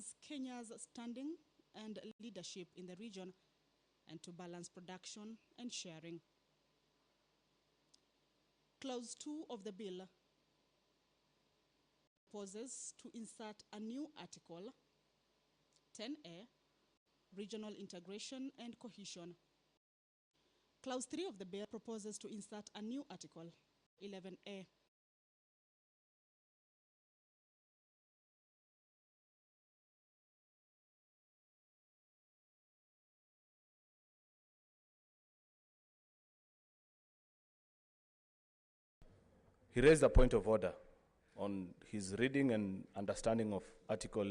enhance Kenya's standing and leadership in the region and to balance production and sharing. Clause 2 of the bill proposes to insert a new article, 10A, regional integration and cohesion. Clause 3 of the bill proposes to insert a new article, 11A. He raised a point of order on his reading and understanding of Article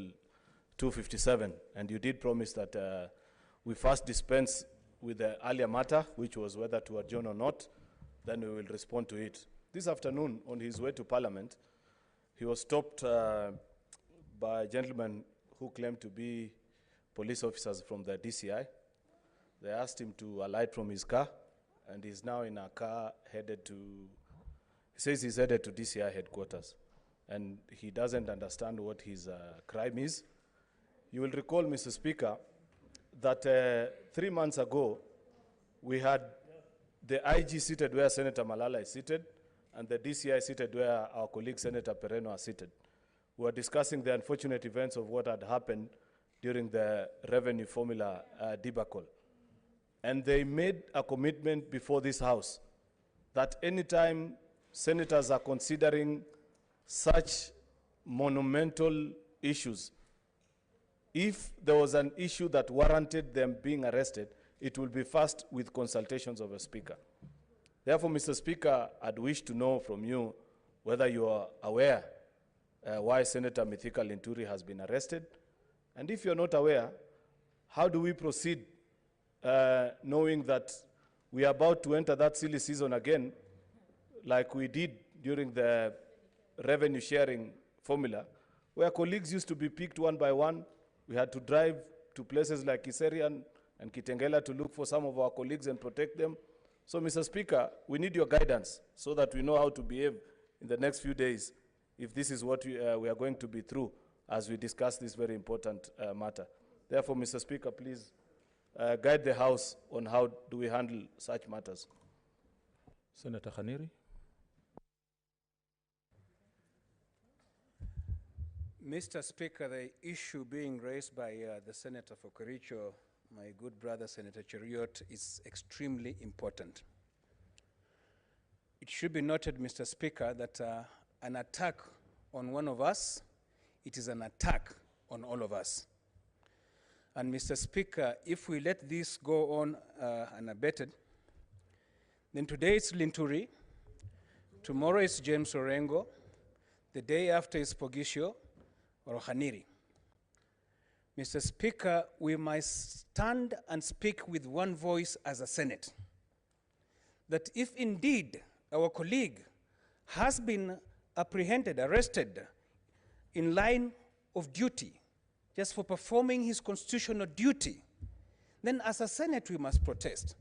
257, and you did promise that we first dispense with the earlier matter, which was whether to adjourn or not, then we will respond to it. This afternoon, on his way to Parliament, he was stopped by gentlemen who claimed to be police officers from the DCI. They asked him to alight from his car, and he's now in a car headed to, he says he's headed to DCI headquarters, and he doesn't understand what his crime is. You will recall, Mr. Speaker, that 3 months ago, we had the IG seated where Senator Malala is seated, and the DCI seated where our colleague Senator Pereno are seated. We were discussing the unfortunate events of what had happened during the revenue formula debacle. And they made a commitment before this House that anytime senators are considering such monumental issues, if there was an issue that warranted them being arrested, it will be first with consultations of a speaker. Therefore, Mr. Speaker, I'd wish to know from you whether you are aware why Senator Mithika Linturi has been arrested, and if you're not aware, how do we proceed knowing that we are about to enter that silly season again, like we did during the revenue sharing formula, where colleagues used to be picked one by one. We had to drive to places like Kiserian and Kitengela to look for some of our colleagues and protect them. So, Mr. Speaker, we need your guidance so that we know how to behave in the next few days if this is what we are going to be through as we discuss this very important matter. Therefore, Mr. Speaker, please guide the House on how do we handle such matters. Senator Khaniri. Mr. Speaker, the issue being raised by the Senator for Kericho, my good brother Senator Cheriot, is extremely important. It should be noted, Mr. Speaker, that an attack on one of us, it is an attack on all of us. And Mr. Speaker, if we let this go on unabated, then today it's Linturi, tomorrow it's James Orengo, the day after is Pogisho or Khaniri. Mr. Speaker, we must stand and speak with one voice as a Senate, that if indeed our colleague has been apprehended, arrested in line of duty, just for performing his constitutional duty, then as a Senate we must protest.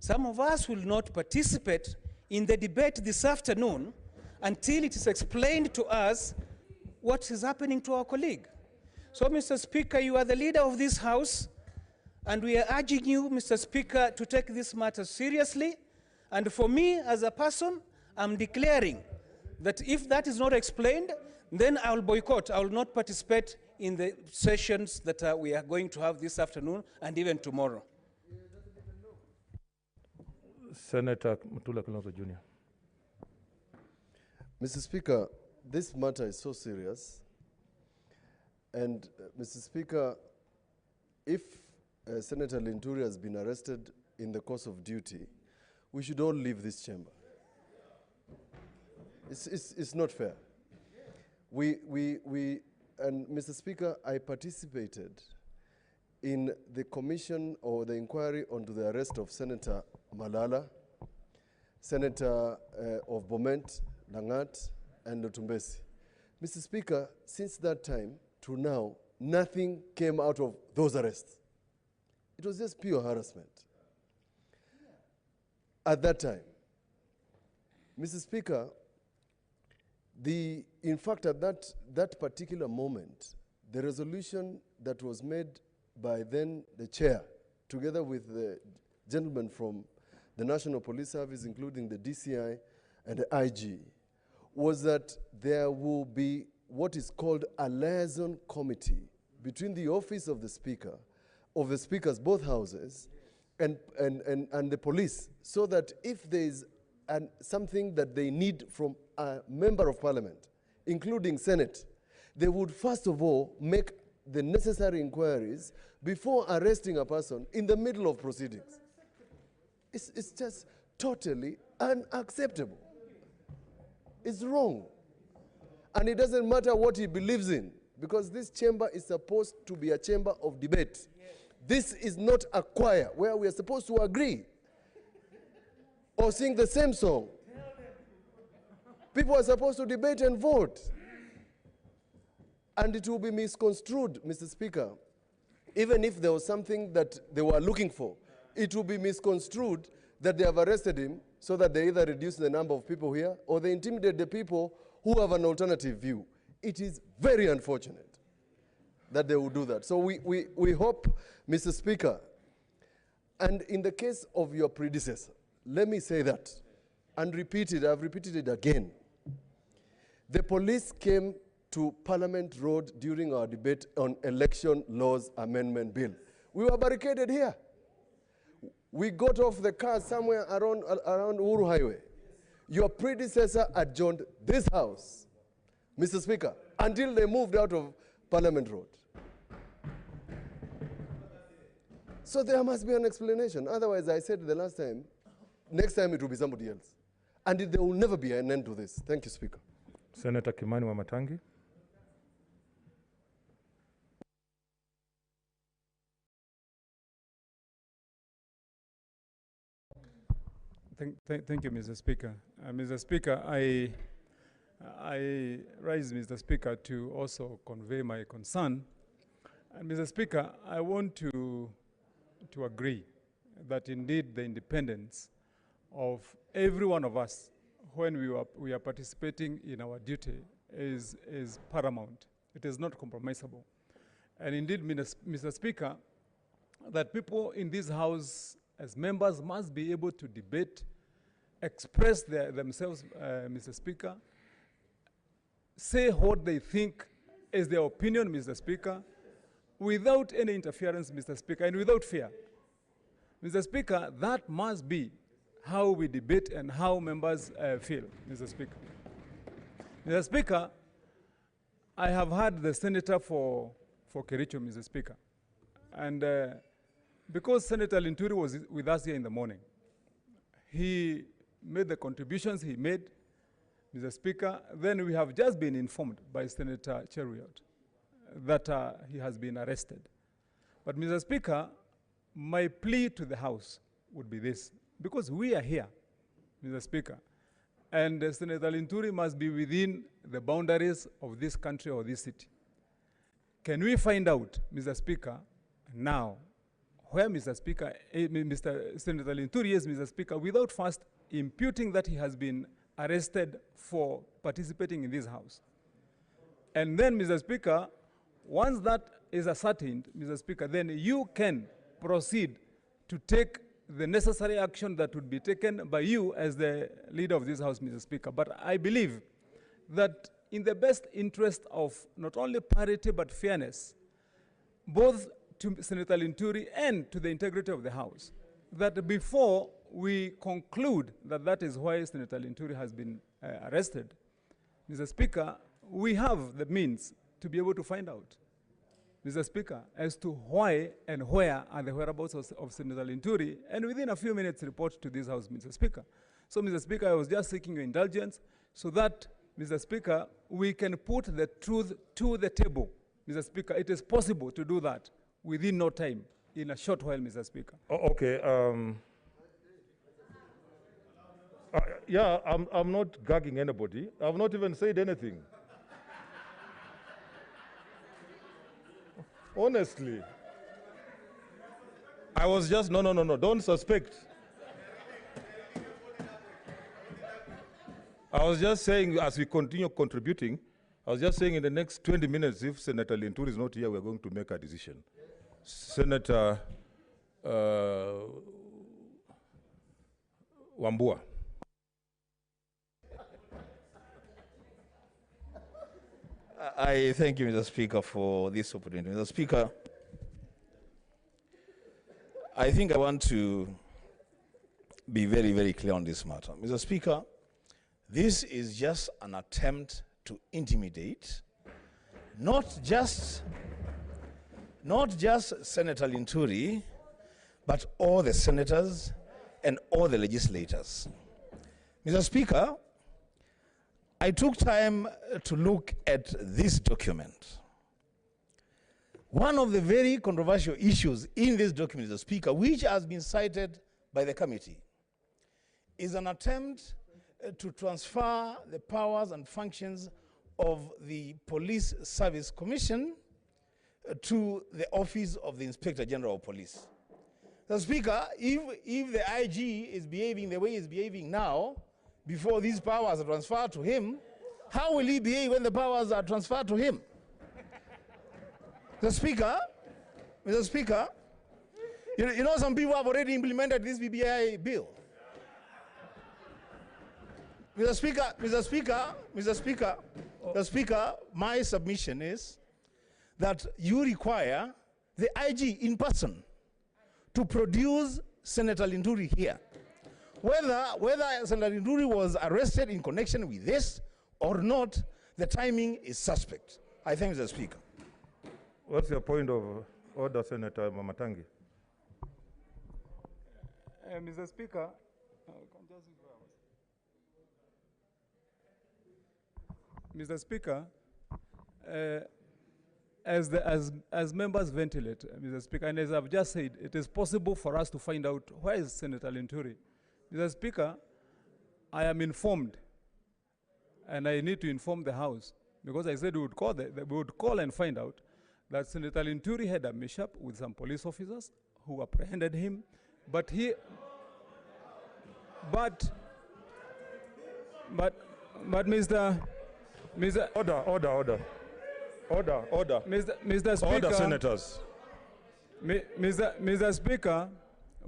Some of us will not participate in the debate this afternoon until it is explained to us what is happening to our colleague. So, Mr. Speaker, you are the leader of this House, and we are urging you, Mr. Speaker, to take this matter seriously. And for me, as a person, I'm declaring that if that is not explained, then I will boycott. I will not participate in the sessions that we are going to have this afternoon and even tomorrow. Senator Mutula Kilonzo Jr. Mr. Speaker, this matter is so serious. And, Mr. Speaker, if Senator Linturi has been arrested in the course of duty, we should all leave this chamber. It's not fair. And Mr. Speaker, I participated in the commission or the inquiry onto the arrest of Senator Malala, Senator of Bomet, Langat, and Lutumbesi. Mr. Speaker, since that time to now, nothing came out of those arrests. It was just pure harassment. At that time, Mr. Speaker, in fact, at that particular moment, the resolution that was made by then the chair, together with the gentlemen from the National Police Service, including the DCI and the IG, was that there will be what is called a liaison committee between the office of the speaker, of the speakers, both houses, and the police, so that if there is something that they need from a member of parliament, including Senate, they would first of all make the necessary inquiries before arresting a person in the middle of proceedings. It's just totally unacceptable. It's wrong. And it doesn't matter what he believes in, because this chamber is supposed to be a chamber of debate. This is not a choir where we are supposed to agree or sing the same song. People are supposed to debate and vote. And it will be misconstrued, Mr. Speaker. Even if there was something that they were looking for, it will be misconstrued that they have arrested him so that they either reduce the number of people here or they intimidate the people who have an alternative view. It is very unfortunate that they will do that. So we hope, Mr. Speaker, and in the case of your predecessor, let me say that and repeat it, I've repeated it again. The police came to Parliament Road during our debate on Election Laws Amendment Bill. We were barricaded here. We got off the car somewhere around Uhuru Highway. Your predecessor adjourned this house, Mr. Speaker, until they moved out of Parliament Road. So there must be an explanation. Otherwise, I said the last time, next time it will be somebody else. And there will never be an end to this. Thank you, Speaker. Senator Kimani Wamatangi. Thank you, Mr. Speaker. Mr. Speaker, I rise, Mr. Speaker, to also convey my concern. And Mr. Speaker, I want to agree that indeed the independence of every one of us when we are participating in our duty is paramount. It is not compromisable. And indeed, Mr. Speaker, that people in this House as members must be able to debate, express themselves, Mr. Speaker, say what they think is their opinion, Mr. Speaker, without any interference, Mr. Speaker, and without fear. Mr. Speaker, that must be how we debate and how members feel, Mr. Speaker. Mr. Speaker, I have heard the senator for Kericho, Mr. Speaker, and because Senator Linturi was with us here in the morning, he made the contributions he made, Mr. Speaker. Then we have just been informed by Senator Cheruiyot that he has been arrested. But Mr. Speaker, my plea to the House would be this, because we are here, Mr. Speaker, and Senator Linturi must be within the boundaries of this country or this city. Can we find out, Mr. Speaker, now, where Mr. Speaker, Mr. Senator Linturi is, Mr. Speaker, without first imputing that he has been arrested for participating in this House. And then, Mr. Speaker, once that is ascertained, Mr. Speaker, then you can proceed to take the necessary action that would be taken by you as the leader of this House, Mr. Speaker. But I believe that in the best interest of not only parity but fairness, both to Senator Linturi and to the integrity of the House, that before we conclude that that is why Senator Linturi has been arrested, Mr. Speaker, we have the means to be able to find out, Mr. Speaker, as to why and where are the whereabouts of Senator Linturi, and within a few minutes report to this House, Mr. Speaker. So, Mr. Speaker, I was just seeking your indulgence so that, Mr. Speaker, we can put the truth to the table. Mr. Speaker, it is possible to do that within no time, in a short while, Mr. Speaker. Okay. Yeah, I'm not gagging anybody. I've not even said anything. Honestly. I was just, no, don't suspect. I was just saying, as we continue contributing, I was just saying in the next 20 minutes, if Senator Linturi is not here, we're going to make a decision. Senator Wambua. I thank you, Mr. Speaker, for this opportunity. Mr. Speaker, I think I want to be very, very clear on this matter. Mr. Speaker, this is just an attempt to intimidate not just Senator Linturi, but all the senators and all the legislators. Mr. Speaker, I took time to look at this document. One of the very controversial issues in this document, Mr. Speaker, which has been cited by the committee, is an attempt to transfer the powers and functions of the Police Service Commission to the Office of the Inspector General of Police. Mr. Speaker, if the IG is behaving the way he's behaving now, before these powers are transferred to him, how will he behave when the powers are transferred to him? Mr. Speaker, you know some people have already implemented this BBI bill. Mr. Speaker, my submission is that you require the IG in person to produce Senator Linturi here. Whether Senator Linturi was arrested in connection with this or not, the timing is suspect. I thank the Speaker. What's your point of order, Senator Mamatangi? Mr. Speaker, Mr. Speaker, as members ventilate, Mr. Speaker, and as I've just said, it is possible for us to find out where is Senator Linturi. Mr. Speaker, I am informed, and I need to inform the House, because I said we would call and find out that Senator Linturi had a mishap with some police officers who apprehended him, but Mr. Order. Mr. Speaker, Order, senators. Mr. Speaker,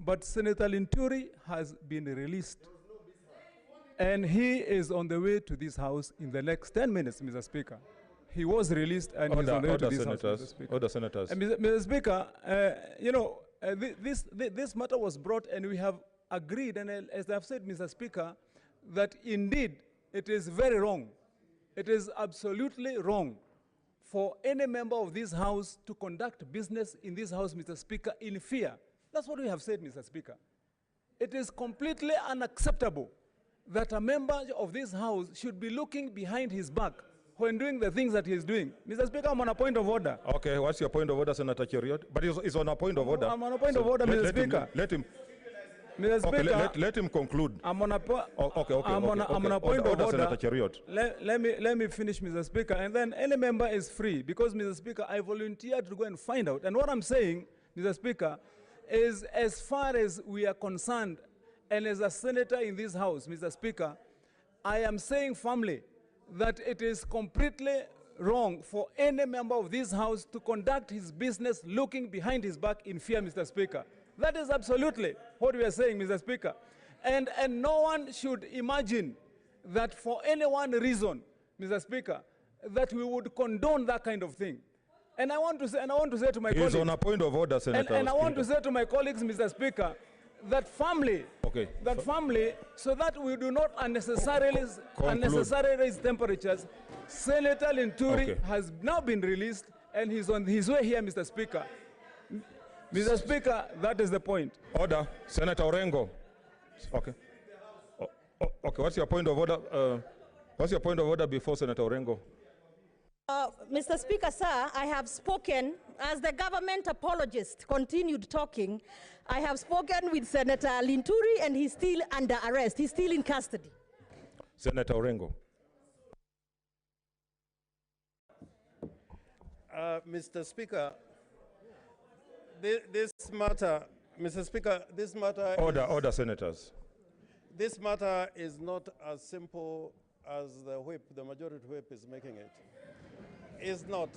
but Senator Linturi has been released, and he is on the way to this House in the next 10 minutes, Mr. Speaker. He was released, and he's on the way to this House, Mr. Speaker. Order, senators. Mr. Speaker, this matter was brought, and we have agreed, and as I've said, Mr. Speaker, that indeed it is very wrong. It is absolutely wrong for any member of this House to conduct business in this House, Mr. Speaker, in fear. That's what we have said, Mr. Speaker. It is completely unacceptable that a member of this House should be looking behind his back when doing the things that he is doing. Mr. Speaker, I'm on a point of order. Okay, what's your point of order, Senator Cheriot? But it's on a point of order. I'm on a point of order, Mr. Speaker. Let him. Mr. Speaker, okay, let him conclude. I'm on a point Order, of order. Senator Cheriot. Let me finish, Mr. Speaker, and then any member is free, because, Mr. Speaker, I volunteered to go and find out. And what I'm saying, Mr. Speaker, is as far as we are concerned, and as a senator in this House, Mr. Speaker, I am saying firmly that it is completely wrong for any member of this House to conduct his business looking behind his back in fear, Mr. Speaker. That is absolutely what we are saying, Mr. Speaker. And no one should imagine that for any one reason, Mr. Speaker, that we would condone that kind of thing. And I want to say to my colleagues. He's on a point of order, Senator. And I want to say to my colleagues, Mr. Speaker, that family, so that we do not unnecessarily raise temperatures. Senator Linturi has now been released, and he's on his way here, Mr. Speaker. Mr. Speaker, that is the point. Order, Senator Orengo. Okay. Okay. What's your point of order? What's your point of order before Senator Orengo? Mr. Speaker, sir, I have spoken, as the government apologist continued talking, I have spoken with Senator Linturi, and he's still under arrest. He's still in custody. Senator Orengo. Mr. Speaker, this matter, Mr. Speaker, this matter... Order, senators. This matter is not as simple as the majority whip is making it. is not.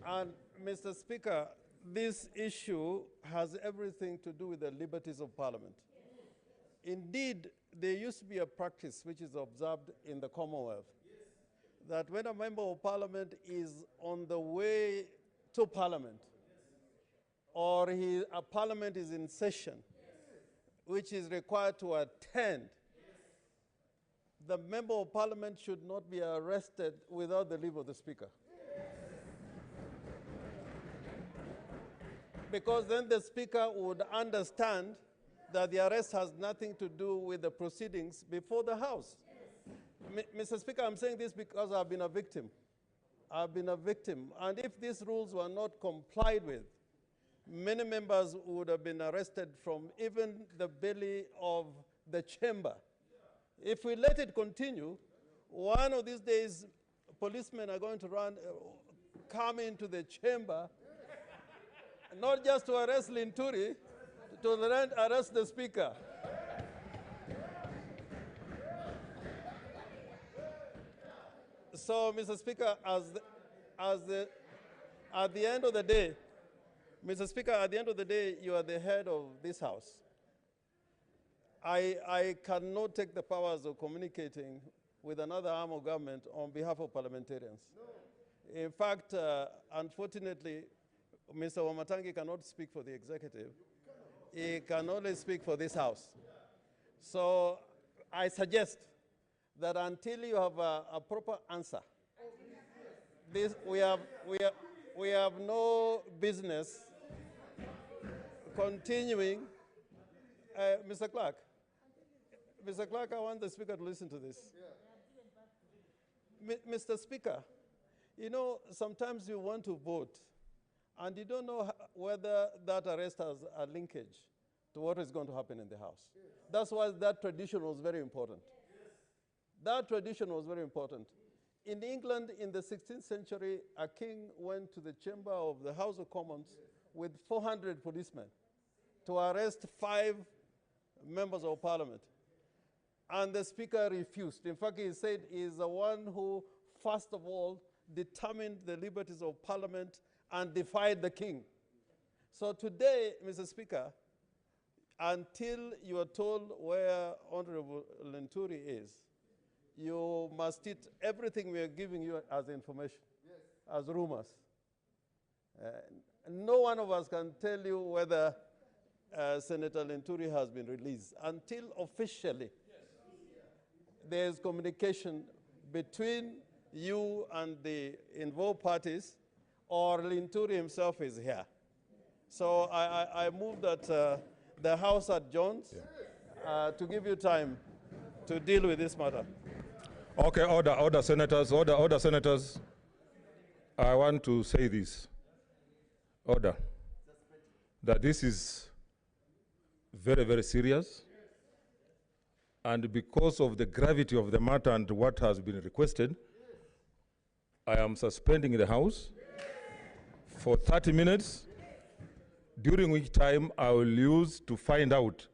And Mr. Speaker, this issue has everything to do with the liberties of Parliament. Indeed, there used to be a practice which is observed in the Commonwealth, that when a member of Parliament is on the way to Parliament, or a Parliament is in session, which is required to attend, the member of Parliament should not be arrested without the leave of the Speaker. Because then the Speaker would understand that the arrest has nothing to do with the proceedings before the House. Mr. Speaker, I'm saying this because I've been a victim. I've been a victim. And if these rules were not complied with, many members would have been arrested from even the belly of the chamber. If we let it continue, one of these days, policemen are going to come into the chamber, not just to arrest Linturi, to arrest the Speaker. So, Mr. Speaker, at the end of the day, Mr. Speaker, at the end of the day, you are the head of this House. I cannot take the powers of communicating with another arm of government on behalf of parliamentarians. No. In fact, unfortunately, Mr. Wamatangi cannot speak for the executive. He can only speak for this House. So I suggest that until you have a proper answer, we have no business continuing. Mr. Clark, I want the Speaker to listen to this. Yeah. Mr. Speaker, you know, sometimes you want to vote, and you don't know whether that arrest has a linkage to what is going to happen in the House. Yes. That's why that tradition was very important. Yes. That tradition was very important. In England, in the 16th century, a king went to the chamber of the House of Commons with 400 policemen to arrest 5 members of Parliament. And the Speaker refused. In fact, he said he is the one who, first of all, determined the liberties of Parliament and defied the king. So today, Mr. Speaker, until you are told where Honorable Lenturi is, you must treat everything we are giving you as information, yes, as rumors. No one of us can tell you whether Senator Lenturi has been released until officially there is communication between you and the involved parties, or Lenturi himself is here. So I move that the House adjourns to give you time to deal with this matter. Okay, order, senators, order, senators. I want to say this. Order. That this is very, very serious. And because of the gravity of the matter and what has been requested, I am suspending the House for 30 minutes, during which time I will use to find out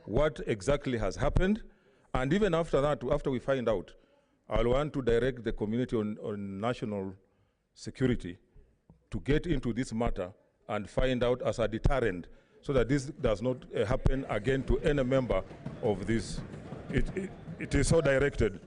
what exactly has happened. And even after that, after we find out, I'll want to direct the Community on National Security to get into this matter and find out as a deterrent so that this does not happen again to any member of this. It is so directed.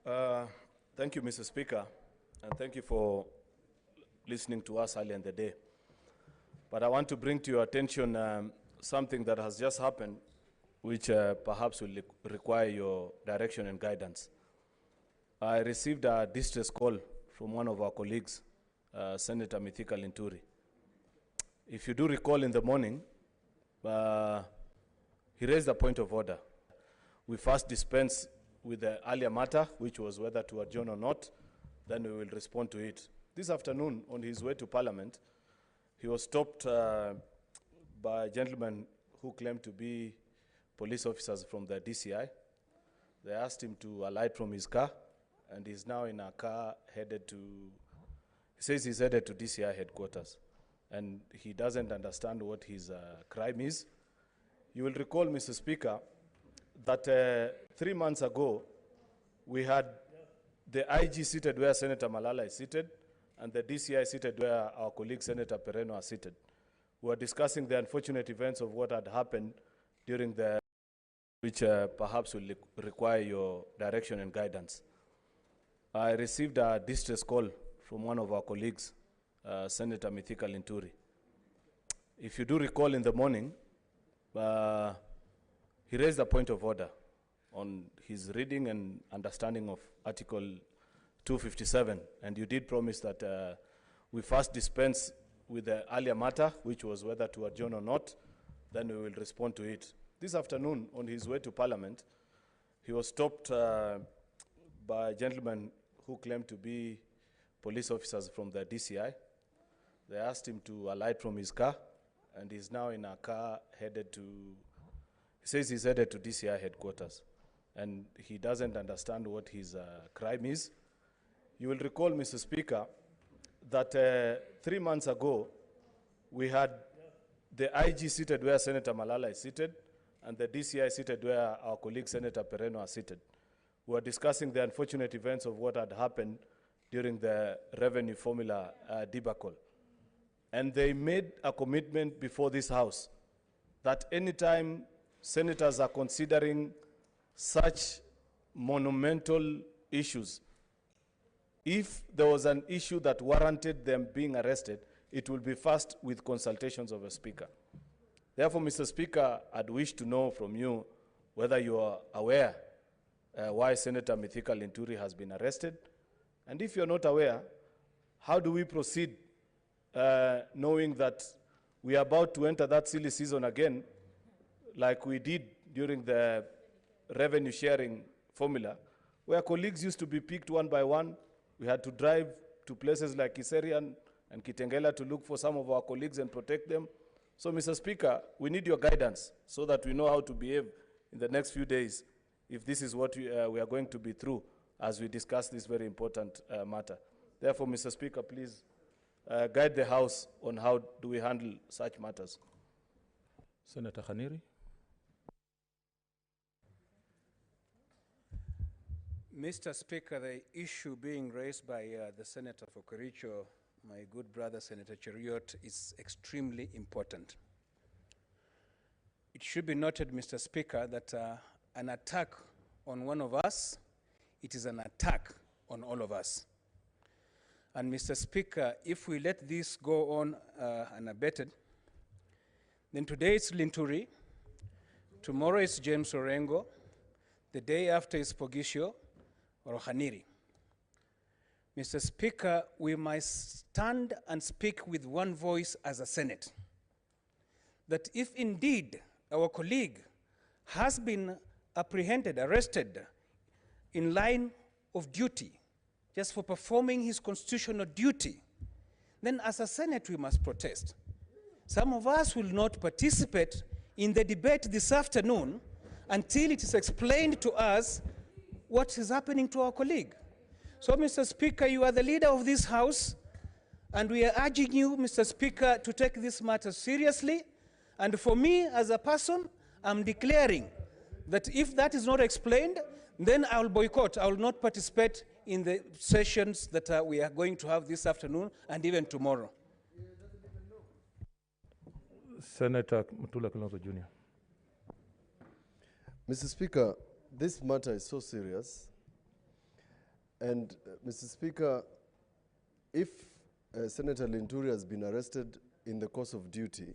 Thank you, Mr. Speaker, and thank you for listening to us earlier in the day. But I want to bring to your attention something that has just happened, which perhaps will require your direction and guidance. I received a distress call from one of our colleagues, Senator Mithika Linturi. If you do recall in the morning, he raised a point of order. We first dispensed with the earlier matter, which was whether to adjourn or not, then we will respond to it. This afternoon, on his way to Parliament, he was stopped by a gentleman who claimed to be police officers from the DCI. They asked him to alight from his car, and he's now in a car headed to, he says he's headed to DCI headquarters, and he doesn't understand what his crime is. You will recall, Mr. Speaker, that 3 months ago, we had the IG seated where Senator Malala is seated, and the DCI seated where our colleague Senator Pereno are seated. We were discussing the unfortunate events of what had happened during the, which perhaps will require your direction and guidance. I received a distress call from one of our colleagues, Senator Mithika Linturi. If you do recall in the morning, he raised a point of order on his reading and understanding of Article 257, and you did promise that we first dispense with the earlier matter, which was whether to adjourn or not, then we will respond to it. This afternoon, on his way to Parliament, he was stopped by a gentleman who claimed to be police officers from the DCI. They asked him to alight from his car, and he's now in a car headed to, he says he's headed to DCI headquarters, and he doesn't understand what his crime is. You will recall, Mr. Speaker, that 3 months ago, we had the IG seated where Senator Malala is seated, and the DCI seated where our colleague Senator Pereno are seated. We were discussing the unfortunate events of what had happened during the revenue formula debacle. And they made a commitment before this House that anytime senators are considering such monumental issues, if there was an issue that warranted them being arrested, it will be first with consultations of a speaker. Therefore, Mr. Speaker, I'd wish to know from you whether you are aware why Senator Mithika Linturi has been arrested, and if you're not aware, how do we proceed knowing that we are about to enter that silly season again, like we did during the revenue sharing formula, where colleagues used to be picked one by one. We had to drive to places like Kiserian and Kitengela to look for some of our colleagues and protect them. So, Mr. Speaker, we need your guidance so that we know how to behave in the next few days if this is what we are going to be through as we discuss this very important matter. Therefore, Mr. Speaker, please guide the House on how do we handle such matters. Senator Khaniri. Mr. Speaker, the issue being raised by the Senator for Kericho, my good brother Senator Cheriot, is extremely important. It should be noted, Mr. Speaker, that an attack on one of us, it is an attack on all of us. And Mr. Speaker, if we let this go on unabated, then today it's Linturi, tomorrow it's James Orengo, the day after is Pogisho or Khaniri. Mr. Speaker, we must stand and speak with one voice as a Senate, that if indeed our colleague has been apprehended, arrested in line of duty, just for performing his constitutional duty, then as a Senate we must protest. Some of us will not participate in the debate this afternoon until it is explained to us what is happening to our colleague. So, Mr. Speaker, you are the leader of this House, and we are urging you, Mr. Speaker, to take this matter seriously. And for me, as a person, I'm declaring that if that is not explained, then I will boycott. I will not participate in the sessions that we are going to have this afternoon and even tomorrow. Senator Mutula Kilonzo Jr. Mr. Speaker, this matter is so serious, And Mr. Speaker, if Senator Linturi has been arrested in the course of duty,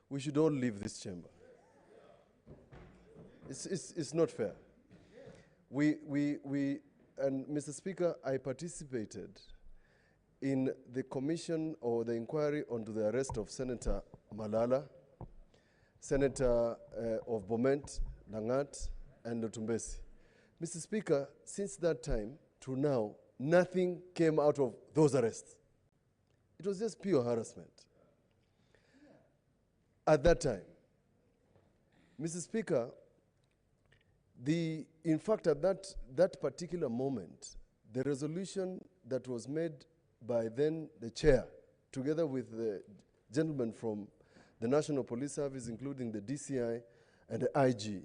we should all leave this chamber. It's not fair. And Mr. Speaker, I participated in the commission or the inquiry onto the arrest of Senator Malala, Senator of Bomet, Langat, and Lutumbesi. Mr. Speaker, since that time to now, nothing came out of those arrests. It was just pure harassment. At that time, Mr. Speaker, in fact, at that particular moment, the resolution that was made by then the chair, together with the gentlemen from the National Police Service, including the DCI and the IG,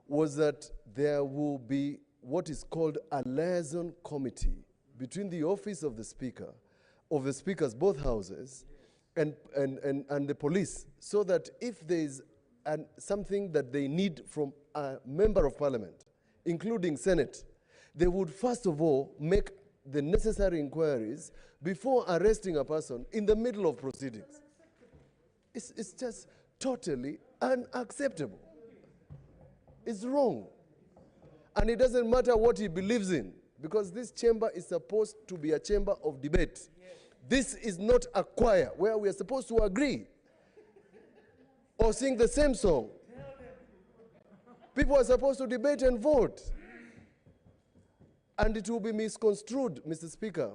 was that there will be what is called a liaison committee between the office of the speakers, both houses, and the police, so that if there is something that they need from a member of parliament, including Senate, they would first of all make the necessary inquiries before arresting a person in the middle of proceedings. It's just totally unacceptable. It's wrong. And it doesn't matter what he believes in, because this chamber is supposed to be a chamber of debate. This is not a choir where we are supposed to agree or sing the same song. People are supposed to debate and vote. And it will be misconstrued, Mr. Speaker.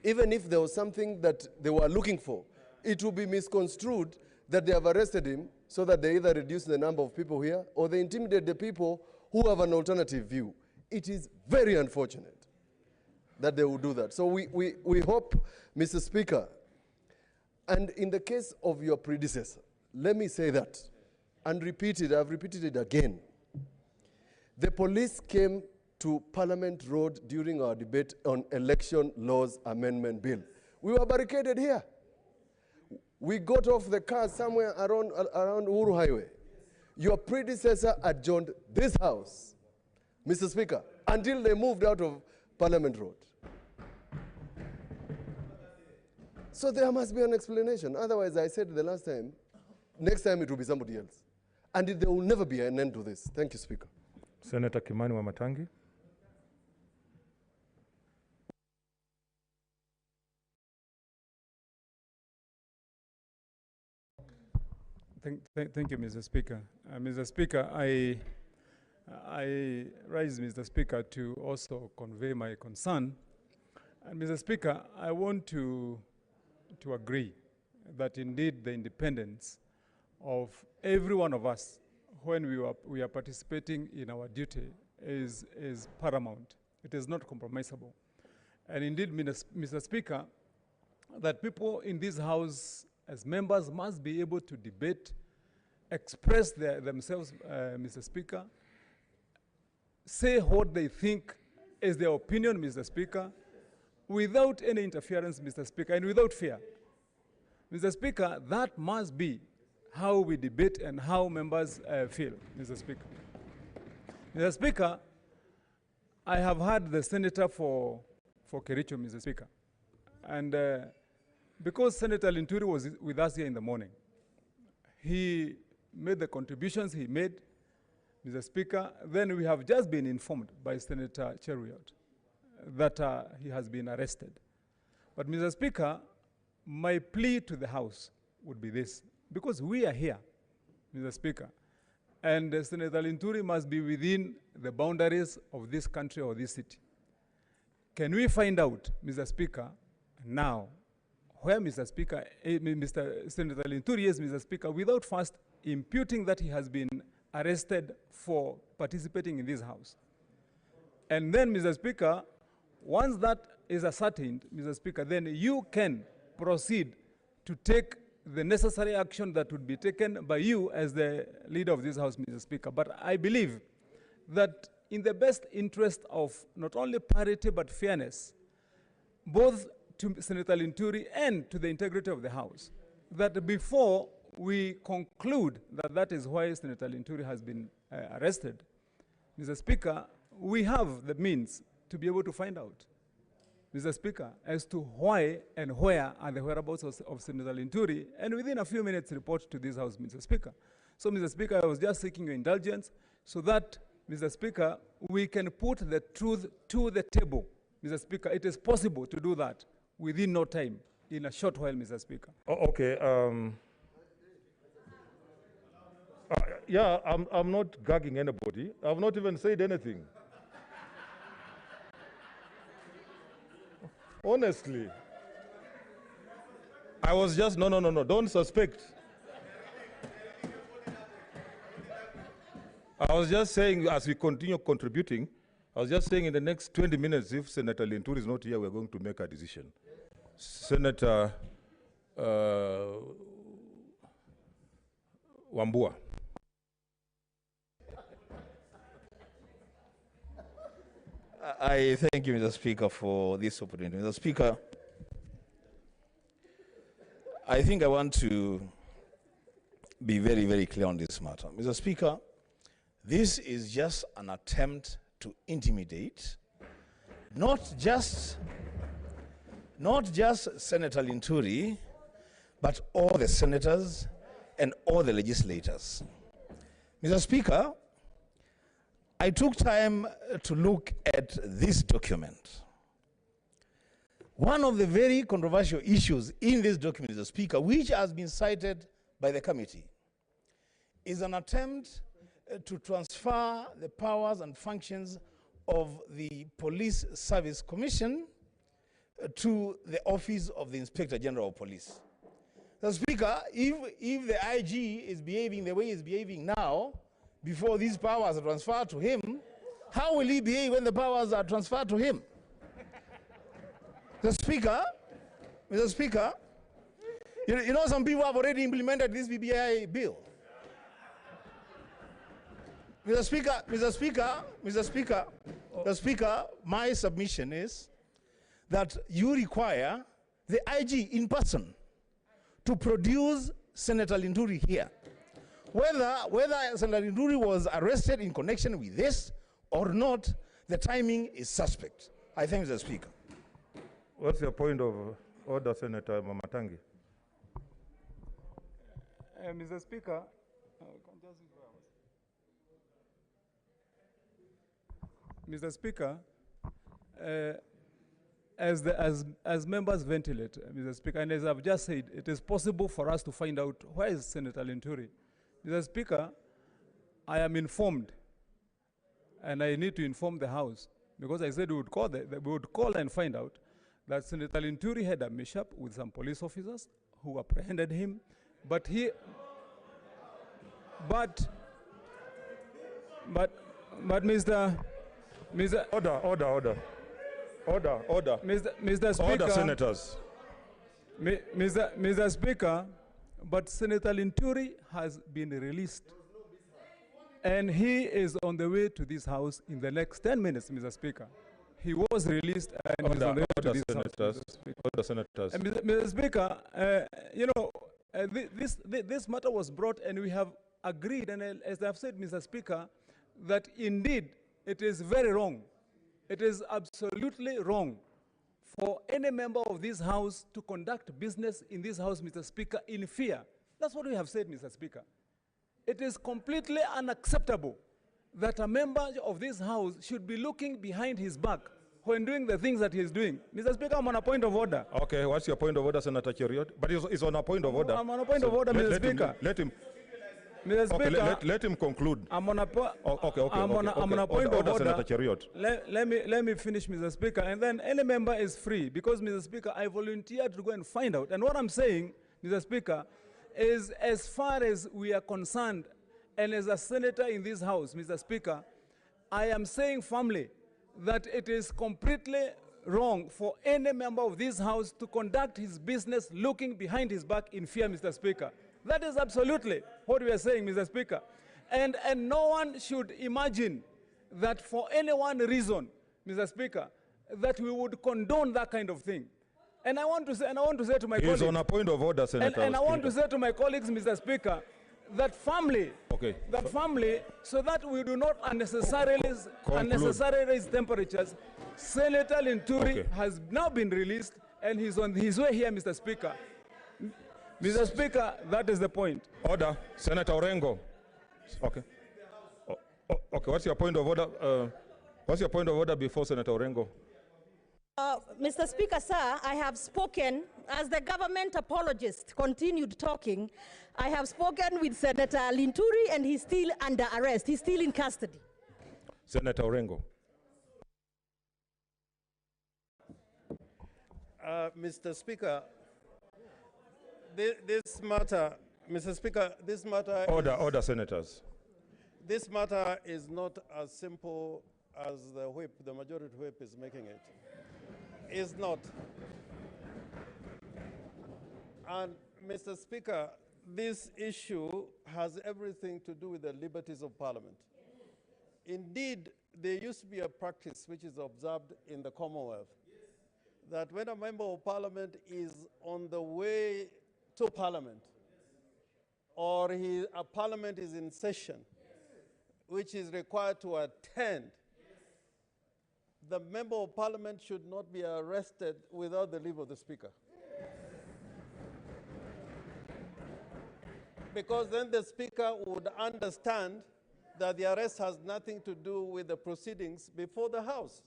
Even if there was something that they were looking for, it will be misconstrued that they have arrested him so that they either reduce the number of people here or they intimidate the people who have an alternative view. It is very unfortunate that they will do that. So we hope, Mr. Speaker, and in the case of your predecessor, let me say that and repeat it, I've repeated it again. The police came to Parliament Road during our debate on Election Laws Amendment Bill. We were barricaded here. We got off the car somewhere around Uhuru Highway. Your predecessor adjourned this house, Mr. Speaker, until they moved out of Parliament Road. So there must be an explanation. Otherwise, I said the last time, next time it will be somebody else. And there will never be an end to this. Thank you, Speaker. Senator Kimani Wamatangi. Thank you, Mr. Speaker. Mr. Speaker, I rise, Mr. Speaker, to also convey my concern. And Mr. Speaker, I want to agree that indeed the independence of every one of us when we are participating in our duty is paramount. It is not compromisable. And indeed, Mr. Speaker, that people in this House as members must be able to debate, express themselves, Mr. Speaker, say what they think is their opinion, Mr. Speaker, without any interference, Mr. Speaker, and without fear. Mr. Speaker, that must be how we debate and how members feel, Mr. Speaker. Mr. Speaker, I have heard the senator for Kericho, Mr. Speaker, and because Senator Linturi was with us here in the morning, he made the contributions he made, Mr. Speaker. Then we have just been informed by Senator Cheruiyot that he has been arrested. But Mr. Speaker, my plea to the House would be this, because we are here, Mr. Speaker, and Senator Linturi must be within the boundaries of this country or this city. Can we find out, Mr. Speaker, now, where Mr. Speaker, Senator Linturi is, Mr. Speaker, without first imputing that he has been arrested for participating in this House. And then, Mr. Speaker, once that is ascertained, Mr. Speaker, then you can proceed to take the necessary action that would be taken by you as the leader of this House, Mr. Speaker. But I believe that in the best interest of not only parity but fairness, both to Senator Linturi and to the integrity of the House, that before we conclude that that is why Senator Linturi has been arrested, Mr. Speaker, we have the means to be able to find out, Mr. Speaker, as to why and where are the whereabouts of Senator Linturi, and within a few minutes report to this House, Mr. Speaker. So, Mr. Speaker, I was just seeking your indulgence so that, Mr. Speaker, we can put the truth to the table. Mr. Speaker, it is possible to do that within no time, in a short while, Mr. Speaker. Okay. Yeah, I'm not gagging anybody. I've not even said anything. Honestly. I was just, no, don't suspect. I was just saying, as we continue contributing, I was just saying in the next 20 minutes, if Senator Linturi is not here, we're going to make a decision. Senator Wambua. I thank you, Mr. Speaker, for this opportunity. Mr. Speaker, I think I want to be very, very clear on this matter. Mr. Speaker, this is just an attempt to intimidate not just Senator Linturi, but all the senators and all the legislators. Mr. Speaker, I took time to look at this document. One of the very controversial issues in this document, Mr. Speaker, which has been cited by the committee, is an attempt to transfer the powers and functions of the Police Service Commission to the Office of the Inspector General of Police. Mr. Speaker, if the IG is behaving the way he's behaving now, before these powers are transferred to him, how will he behave when the powers are transferred to him? Mr. Speaker, you know some people have already implemented this BBI Bill. Mr. Speaker, my submission is that you require the IG in person to produce Senator Linturi here. Whether Senator Linturi was arrested in connection with this or not, the timing is suspect. I thank the Speaker. What's your point of order, Senator Mamatangi? Mr. Speaker, Mr. Speaker, as members ventilate, Mr. Speaker, and as I've just said, it is possible for us to find out where is Senator Linturi. Mr. Speaker, I am informed, and I need to inform the House, because I said we would call and find out that Senator Linturi had a mishap with some police officers who apprehended him, but Mr. Order. Mr. Speaker. Order, senators. Mr. Speaker, but Senator Linturi has been released. And he is on the way to this House in the next 10 minutes, Mr. Speaker. He was released and is on the way to this House. Order, senators. Mr. Speaker, this matter was brought and we have agreed, and as I've said, Mr. Speaker, that indeed it is very wrong. It is absolutely wrong for any member of this House to conduct business in this House, Mr. Speaker, in fear. That's what we have said, Mr. Speaker. It is completely unacceptable that a member of this House should be looking behind his back when doing the things that he's doing. Mr. Speaker, I'm on a point of order. Okay, what's your point of order, Senator Cheriot? But it's on a point of order. I'm on a point of order, Mr. Speaker. Let him. Mr. Speaker, okay, let him conclude. I'm on a point order, of order. Senator Cheriot. Let me finish, Mr. Speaker, and then any member is free, because, Mr. Speaker, I volunteered to go and find out. And what I'm saying, Mr. Speaker, is as far as we are concerned, and as a senator in this House, Mr. Speaker, I am saying firmly that it is completely wrong for any member of this House to conduct his business looking behind his back in fear, Mr. Speaker. That is absolutely what we are saying, Mr. Speaker. And no one should imagine that for any one reason, Mr. Speaker, that we would condone that kind of thing. And I want to say to my colleagues. He's on a point of order, Senator. And I want to say to my colleagues, Mr. Speaker, that family, Okay. so that we do not unnecessarily raise temperatures. Senator Linturi Okay. has now been released, and he's on his way here, Mr. Speaker. Mr. Speaker, that is the point. Order. Senator Orengo. Okay. Okay, what's your point of order? What's your point of order before Senator Orengo? Mr. Speaker, sir, I have spoken, as the government apologist continued talking, I have spoken with Senator Linturi, and he's still under arrest. He's still in custody. Senator Orengo. Mr. Speaker, this matter, Mr. Speaker, this matter Order, senators. This matter is not as simple as the whip, the majority whip is making it. It's not. And Mr. Speaker, this issue has everything to do with the liberties of Parliament. Indeed, there used to be a practice which is observed in the Commonwealth, that when a member of Parliament is on the way to Parliament, or a Parliament is in session, which is required to attend, the member of Parliament should not be arrested without the leave of the Speaker. Because then the Speaker would understand that the arrest has nothing to do with the proceedings before the House.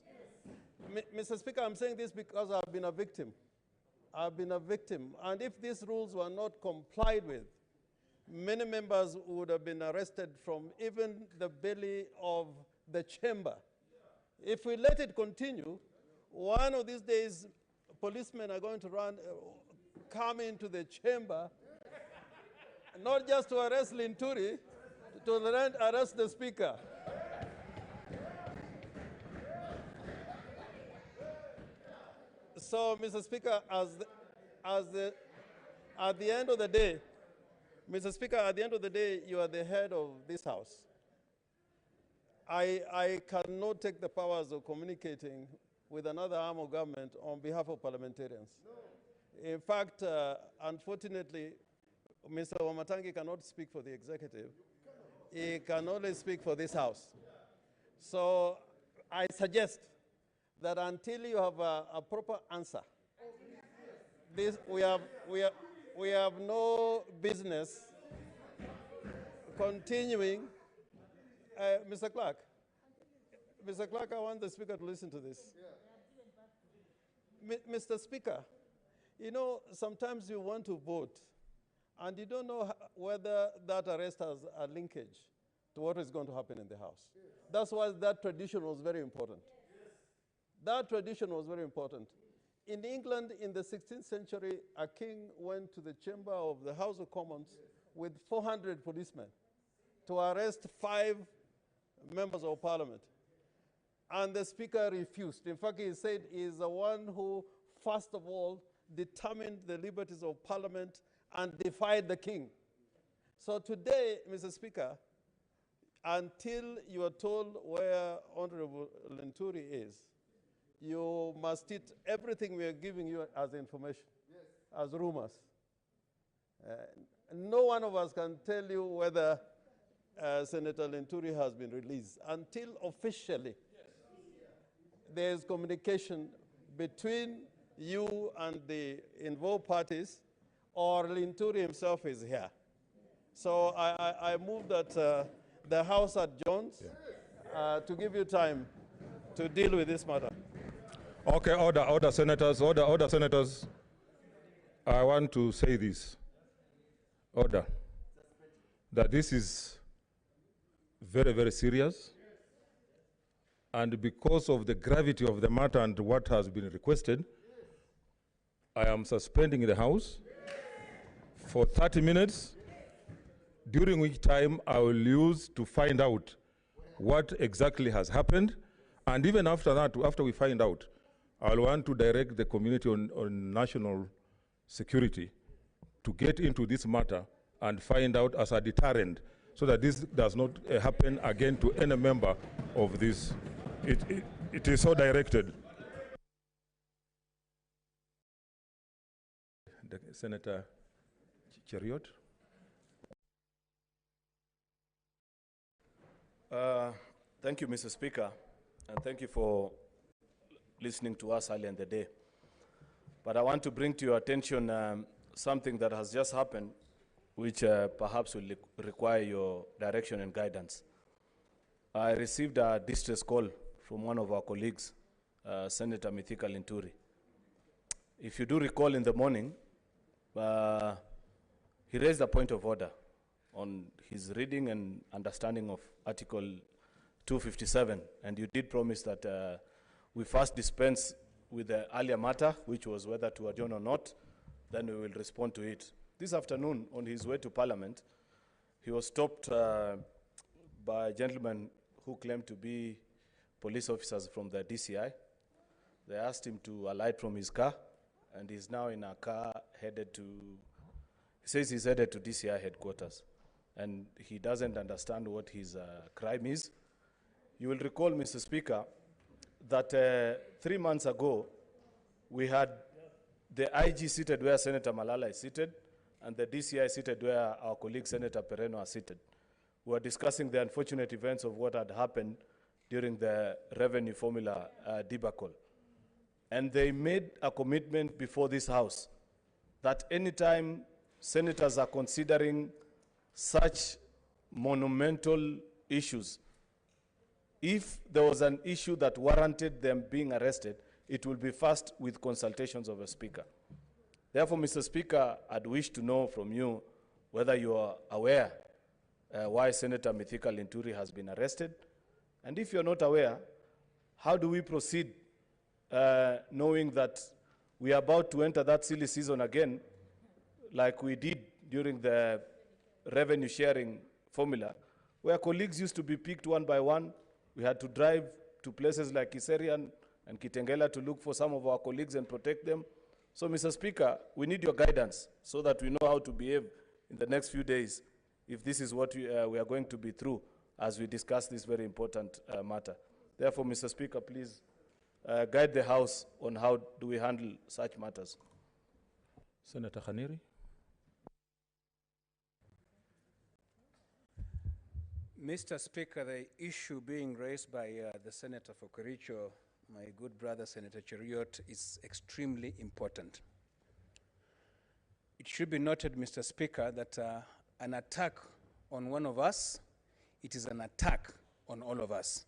Mr. Speaker, I'm saying this because I've been a victim. I've been a victim. And if these rules were not complied with, many members would have been arrested from even the belly of the chamber. If we let it continue, one of these days, policemen are going to come into the chamber, not just to arrest Linturi, to arrest the Speaker. So, Mr. Speaker, at the end of the day, Mr. Speaker, at the end of the day, you are the head of this House. I cannot take the powers of communicating with another arm of government on behalf of parliamentarians. No. In fact, unfortunately, Mr. Wamatangi cannot speak for the executive. He can only speak for this House. So I suggest that until you have a proper answer, we have no business continuing. Mr. Clark, I want the Speaker to listen to this. Yeah. Mr. Speaker, you know, sometimes you want to vote, and you don't know whether that arrest has a linkage to what is going to happen in the House. Yes. That's why that tradition was very important. Yes. That tradition was very important. In England, in the 16th century, a king went to the chamber of the House of Commons with 400 policemen to arrest 5 members of Parliament. And the Speaker refused. In fact, he said he is the one who, first of all, determined the liberties of Parliament and defied the king. So today, Mr. Speaker, until you are told where Honorable Linturi is, you must treat everything we are giving you as information, yes, as rumors. No one of us can tell you whether Senator Linturi has been released until officially there is communication between you and the involved parties, or Linturi himself is here. So I move that the House adjourns to give you time to deal with this matter. Okay, order, senators, order, senators. I want to say this. Order. That this is very, very serious. And because of the gravity of the matter and what has been requested, I am suspending the House for 30 minutes, during which time I will use to find out what exactly has happened. And even after that, after we find out, I'll want to direct the community on national security to get into this matter and find out as a deterrent so that this does not happen again to any member of this. It is so directed. Senator Cheriot. Thank you, Mr. Speaker, and thank you for listening to us earlier in the day. But I want to bring to your attention something that has just happened, which perhaps will require your direction and guidance. I received a distress call from one of our colleagues, Senator Mithika Linturi. If you do recall in the morning, he raised a point of order on his reading and understanding of Article 257, and you did promise that we first dispense with the earlier matter, which was whether to adjourn or not, then we will respond to it. This afternoon, on his way to Parliament, he was stopped by a gentleman who claimed to be police officers from the DCI. They asked him to alight from his car, and he's now in a car headed to, he says he's headed to DCI headquarters, and he doesn't understand what his crime is. You will recall, Mr. Speaker, that 3 months ago, we had the IG seated where Senator Malala is seated, and the DCI seated where our colleague Senator Pereno are seated. We were discussing the unfortunate events of what had happened during the revenue formula debacle. And they made a commitment before this House that anytime senators are considering such monumental issues, if there was an issue that warranted them being arrested, it will be first with consultations of a speaker. Therefore, Mr. Speaker, I'd wish to know from you whether you are aware why Senator Mithika Linturi has been arrested. And if you're not aware, how do we proceed knowing that we are about to enter that silly season again, like we did during the revenue sharing formula, where colleagues used to be picked one by one. We had to drive to places like Kiserian and Kitengela to look for some of our colleagues and protect them. So, Mr. Speaker, we need your guidance so that we know how to behave in the next few days if this is what we are going to be through as we discuss this very important matter. Therefore, Mr. Speaker, please guide the House on how do we handle such matters. Senator Khaniri. Mr. Speaker, the issue being raised by the Senator for Kericho, my good brother Senator Cheriot, is extremely important. It should be noted, Mr. Speaker, that an attack on one of us, it is an attack on all of us.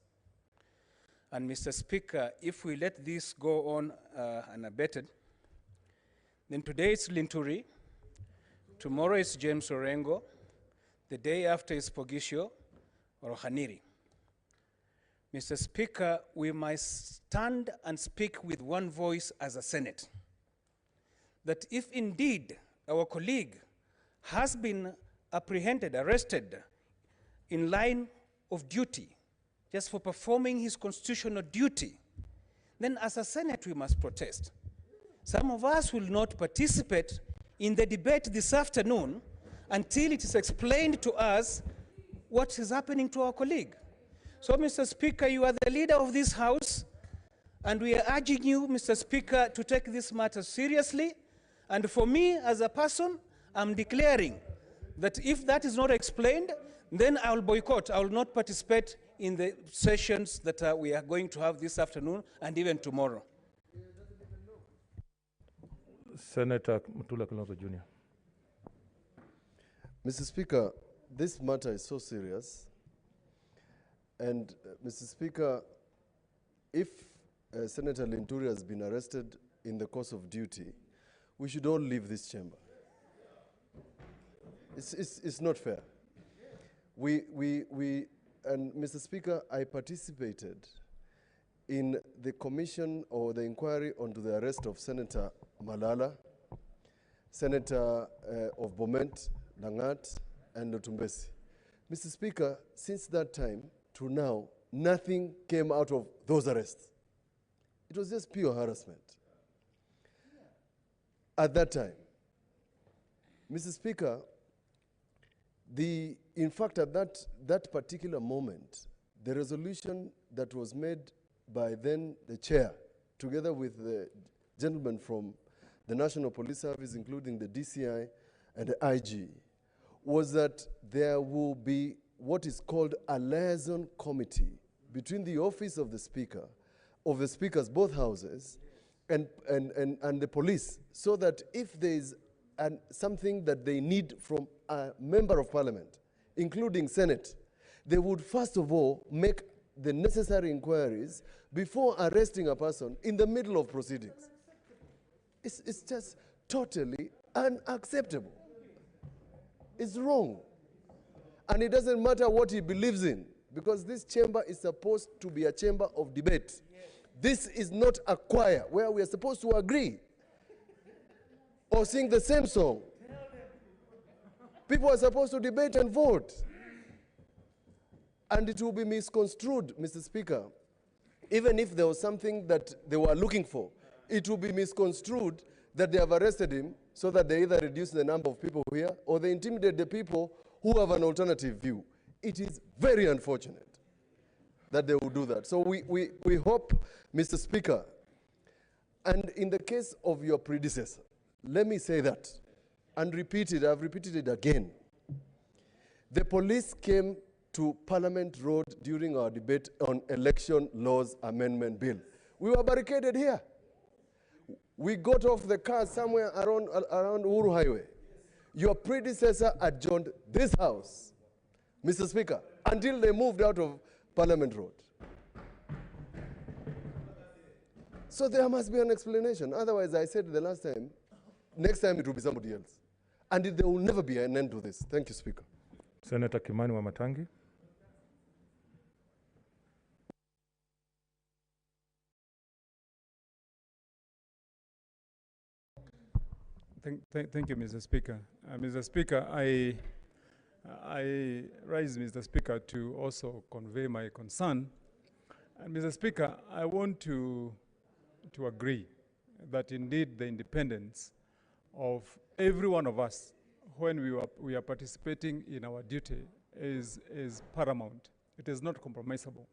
And Mr. Speaker, if we let this go on unabated, then today it's Linturi, tomorrow it's James Orengo, the day after is Pogisho or Khaniri. Mr. Speaker, we must stand and speak with one voice as a Senate, that if indeed our colleague has been apprehended, arrested in line of duty, just for performing his constitutional duty, then as a Senate we must protest. Some of us will not participate in the debate this afternoon until it is explained to us what is happening to our colleague. So, Mr. Speaker, you are the leader of this House, and we are urging you, Mr. Speaker, to take this matter seriously. And for me, as a person, I'm declaring that if that is not explained, then I will boycott. I will not participate in the sessions that we are going to have this afternoon and even tomorrow. Senator Mutula Kilonzo Jr. Mr. Speaker, this matter is so serious. And Mr. Speaker, if Senator Linturi has been arrested in the course of duty, we should all leave this chamber. It's not fair. And Mr. Speaker, I participated in the commission or the inquiry onto the arrest of Senator Malala, Senator of Bomet, Langat, and Lutumbesi. Mr. Speaker, since that time to now, nothing came out of those arrests. It was just pure harassment. At that time, Mr. Speaker, in fact, at that particular moment, the resolution that was made by then the chair, together with the gentlemen from the National Police Service, including the DCI and the IG, was that there will be what is called a liaison committee between the office of the speakers, both houses, and the police, so that if there is something that they need from a member of parliament, including Senate, they would first of all make the necessary inquiries before arresting a person in the middle of proceedings. It's just totally unacceptable. It's wrong. And it doesn't matter what he believes in, because this chamber is supposed to be a chamber of debate. This is not a choir where we are supposed to agree or sing the same song. People are supposed to debate and vote. And it will be misconstrued, Mr. Speaker. Even if there was something that they were looking for, it will be misconstrued that they have arrested him so that they either reduce the number of people here or they intimidate the people who have an alternative view. It is very unfortunate that they will do that. So we hope, Mr. Speaker, and in the case of your predecessor, let me say that and repeat it, I've repeated it again. The police came to Parliament Road during our debate on Election Laws Amendment Bill. We were barricaded here. We got off the car somewhere around Uhuru Highway. Your predecessor adjourned this house, Mr. Speaker, until they moved out of Parliament Road. So there must be an explanation. Otherwise, I said the last time, next time it will be somebody else. And there will never be an end to this. Thank you, Speaker. Senator Kimani Wamatangi. Thank you, Mr. Speaker. Mr. Speaker, I rise, Mr. Speaker, to also convey my concern. And Mr. Speaker, I want to agree that indeed the independence of every one of us when we are participating in our duty is paramount. It is not compromisable.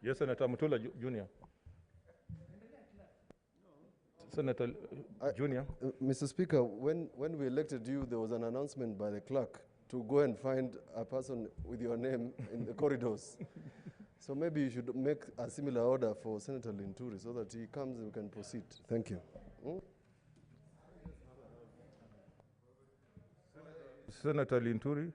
Yes, Senator Mutula Jr. Senator Junior. Mr. Speaker, when we elected you, there was an announcement by the clerk to go and find a person with your name in the corridors. So maybe you should make a similar order for Senator Linturi so that he comes and we can proceed. Thank you. Senator Linturi.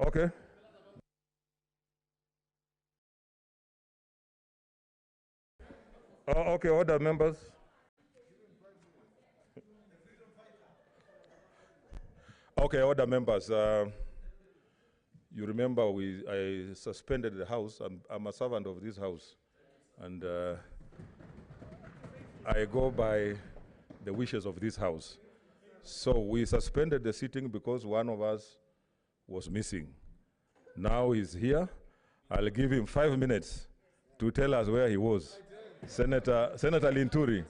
Okay. Okay, order, members. Okay, order, members. You remember I suspended the House. I'm a servant of this House. And I go by the wishes of this House. So we suspended the sitting because one of us was missing. Now he's here. I'll give him 5 minutes to tell us where he was. Senator Linturi.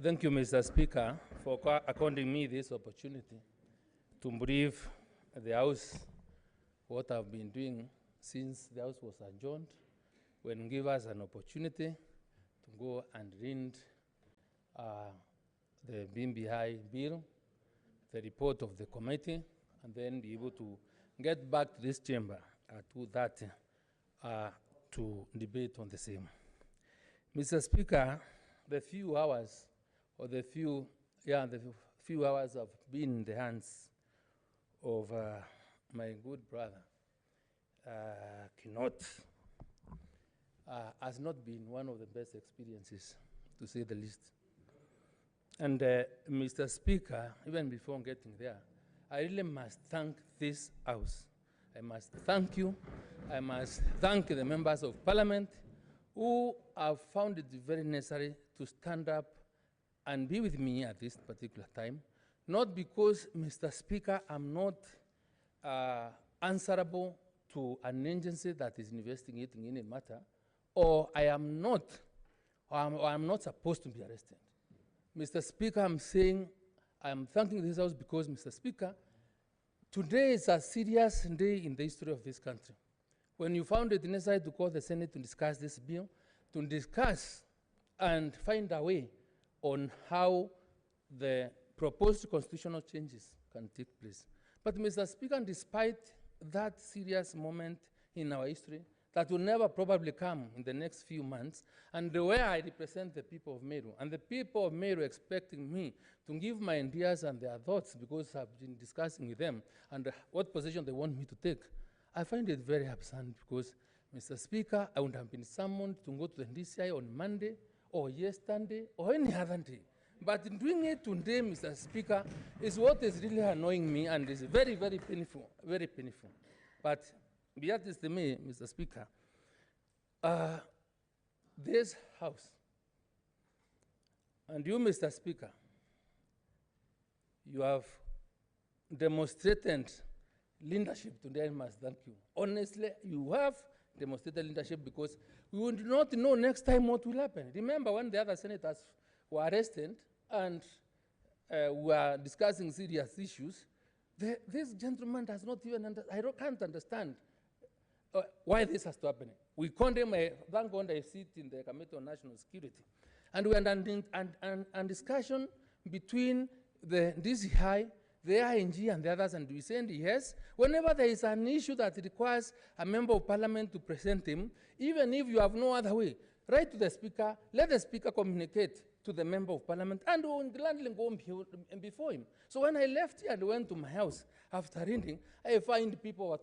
Thank you, Mr. Speaker, for according me this opportunity to brief the House what I've been doing since the House was adjourned, when give us an opportunity to go and read the BBI Bill, the report of the committee, and then be able to get back to this chamber at 2:30 to debate on the same. Mr. Speaker, the few hours have been in the hands of my good brother, Kinot, has not been one of the best experiences, to say the least. And Mr. Speaker, even before getting there, I really must thank this House. I must thank you. I must thank the members of Parliament who have found it very necessary to stand up and be with me at this particular time, not because, Mr. Speaker, I'm not answerable to an agency that is investigating any matter, or I'm not supposed to be arrested. Mr. Speaker, I'm thanking this House because, Mr. Speaker, today is a serious day in the history of this country. When you found it necessary to call the Senate to discuss this bill, to discuss and find a way on how the proposed constitutional changes can take place. But, Mr. Speaker, despite that serious moment in our history that will never probably come in the next few months, and where I represent the people of Meru, and the people of Meru expecting me to give my ideas and their thoughts because I've been discussing with them and what position they want me to take, I find it very absurd because, Mr. Speaker, I would have been summoned to go to the DCI on Monday or yesterday or any other day. But in doing it today, Mr. Speaker, is what is really annoying me and is very, very painful, very painful. But be that as it may, Mr. Speaker, this House, and you, Mr. Speaker, you have demonstrated leadership today. I must thank you. Honestly, you have demonstrated leadership because we would not know next time what will happen. Remember when the other senators were arrested and were discussing serious issues, this gentleman does not even can't understand why this has to happen. We condemn, thank God I sit in the Committee on National Security. And we had a discussion between the DCI, the ING and the others, and we said yes, whenever there is an issue that requires a member of Parliament to present him, even if you have no other way, write to the Speaker, let the Speaker communicate to the Member of Parliament, and we'll gladly go before him. So when I left here and went to my house after reading, I find people,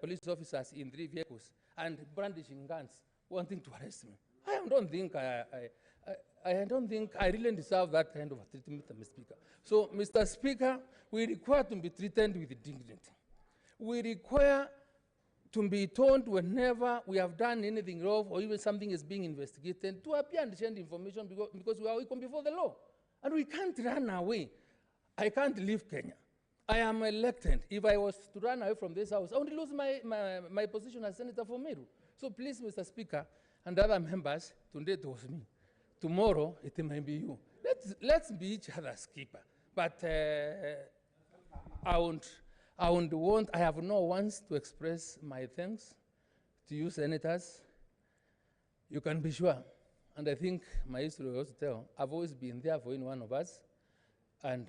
police officers in 3 vehicles and brandishing guns, wanting to arrest me. I don't think I really deserve that kind of treatment, Mr. Speaker. So, Mr. Speaker, we require to be treated with dignity. We require to be told whenever we have done anything wrong or even something is being investigated to appear and share the information because we are equal before the law. And we can't run away. I can't leave Kenya. I am elected. If I was to run away from this house, I would lose my position as Senator for Meru. So please, Mr. Speaker, and other members, today it was me. Tomorrow, it may be you. Let's be each other's keeper. But I have no wants to express my thanks to you, senators. You can be sure, and I think my history will also tell, I've always been there for any one of us, and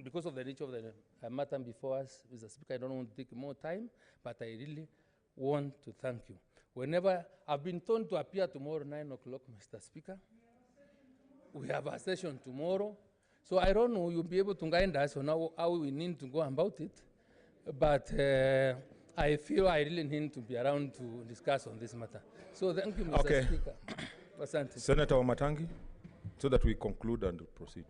because of the nature of the matter before us, Mr. Speaker, I don't want to take more time, but I really want to thank you. Whenever I've been told to appear tomorrow, 9 o'clock, Mr. Speaker, we have a session tomorrow. So I don't know, you'll be able to guide us on how we need to go about it. But I feel I really need to be around to discuss on this matter. So thank you, Mr. Speaker. Asante. Senator Wamatangi, so that we conclude and proceed.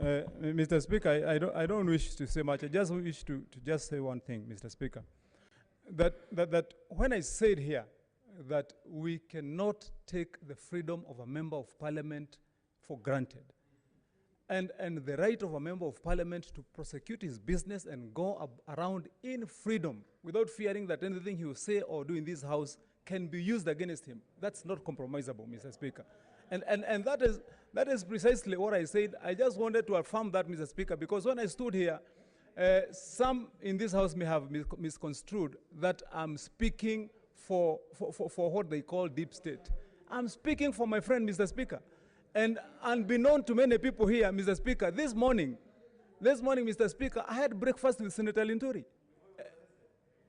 Mr. Speaker, I don't wish to say much. I just wish to just say one thing, Mr. Speaker. That when I said here that we cannot take the freedom of a member of parliament for granted, and the right of a member of parliament to prosecute his business and go around in freedom without fearing that anything he will say or do in this house can be used against him. That's not compromisable, Mr. Speaker. And that is precisely what I said. I just wanted to affirm that, Mr. Speaker, because when I stood here, some in this house may have misconstrued that I'm speaking for what they call deep state. I'm speaking for my friend, Mr. Speaker. And unbeknown to many people here, Mr. Speaker, this morning, Mr. Speaker, I had breakfast with Senator Linturi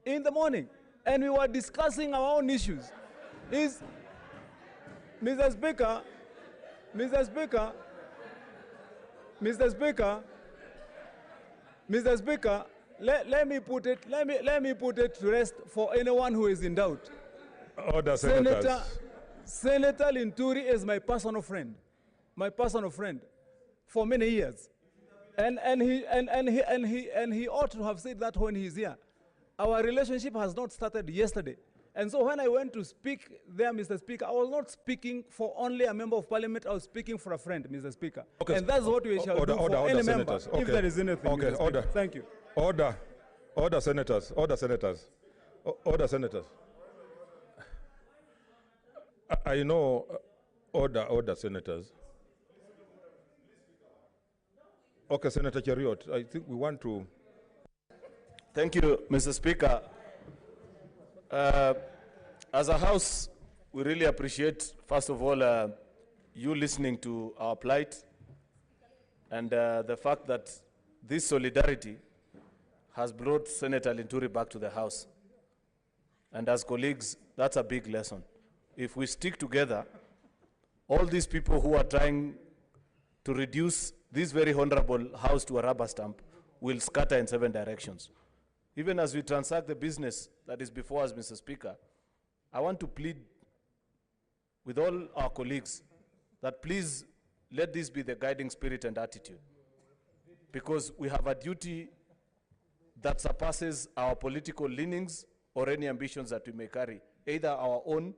in the morning, and we were discussing our own issues. Mr. Speaker, let me put it to rest for anyone who is in doubt. Order, senators. Senator Linturi is my personal friend for many years, and he ought to have said that when he's here. Our relationship has not started yesterday. And so when I went to speak there, Mr. Speaker, I was not speaking for only a member of parliament, I was speaking for a friend, Mr. Speaker. Okay, and that's what we shall do for any member, if there is anything, Mr. Speaker. Thank you. Order, senators. I know, order, senators. Okay, Senator Cheriot, I think we want to... Thank you, Mr. Speaker. As a House, we really appreciate, first of all, you listening to our plight and the fact that this solidarity has brought Senator Linturi back to the House. And as colleagues, that's a big lesson. If we stick together, all these people who are trying to reduce this very honorable House to a rubber stamp will scatter in 7 directions. Even as we transact the business that is before us, Mr. Speaker, I want to plead with all our colleagues that please let this be the guiding spirit and attitude, because we have a duty that surpasses our political leanings or any ambitions that we may carry, either our own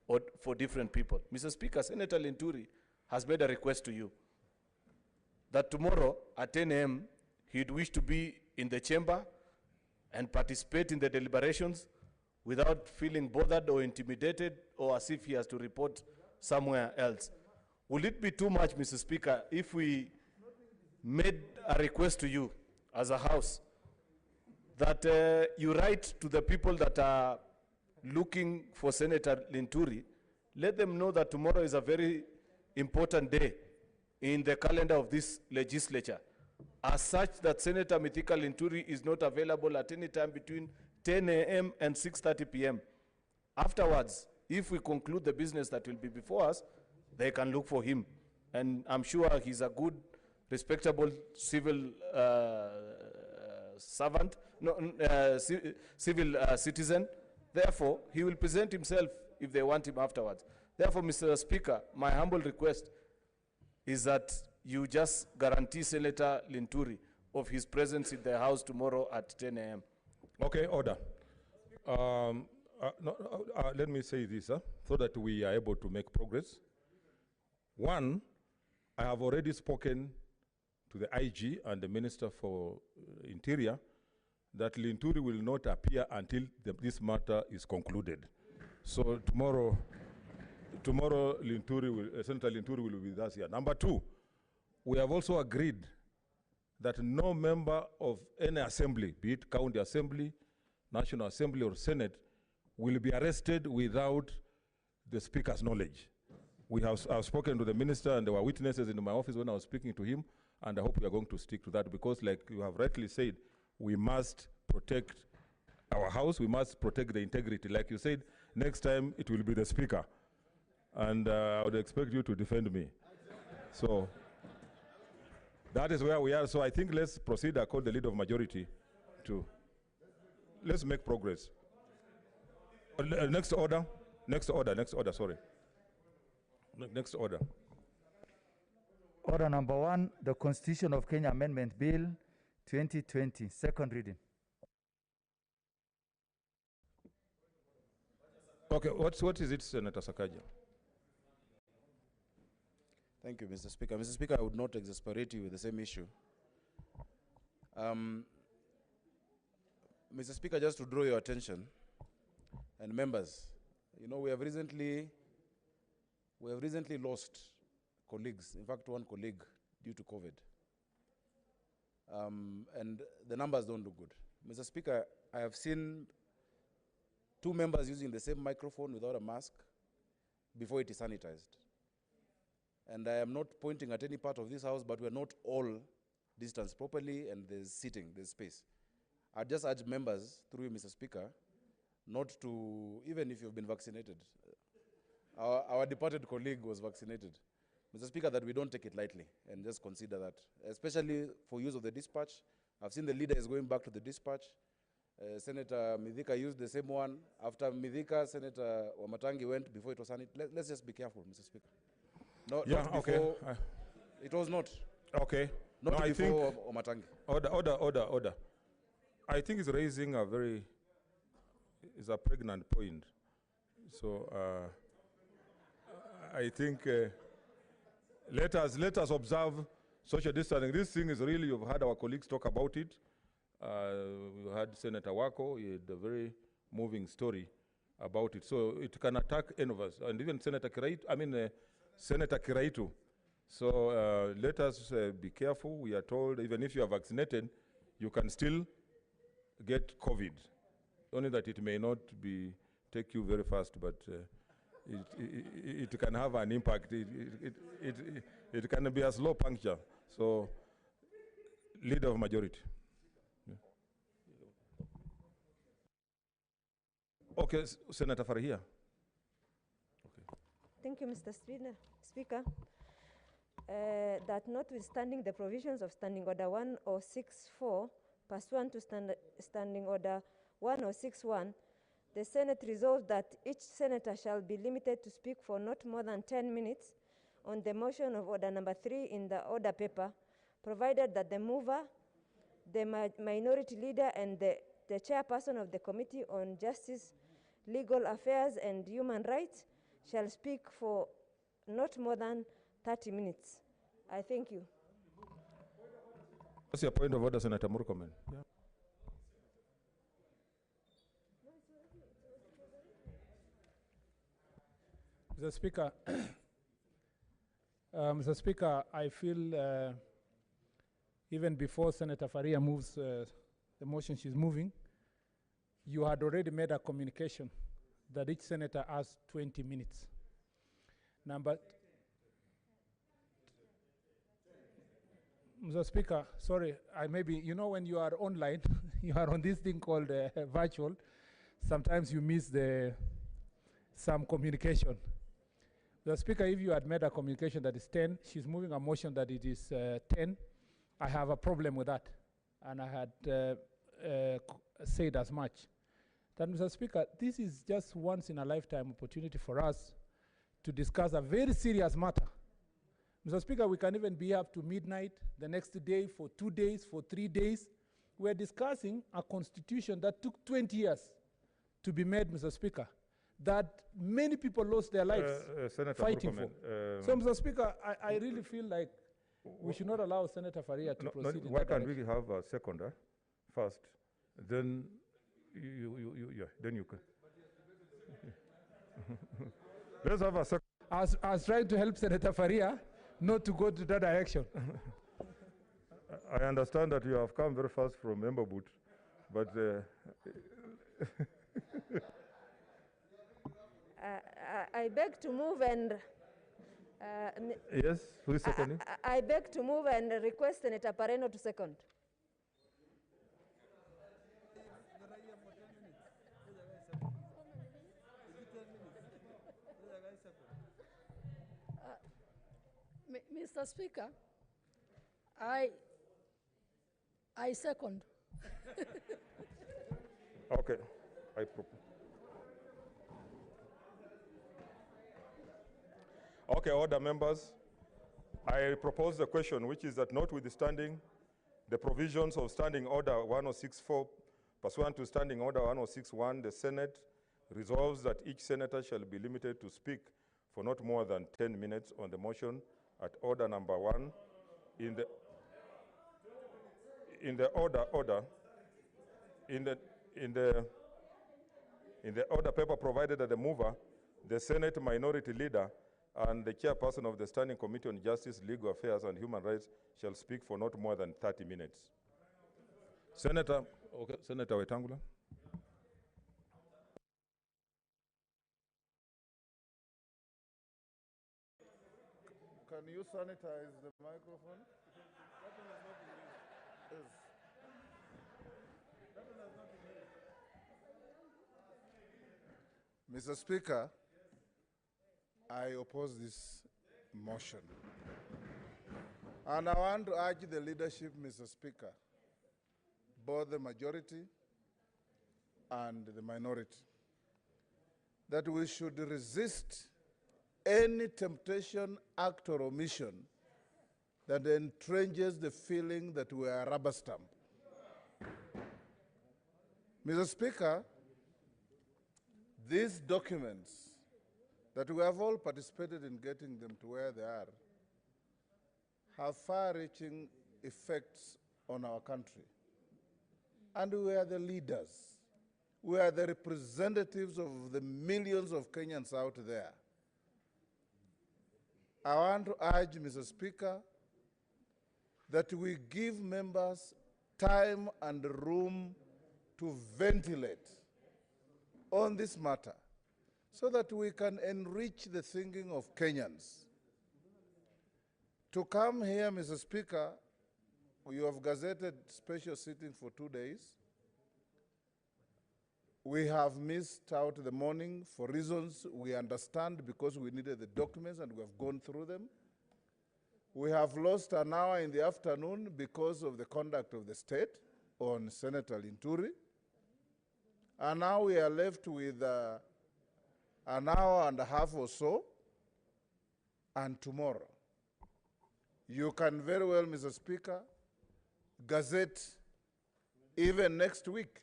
or for different people. Mr. Speaker, Senator Linturi has made a request to you that tomorrow at 10 a.m. he'd wish to be in the chamber and participate in the deliberations without feeling bothered or intimidated or as if he has to report somewhere else. Will it be too much, Mr. Speaker, if we made a request to you as a House that you write to the people that are looking for Senator Linturi, let them know that tomorrow is a very important day in the calendar of this legislature, as such that Senator Mithika Linturi is not available at any time between 10 a.m. and 6:30 p.m. Afterwards, if we conclude the business that will be before us, they can look for him. And I'm sure he's a good, respectable civil servant, civil citizen. Therefore, he will present himself if they want him afterwards. Therefore, Mr. Speaker, my humble request is that you just guarantee Senator Linturi of his presence in the House tomorrow at 10 a.m. Okay, order. Let me say this, so that we are able to make progress. One, I have already spoken to the IG and the Minister for Interior that Linturi will not appear until this matter is concluded. So tomorrow Linturi will, Senator Linturi will be with us here. Number two, we have also agreed that no member of any assembly, be it county assembly, national assembly, or senate, will be arrested without the speaker's knowledge. I've spoken to the minister, and there were witnesses in my office when I was speaking to him, and I hope we are going to stick to that, because like you have rightly said, we must protect our house, we must protect the integrity. Like you said, next time it will be the speaker. And I would expect you to defend me. So that is where we are. So I think let's proceed according to the lead of majority to, let's make progress. Next order, sorry. Next order. Order number 1, the Constitution of Kenya Amendment Bill 2020, second reading. Okay, what is it, Senator Sakaja? Thank you, Mr. Speaker. Mr. Speaker, I would not exasperate you with the same issue. Mr. Speaker, just to draw your attention, and members, you know, we have recently lost colleagues, in fact, one colleague due to COVID. And the numbers don't look good. Mr. Speaker, I have seen 2 members using the same microphone without a mask before it is sanitized. And I am not pointing at any part of this house, but we're not all distanced properly, and there's seating, there's space. I just urge members, through you, Mr. Speaker, not to, even if you've been vaccinated, our departed colleague was vaccinated. Mr. Speaker, that we don't take it lightly and just consider that, especially for use of the dispatch. I've seen the leader is going back to the dispatch. Senator Mithika used the same one. After Mithika, Senator Wamatangi went before it was sanitized. Let's just be careful, Mr. Speaker. No, yeah, not before, okay. It was not. Okay. Not no, before Wamatangi. Order. I think it's raising a very, it's a pregnant point. So I think let us observe social distancing. This thing is really, you've heard our colleagues talk about it. We had Senator Wako, he had a very moving story about it. So it can attack any of us, and even Senator Kiraitu. So let us be careful. We are told even if you are vaccinated, you can still get COVID. Only that it may not take you very fast, but it can have an impact. It can be a slow puncture. So, leader of majority. Yeah. Okay, Senator Farhia. Okay. Thank you, Mr. Speaker. That notwithstanding the provisions of Standing Order 1064, pursuant to Standing Order 1061, the Senate resolved that each senator shall be limited to speak for not more than 10 minutes on the motion of Order number 3 in the order paper, provided that the mover, the minority leader, and the chairperson of the Committee on Justice, Legal Affairs, and Human Rights shall speak for not more than 30 minutes. I thank you. What's your point of order, Senator Murkomen? Yeah. Mr. Speaker, I feel even before Senator Faria moves the motion she's moving, you had already made a communication that each senator has 20 minutes. Mr. Speaker, sorry, I maybe, you know, when you are online, you are on this thing called virtual, sometimes you miss some communication. The Speaker, if you had made a communication that is 10, she's moving a motion that it is 10, I have a problem with that. And I had said as much. That, Mr. Speaker, this is just once in a lifetime opportunity for us to discuss a very serious matter. Mr. Speaker, we can even be up to midnight the next day, for 2 days, for 3 days. We're discussing a constitution that took 20 years to be made, Mr. Speaker, that many people lost their lives fighting for. So, Mr. Speaker, I really feel like we should not allow Senator Faria to proceed in why that can't direction. we have a seconder first, then then you can. Let's have a second. I was trying to help Senator Faria not to go to that direction. I understand that you have come very fast from member boot, but I beg to move and yes, who is seconding? I beg to move and request Senator Pareno to second. Mr. Speaker, I second. Okay, Okay, order, members. I propose the question, which is that notwithstanding the provisions of Standing Order 1064, pursuant to Standing Order 1061, the Senate resolves that each senator shall be limited to speak for not more than 10 minutes on the motion at order number 1 in the order paper provided at the mover, the Senate Minority Leader and the chairperson of the Standing Committee on Justice, Legal Affairs and Human Rights shall speak for not more than 30 minutes. Senator Wetangula. Can you sanitize the microphone? Yes. Mr. Speaker, I oppose this motion. And I want to urge the leadership, Mr. Speaker, both the majority and the minority, that we should resist any temptation, act, or omission that entrenches the feeling that we are a rubber stamp. Mr. Speaker, these documents that we have all participated in getting them to where they are have far-reaching effects on our country. And we are the leaders. We are the representatives of the millions of Kenyans out there. I want to urge, Mr. Speaker, that we give members time and room to ventilate on this matter so that we can enrich the thinking of Kenyans. To come here, Mr. Speaker, you have gazetted special sitting for 2 days. We have missed out the morning for reasons we understand because we needed the documents and we have gone through them. We have lost an hour in the afternoon because of the conduct of the state on Senator Linturi. And now we are left with an hour and a half or so, and tomorrow. You can very well, Mr. Speaker, gazette even next week,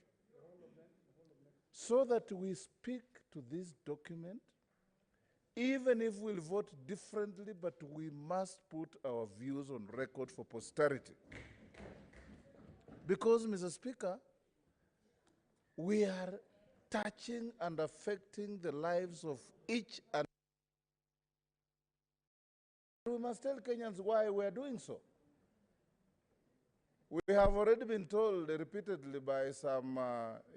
so that we speak to this document, even if we'll vote differently, but we must put our views on record for posterity. Because, Mr. Speaker, we are touching and affecting the lives of each and we must tell Kenyans why we are doing so. We have already been told repeatedly by some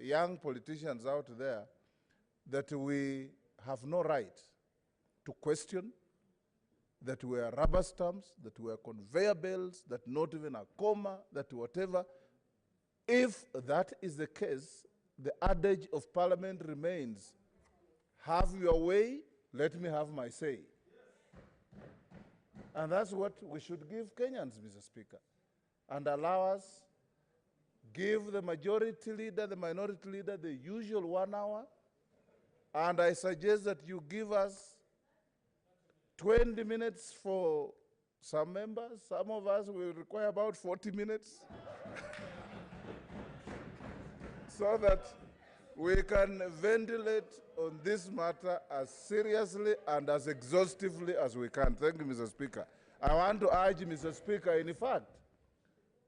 young politicians out there that we have no right to question, that were rubber stamps, that were conveyor belts, that not even a comma, that whatever. If that is the case, the adage of Parliament remains, have your way, let me have my say. And that's what we should give Kenyans, Mr. Speaker, and allow us, give the majority leader, the minority leader, the usual 1 hour, and I suggest that you give us 20 minutes for some members. Some of us will require about 40 minutes so that we can ventilate on this matter as seriously and as exhaustively as we can. Thank you, Mr. Speaker. I want to urge, Mr. Speaker, in fact,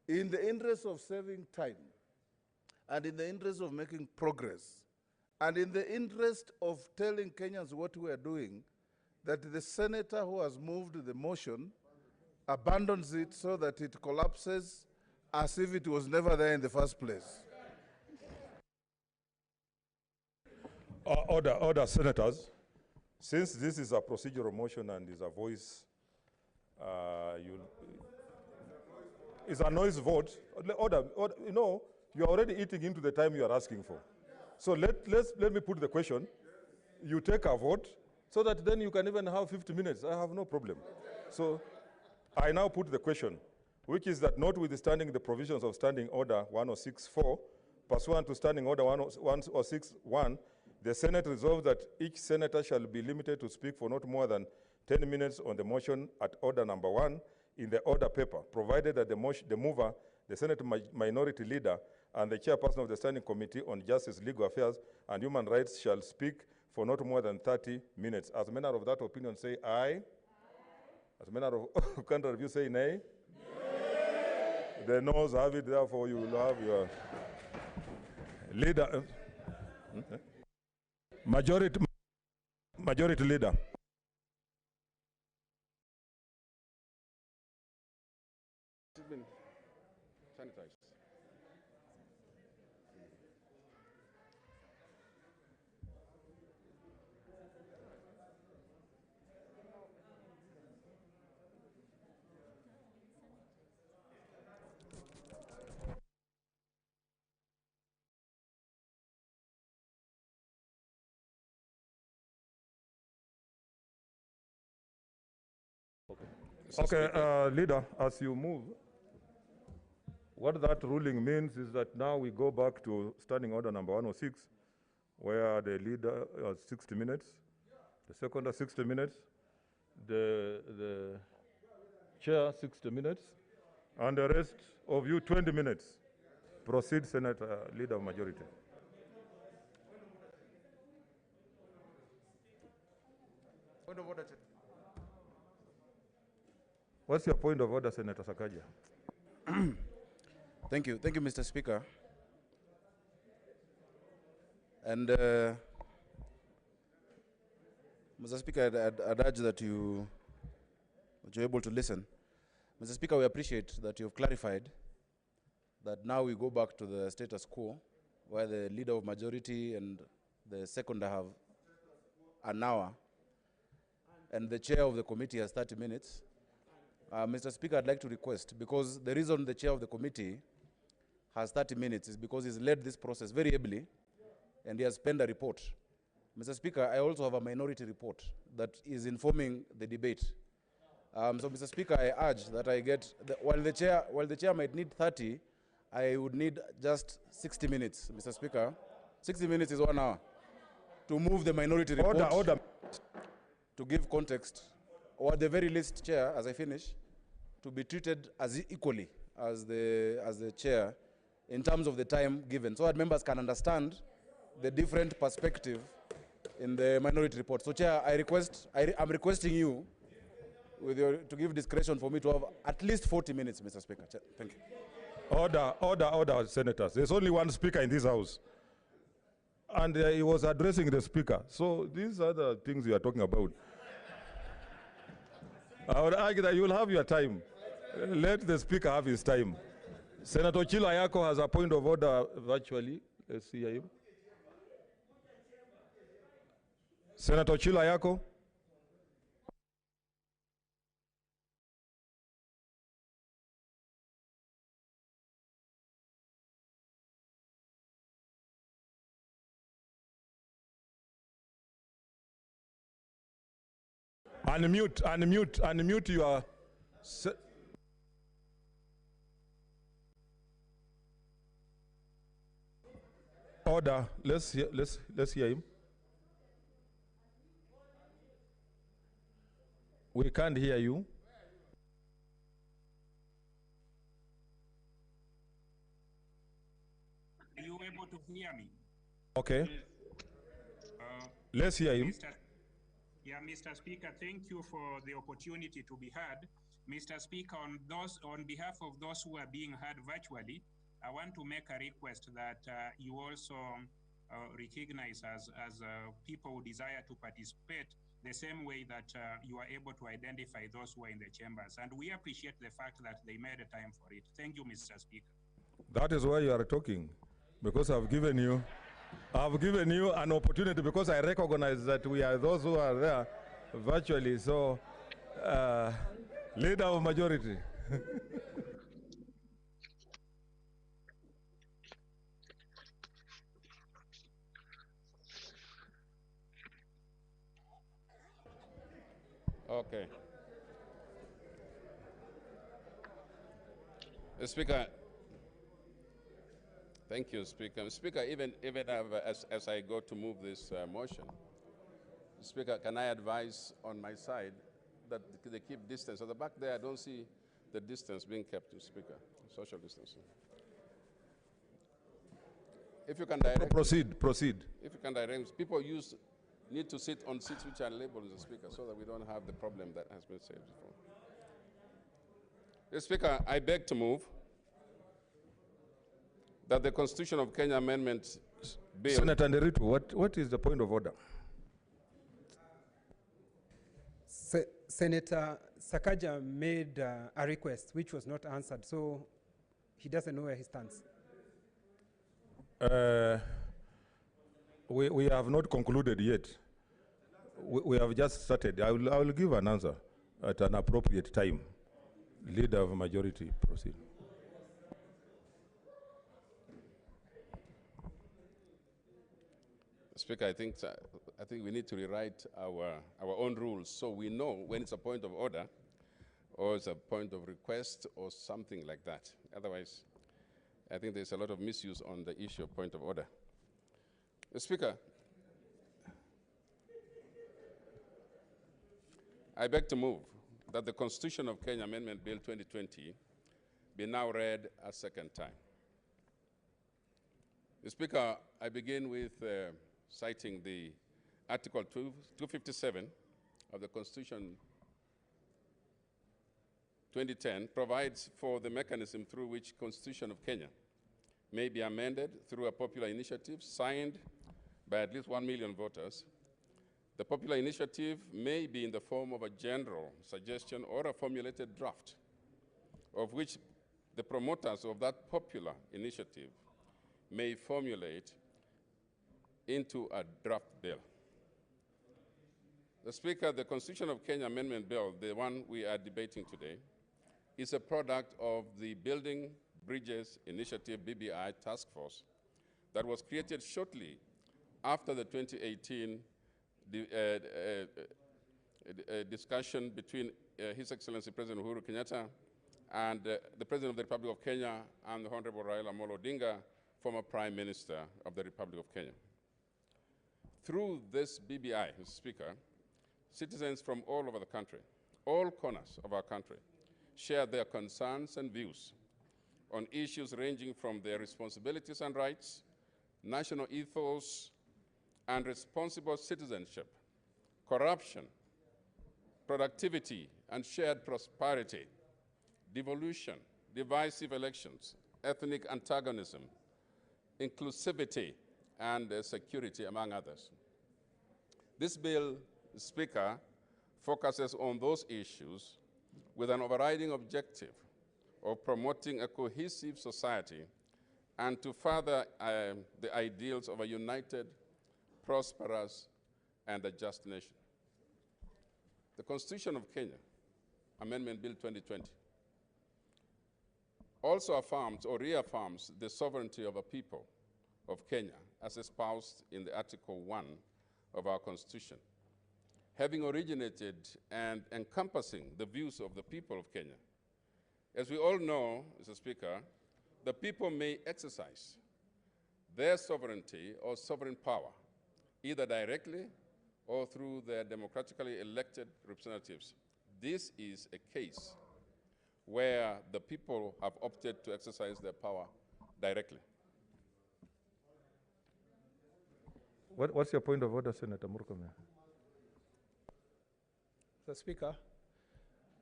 in the interest of saving time, and in the interest of making progress, and in the interest of telling Kenyans what we are doing, that the senator who has moved the motion abandons it so that it collapses as if it was never there in the first place. Order, senators. Since this is a procedural motion and is a voice, it's a noise vote. Order, you know, you're already eating into the time you are asking for. So let me put the question. You take a vote so that then you can even have 50 minutes. I have no problem. So I now put the question, which is that notwithstanding the provisions of Standing Order 1064, pursuant to Standing Order 1061, the Senate resolves that each senator shall be limited to speak for not more than 10 minutes on the motion at order number 1 in the order paper, provided that the mover, the Senate Minority Leader, and the chairperson of the Standing Committee on Justice, Legal Affairs, and Human Rights shall speak for not more than 30 minutes. As many of that opinion say aye. As many of country of you say nay. The noes have it, therefore you will have your leader. Majority Leader. It's been sanitized. Okay, Leader, as you move, what that ruling means is that now we go back to Standing Order number 106, where the leader has 60 minutes, the second has 60 minutes, the chair 60 minutes, and the rest of you 20 minutes. Proceed, Senator, Leader of Majority. Point of order. What's your point of order, Senator Sakaja? Thank you, Mr. Speaker. And Mr. Speaker, I'd urge that you're able to listen. Mr. Speaker, we appreciate that you've clarified that now we go back to the status quo, where the leader of majority and the seconder have an hour, and the chair of the committee has 30 minutes. Mr. Speaker, I'd like to request, because the reason the chair of the committee has 30 minutes is because he's led this process very ably, and he has penned a report. Mr. Speaker, I also have a minority report that is informing the debate. So, Mr. Speaker, I urge that I get, while the chair might need 30, I would need just 60 minutes, Mr. Speaker. 60 minutes is 1 hour to move the minority report. Order. To give context, or at the very least, Chair, as I finish, to be treated as equally as the chair in terms of the time given, so that members can understand the different perspective in the minority report. So, Chair, I'm requesting you to give discretion for me to have at least 40 minutes, Mr. Speaker. Chair, thank you. Order, senators. There's only one speaker in this house. And he was addressing the speaker. So these are the things we are talking about. I would argue that you will have your time. Let the speaker have his time. Senator Chilo Ayako has a point of order virtually. Let's see him. Senator Chilo Ayako. Unmute your... Order. Let's hear him. We can't hear you. Are you able to hear me? Okay. Let's hear him. Mr. Speaker, thank you for the opportunity to be heard. Mr. Speaker, on behalf of those who are being heard virtually, I want to make a request that you also recognize as people who desire to participate the same way that you are able to identify those who are in the chambers. And we appreciate the fact that they made a time for it. Thank you, Mr. Speaker. That is why you are talking, because I've given you an opportunity, because I recognize that we are those who are there virtually. So, leader of majority. Okay. Speaker, thank you, Speaker. Speaker, even as I go to move this motion, Speaker, can I advise on my side that they keep distance? At the back there, I don't see the distance being kept, Speaker, social distancing. If you can direct... Proceed. If you can direct, people need to sit on seats which are labeled as a Speaker so that we don't have the problem that has been said before. Speaker, I beg to move that the Constitution of Kenya Amendment Bill... Senator Nderitu, what is the point of order? Senator Sakaja made a request which was not answered, so he doesn't know where he stands. We have not concluded yet. We have just started. I will give an answer at an appropriate time. Leader of majority, proceed. Speaker, I think we need to rewrite our own rules so we know when it's a point of order or it's a point of request or something like that. Otherwise, I think there's a lot of misuse on the issue of point of order. Speaker, I beg to move that the Constitution of Kenya Amendment Bill 2020 be now read a second time. Speaker, I begin with citing the Article 257 of the Constitution 2010 provides for the mechanism through which Constitution of Kenya may be amended through a popular initiative signed by at least 1 million voters. The popular initiative may be in the form of a general suggestion or a formulated draft, of which the promoters of that popular initiative may formulate into a draft bill. The Speaker, the Constitution of Kenya Amendment Bill, the one we are debating today, is a product of the Building Bridges Initiative BBI Task Force that was created shortly after the 2018 discussion between His Excellency President Uhuru Kenyatta and the President of the Republic of Kenya and the Honorable Raila Amolo Odinga, former Prime Minister of the Republic of Kenya. Through this BBI, Mr. Speaker, citizens from all over the country, all corners of our country, share their concerns and views on issues ranging from their responsibilities and rights, national ethos, and responsible citizenship, corruption, productivity and shared prosperity, devolution, divisive elections, ethnic antagonism, inclusivity, and security, among others. This bill, Speaker, focuses on those issues with an overriding objective of promoting a cohesive society and to further the ideals of a united, prosperous, and a just nation. The Constitution of Kenya, Amendment Bill 2020, also affirms or reaffirms the sovereignty of a people of Kenya as espoused in the Article 1 of our Constitution. having originated and encompassing the views of the people of Kenya. As we all know, Mr. Speaker, the people may exercise their sovereignty or sovereign power, either directly or through their democratically elected representatives. This is a case where the people have opted to exercise their power directly. What's your point of order, Senator Murkomen? Mr. Speaker,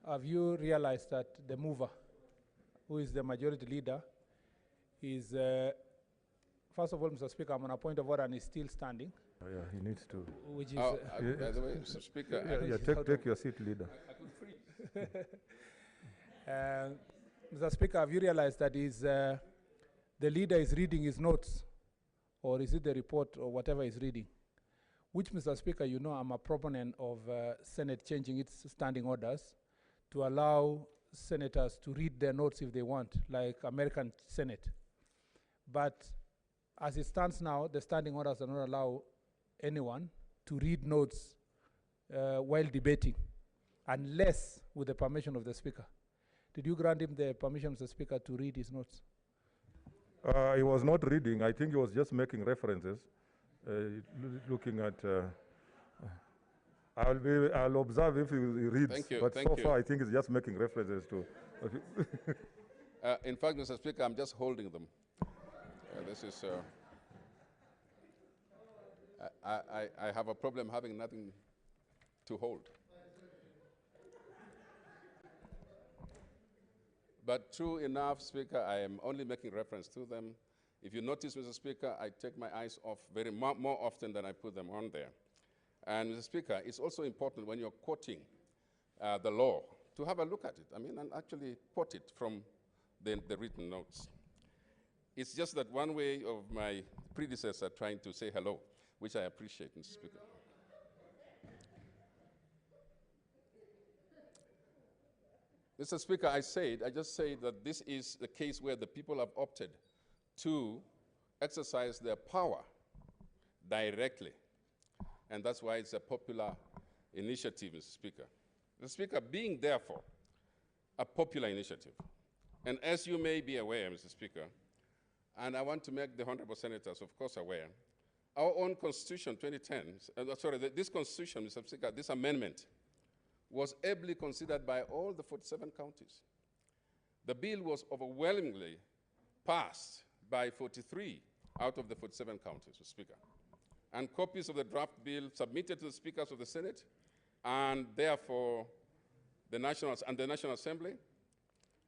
have you realized that the mover, who is the majority leader, is, first of all, Mr. Speaker, I'm on a point of order and he's still standing. Oh, yeah, he needs to. Which is, by the way, Mr. Speaker, take your seat, leader. I could freeze. Mr. Speaker, have you realized that the leader is reading his notes, or is it the report or whatever he's reading? Which, Mr. Speaker, you know I'm a proponent of Senate changing its standing orders to allow senators to read their notes if they want, like American Senate. But as it stands now, the standing orders do not allow anyone to read notes while debating, unless with the permission of the Speaker. Did you grant him the permission, Mr. Speaker, to read his notes? He was not reading. I think he was just making references, looking at. I'll observe if he reads. Thank you. But Thank so you. far, I think he's just making references to. In fact, Mr. Speaker, I'm just holding them. This is. I have a problem having nothing to hold. But true enough, Speaker, I am only making reference to them. If you notice, Mr. Speaker, I take my eyes off more often than I put them on there. And, Mr. Speaker, it's also important when you're quoting the law to have a look at it. I mean, and actually quote it from the written notes. It's just that one way of my predecessor trying to say hello, which I appreciate, Mr. Speaker. Mr. Speaker, I just said that this is the case where the people have opted to exercise their power directly. And that's why it's a popular initiative, Mr. Speaker. Mr. Speaker, being therefore a popular initiative, and as you may be aware, Mr. Speaker, and I want to make the honorable senators, of course, aware, our own Constitution 2010, this Constitution, Mr. Speaker, this amendment, was ably considered by all the 47 counties. The bill was overwhelmingly passed by 43 out of the 47 counties, Mr. Speaker. And copies of the draft bill submitted to the speakers of the Senate and therefore the National Assembly,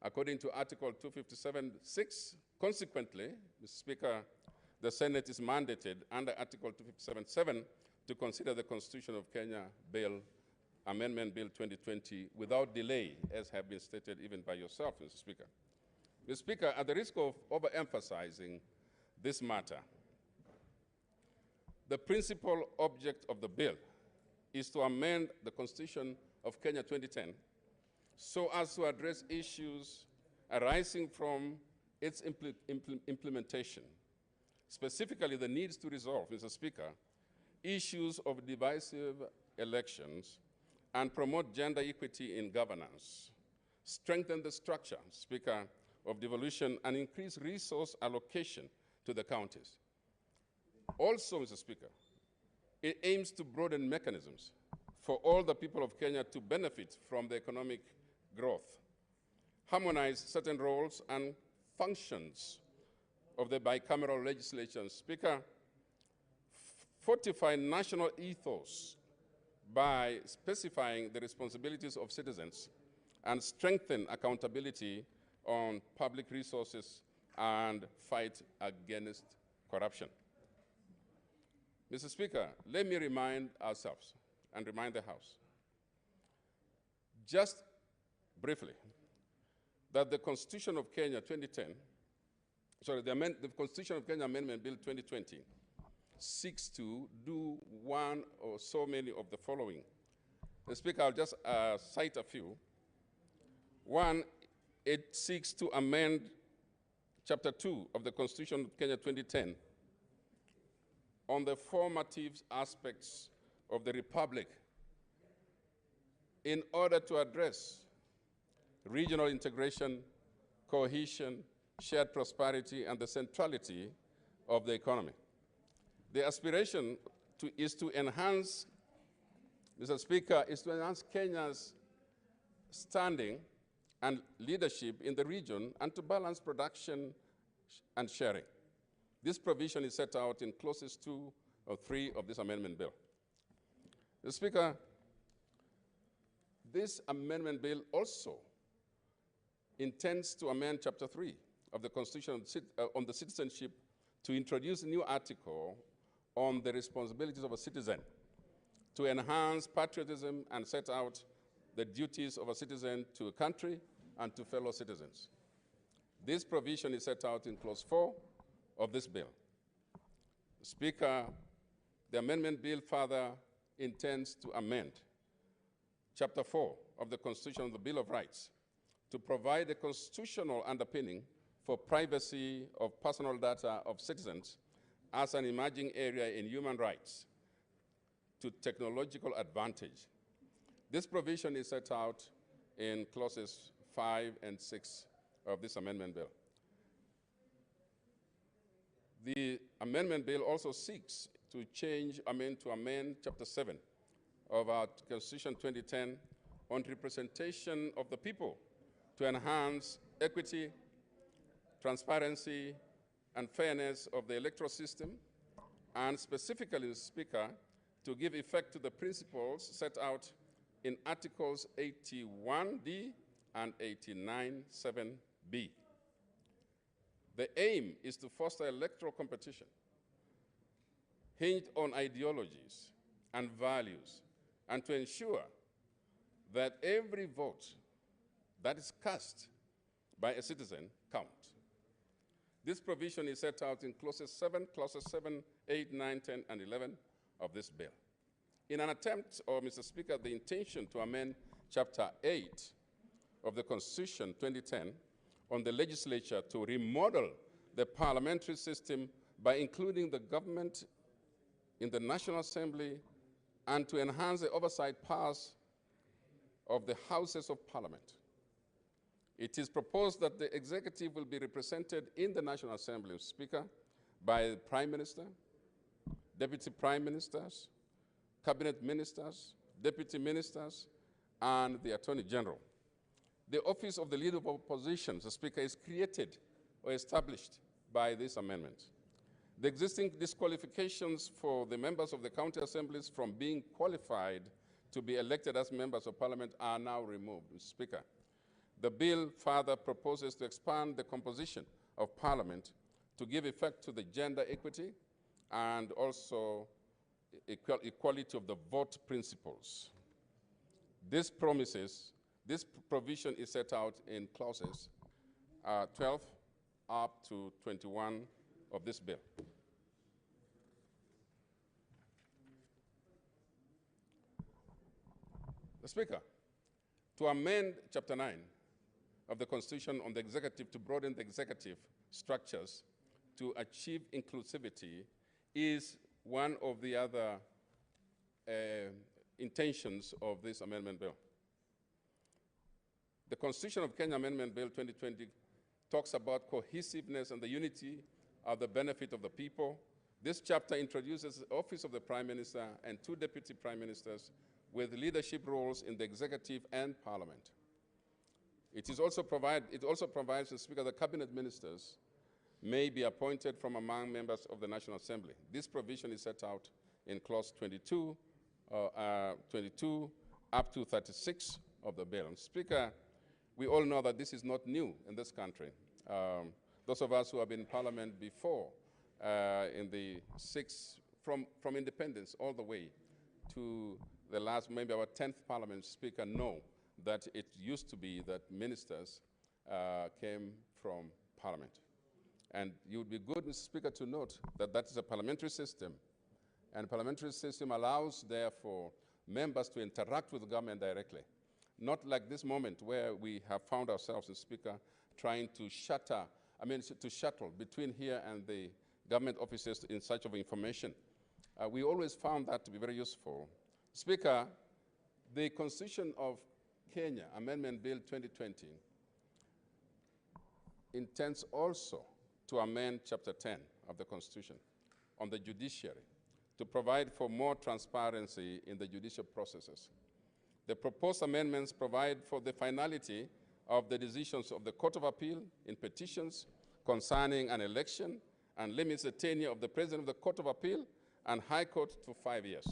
according to Article 257(6). Consequently, Mr. Speaker, the Senate is mandated under Article 257(7) to consider the Constitution of Kenya Bill, Amendment Bill 2020 without delay, as have been stated even by yourself, Mr. Speaker. Mr. Speaker, at the risk of overemphasizing this matter, the principal object of the bill is to amend the Constitution of Kenya 2010 so as to address issues arising from its implementation, specifically the needs to resolve, Mr. Speaker, issues of divisive elections and promote gender equity in governance, strengthen the structure, Speaker, of devolution, and increase resource allocation to the counties. Also, Mr. Speaker, it aims to broaden mechanisms for all the people of Kenya to benefit from the economic growth, harmonize certain roles and functions of the bicameral legislation, Speaker, fortify national ethos by specifying the responsibilities of citizens and strengthen accountability on public resources and fight against corruption. Mr. Speaker, let me remind ourselves and remind the House, just briefly, that the Constitution of Kenya 2010, the Constitution of Kenya Amendment Bill 2020 seeks to do one or so many of the following. Mr. Speaker, I'll just cite a few. One, it seeks to amend Chapter 2 of the Constitution of Kenya 2010 on the formative aspects of the Republic in order to address regional integration, cohesion, shared prosperity, and the centrality of the economy. The aspiration is to enhance, Mr. Speaker, is to enhance Kenya's standing and leadership in the region and to balance production and sharing. This provision is set out in clauses 2 or 3 of this amendment bill. Mr. Speaker, this amendment bill also intends to amend Chapter 3 of the Constitution on the citizenship to introduce a new article on the responsibilities of a citizen, to enhance patriotism and set out the duties of a citizen to a country and to fellow citizens. This provision is set out in Clause 4 of this bill. Speaker, the amendment bill further intends to amend Chapter 4 of the Constitution of the Bill of Rights to provide a constitutional underpinning for privacy of personal data of citizens as an emerging area in human rights to technological advantage. This provision is set out in clauses 5 and 6 of this amendment bill. The amendment bill also seeks to amend Chapter 7 of our Constitution 2010 on representation of the people to enhance equity, transparency, and fairness of the electoral system, and specifically, Speaker, to give effect to the principles set out in Articles 81D and 89(7)B. The aim is to foster electoral competition hinged on ideologies and values, and to ensure that every vote that is cast by a citizen counts. This provision is set out in clauses 7, 8, 9, 10, and 11 of this bill. In an attempt, Mr. Speaker, the intention to amend Chapter 8 of the Constitution 2010 on the legislature to remodel the parliamentary system by including the government in the National Assembly and to enhance the oversight powers of the Houses of Parliament. It is proposed that the executive will be represented in the National Assembly, Speaker, by the Prime Minister, Deputy Prime Ministers, Cabinet Ministers, Deputy Ministers, and the Attorney General. The office of the Leader of Opposition, the Speaker, is created or established by this amendment. The existing disqualifications for the members of the county assemblies from being qualified to be elected as members of Parliament are now removed, Speaker. The bill further proposes to expand the composition of Parliament to give effect to the gender equity and also equality of the vote principles. This provision is set out in clauses 12 up to 21 of this bill. The Speaker, to amend Chapter 9 of the Constitution on the executive to broaden the executive structures to achieve inclusivity is one of the other intentions of this amendment bill. The Constitution of Kenya Amendment Bill 2020 talks about cohesiveness and the unity of the benefit of the people. This chapter introduces the office of the Prime Minister and 2 deputy Prime Ministers with leadership roles in the executive and Parliament. It also provides, Mr. Speaker, that cabinet ministers may be appointed from among members of the National Assembly. This provision is set out in clause 22 up to 36 of the bill. And Speaker, we all know that this is not new in this country. Those of us who have been in Parliament before, in the from independence all the way to the last, maybe our 10th Parliament, Speaker, know that it used to be that ministers came from Parliament. And it would be good, Mr. Speaker, to note that that is a parliamentary system. And parliamentary system allows, therefore, members to interact with the government directly. Not like this moment where we have found ourselves, Mr. Speaker, trying to shuttle between here and the government offices in search of information. We always found that to be very useful. Speaker, The Constitution of Kenya, Amendment Bill 2020, intends also to amend Chapter 10 of the Constitution on the judiciary to provide for more transparency in the judicial processes. The proposed amendments provide for the finality of the decisions of the Court of Appeal in petitions concerning an election and limits the tenure of the President of the Court of Appeal and High Court to 5 years.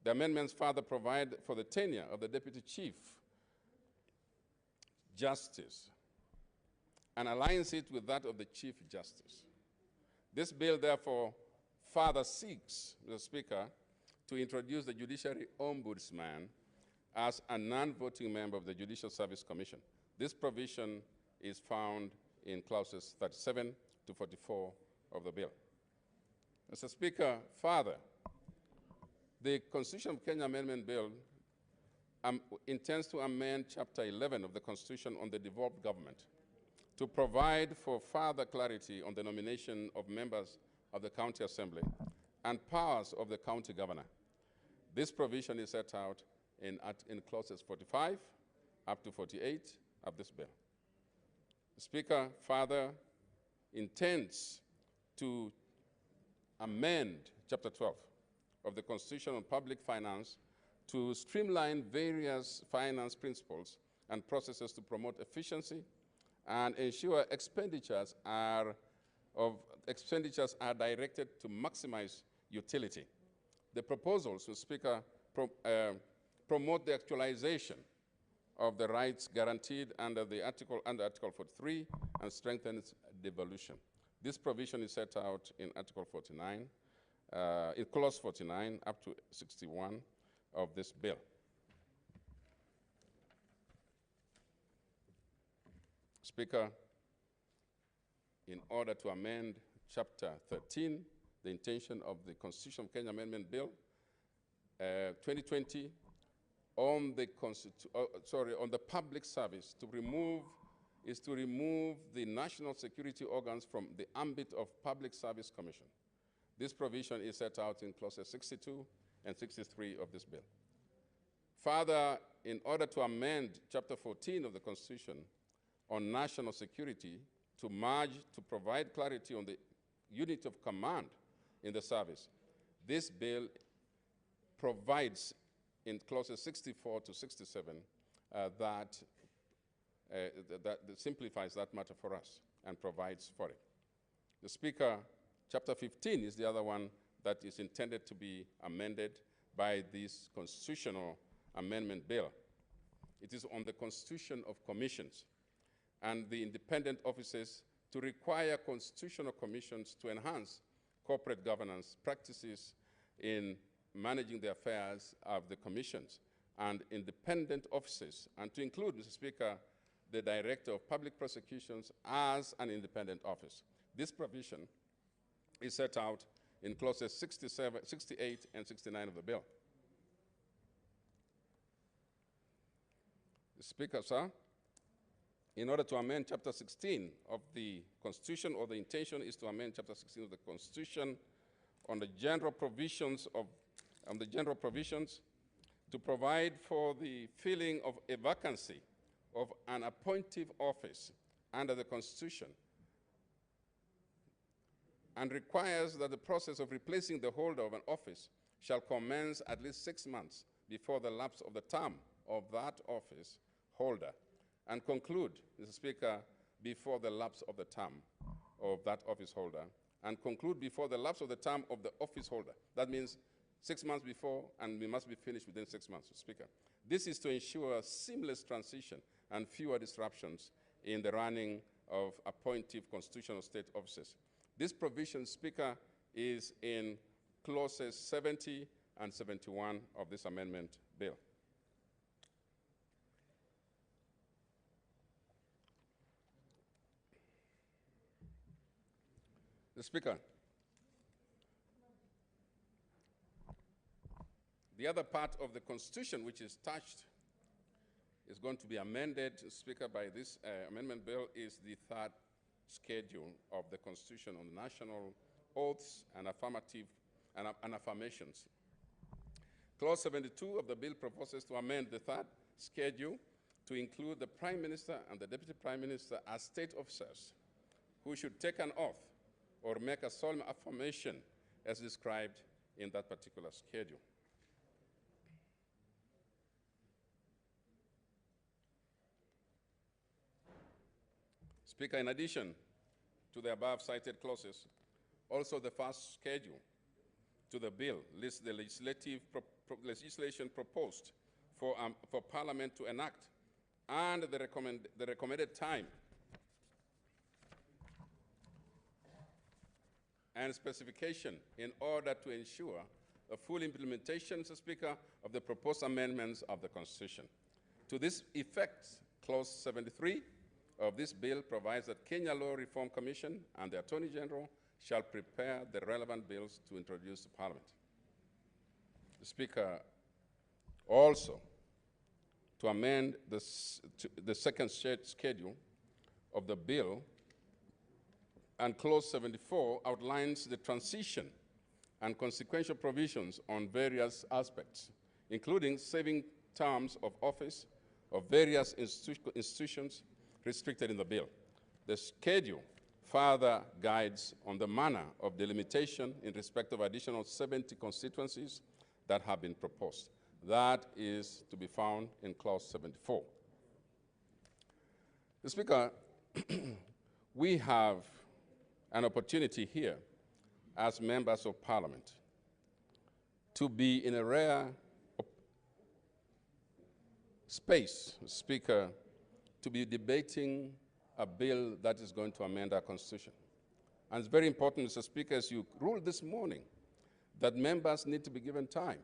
The amendments further provide for the tenure of the Deputy Chief Justice and aligns it with that of the Chief Justice. This bill, therefore, further seeks, Mr. Speaker, to introduce the Judiciary Ombudsman as a non-voting member of the Judicial Service Commission. This provision is found in clauses 37 to 44 of the bill. Mr. Speaker, further, the Constitution of Kenya Amendment Bill intends to amend Chapter 11 of the Constitution on the devolved government to provide for further clarity on the nomination of members of the County Assembly and powers of the county governor. This provision is set out in clauses 45 up to 48 of this bill. The Speaker further intends to amend Chapter 12 of the Constitution on Public Finance to streamline various finance principles and processes to promote efficiency and ensure expenditures are directed to maximize utility. The proposals, Mr. Speaker, promote the actualization of the rights guaranteed under Article 43 and strengthens devolution. This provision is set out in Article 49, in Clause 49 up to 61 of this bill. Speaker, in order to amend Chapter 13, the intention of the Constitution of Kenya Amendment Bill 2020 on the public service to remove the national security organs from the ambit of Public Service Commission. This provision is set out in clauses 62 and 63 of this bill. Further, in order to amend Chapter 14 of the Constitution on national security to provide clarity on the unit of command in the service, this bill provides in clauses 64 to 67 that simplifies that matter for us and provides for it. The Speaker, Chapter 15 is the other one that is intended to be amended by this constitutional amendment bill. It is on the constitution of commissions and the independent offices to require constitutional commissions to enhance corporate governance practices in managing the affairs of the commissions and independent offices, and to include, Mr. Speaker, the Director of Public Prosecutions as an independent office. This provision is set out in clauses 68 and 69 of the bill. Speaker, sir, in order to amend Chapter 16 of the Constitution, or the intention is to amend Chapter 16 of the Constitution on the general provisions to provide for the filling of a vacancy of an appointive office under the Constitution, and requires that the process of replacing the holder of an office shall commence at least 6 months before the lapse of the term of that office holder, and conclude, Mr. Speaker, before the lapse of the term of that office holder, and conclude before the lapse of the term of the office holder. That means 6 months before, and we must be finished within 6 months, Mr. Speaker. This is to ensure a seamless transition and fewer disruptions in the running of appointive constitutional state offices. This provision, Speaker, is in clauses 70 and 71 of this amendment bill. The Speaker, the other part of the Constitution which is touched is going to be amended, Speaker, by this amendment bill is the third schedule of the Constitution on national oaths and affirmations. Clause 72 of the bill proposes to amend the third schedule to include the Prime Minister and the Deputy Prime Minister as state officers who should take an oath or make a solemn affirmation as described in that particular schedule. Speaker, in addition to the above cited clauses, also the first schedule to the bill lists the legislation proposed for Parliament to enact and the recommended time and specification in order to ensure a full implementation, Mr. Speaker, of the proposed amendments of the Constitution. To this effect, Clause 73 of this bill provides that Kenya Law Reform Commission and the Attorney General shall prepare the relevant bills to introduce to Parliament. The Speaker, also to amend the second schedule of the bill, and Clause 74 outlines the transition and consequential provisions on various aspects, including saving terms of office of various institutions restricted in the bill. The schedule further guides on the manner of delimitation in respect of additional 70 constituencies that have been proposed. That is to be found in Clause 74. The Speaker, we have an opportunity here as members of Parliament to be in a rare space, Speaker, to be debating a bill that is going to amend our Constitution. And it's very important, Mr. Speaker, as you ruled this morning, that members need to be given time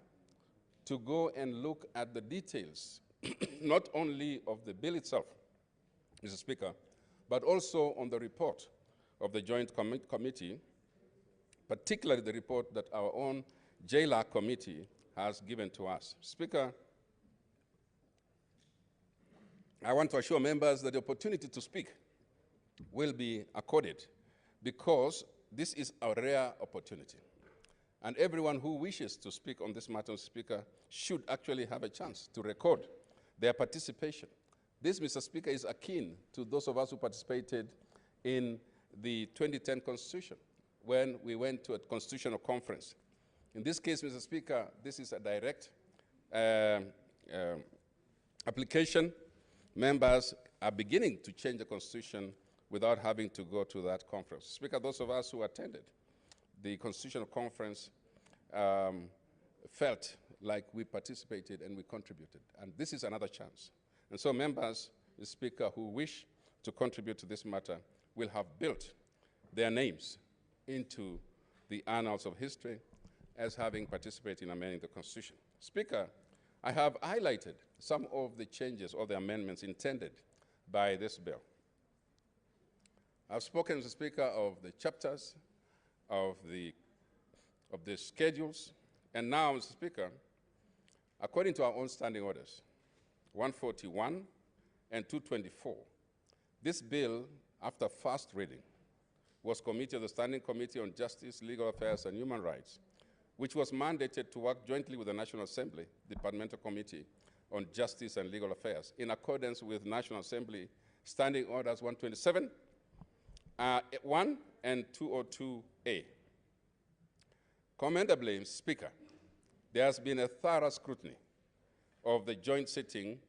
to go and look at the details, not only of the bill itself, Mr. Speaker, but also on the report of the Joint Committee, particularly the report that our own JLAC committee has given to us. Speaker, I want to assure members that the opportunity to speak will be accorded because this is a rare opportunity. And everyone who wishes to speak on this matter, Speaker, should actually have a chance to record their participation. This, Mr. Speaker, is akin to those of us who participated in the 2010 Constitution when we went to a constitutional conference. In this case, Mr. Speaker, this is a direct application. Members are beginning to change the Constitution without having to go to that conference. Speaker, those of us who attended the Constitutional Conference felt like we participated and we contributed, and this is another chance. And so members, Speaker, who wish to contribute to this matter will have built their names into the annals of history as having participated in amending the Constitution. Speaker, I have highlighted some of the changes or the amendments intended by this bill. I've spoken, Mr. Speaker, of the chapters, of the schedules, and now, Mr. Speaker, according to our own standing orders, 141 and 224, this bill, after first reading, was committed to the Standing Committee on Justice, Legal Affairs, and Human Rights, which was mandated to work jointly with the National Assembly Departmental Committee on Justice and Legal Affairs in accordance with National Assembly Standing Orders 127, 1 and 202A. Commendably, Speaker, there has been a thorough scrutiny of the joint sitting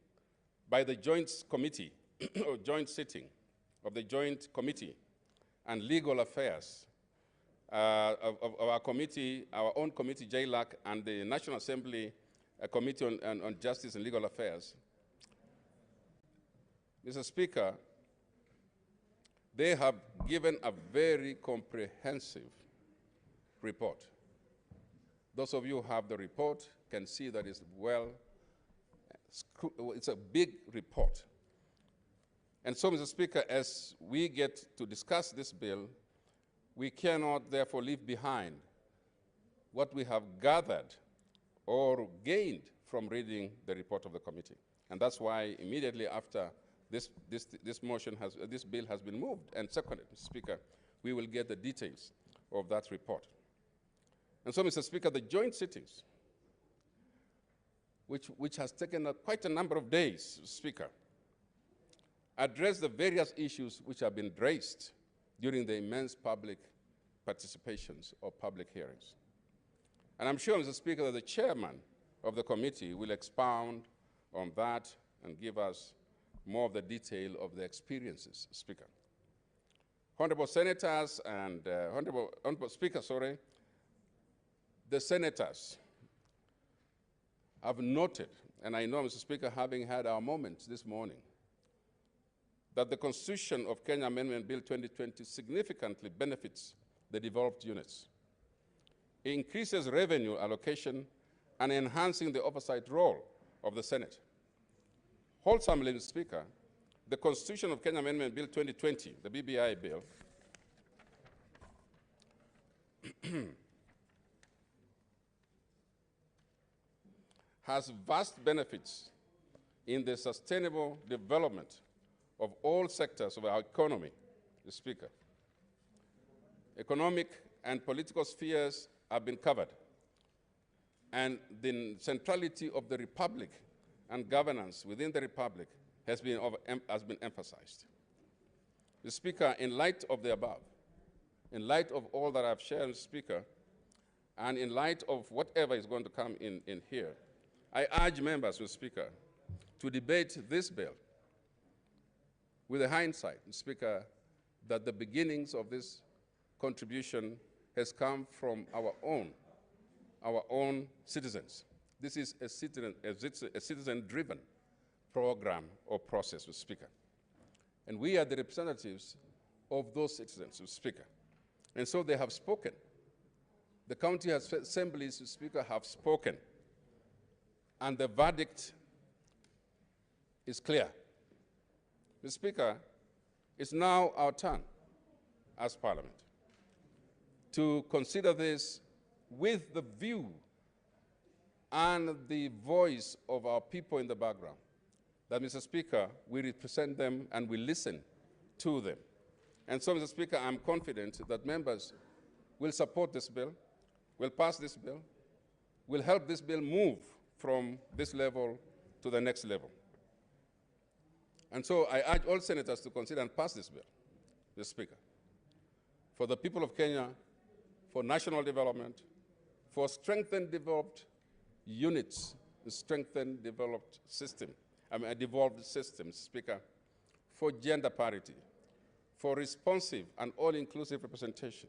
by the Joint Committee, or joint sitting of the Joint Committee and Legal Affairs of our committee, our own committee, JLAC, and the National Assembly Committee on Justice and Legal Affairs. Mr. Speaker, they have given a very comprehensive report. Those of you who have the report can see that it's it's a big report. And so, Mr. Speaker, as we get to discuss this bill, we cannot therefore leave behind what we have gathered or gained from reading the report of the committee. And that's why immediately after this bill has been moved and seconded, Mr. Speaker, we will get the details of that report. And so, Mr. Speaker, the joint sittings which has taken quite a number of days, Speaker, address the various issues which have been raised during the immense public participations or public hearings. And I'm sure, Mr. Speaker, that the chairman of the committee will expound on that and give us more of the detail of the experiences, Speaker. Honorable Senators and Honorable Speaker, the senators have noted, and I know, Mr. Speaker, having had our moments this morning, that the Constitution of Kenya Amendment Bill 2020 significantly benefits the developed units, increases revenue allocation, and enhancing the oversight role of the Senate. Wholesomely, Mr. Speaker, the Constitution of Kenya Amendment Bill 2020, the BBI Bill, has vast benefits in the sustainable development of all sectors of our economy, Mr. Speaker. Economic and political spheres have been covered, and the centrality of the Republic and governance within the Republic has been emphasized. Mr. Speaker, in light of the above, in light of all that I've shared, Mr. Speaker, and in light of whatever is going to come in here, I urge members, Mr. Speaker, to debate this bill with a hindsight, Mr. Speaker, that the beginnings of this contribution has come from our own citizens. This is a citizen-driven program or process, Mr. Speaker. And we are the representatives of those citizens, Mr. Speaker. And so they have spoken. The county assemblies, Mr. Speaker, have spoken. And the verdict is clear. Mr. Speaker, it's now our turn as Parliament to consider this with the view and the voice of our people in the background, that, Mr. Speaker, we represent them and we listen to them. And so, Mr. Speaker, I'm confident that members will support this bill, will pass this bill, will help this bill move from this level to the next level. And so I urge all senators to consider and pass this bill, Mr. Speaker, for the people of Kenya, for national development, for strengthened developed units, strengthened developed system, a devolved system, Speaker, for gender parity, for responsive and all-inclusive representation,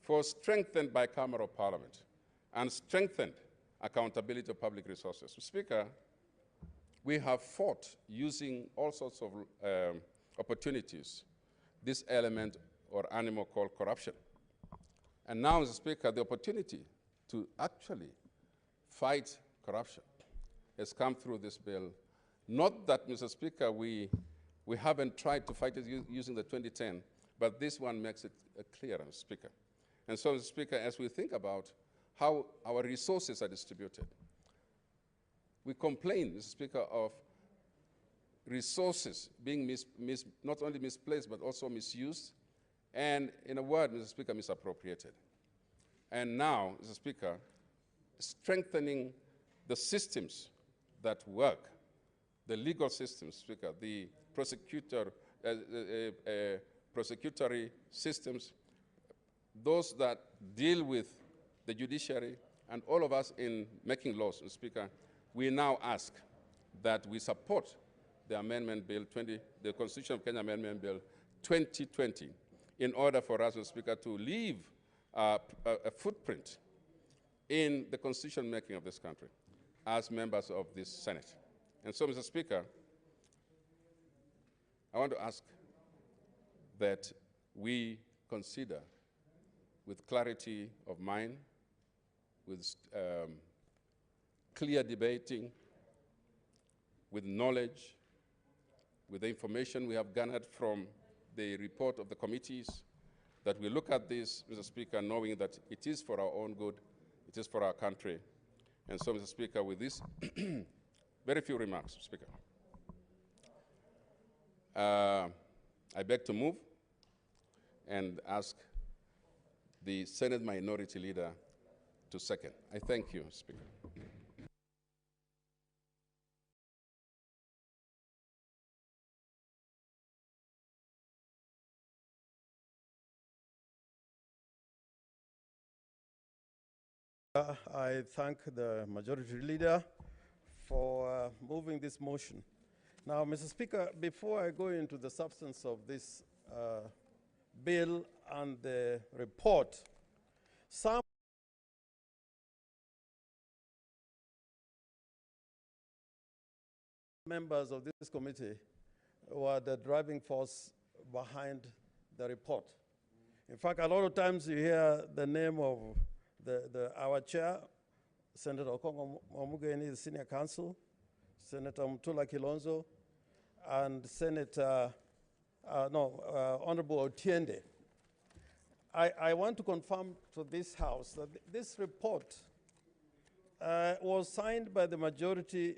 for strengthened bicameral parliament, and strengthened accountability of public resources. Speaker, we have fought using all sorts of opportunities this element or animal called corruption. And now, Mr. Speaker, the opportunity to actually fight corruption has come through this bill. Not that, Mr. Speaker, we haven't tried to fight it using the 2010, but this one makes it clear, Mr. Speaker. And so, Mr. Speaker, as we think about how our resources are distributed, we complain, Mr. Speaker, of resources being not only misplaced, but also misused, and in a word, Mr. Speaker, misappropriated. And now, Mr. Speaker, strengthening the systems that work, the legal systems, Speaker, the prosecutory systems, those that deal with the judiciary, and all of us in making laws, Mr. Speaker, we now ask that we support the Amendment Bill the Constitution of Kenya Amendment Bill 2020, in order for us, Mr. Speaker, to leave a footprint in the constitution making of this country as members of this Senate. And so, Mr. Speaker, I want to ask that we consider with clarity of mind, with clear debating, with knowledge, with the information we have garnered from the report of the committees, that we look at this, Mr. Speaker, knowing that it is for our own good, it is for our country. And so, Mr. Speaker, with this very few remarks, Speaker, I beg to move and ask the Senate Minority Leader to second. I thank you, Speaker. I thank the majority leader for moving this motion. Now, Mr. Speaker, before I go into the substance of this bill and the report, some members of this committee were the driving force behind the report. In fact, a lot of times you hear the name of our chair, Senator Okongo Omugeni, the senior counsel, Senator Mutula Kilonzo, and Honorable Otiende. I want to confirm to this House that this report was signed by the majority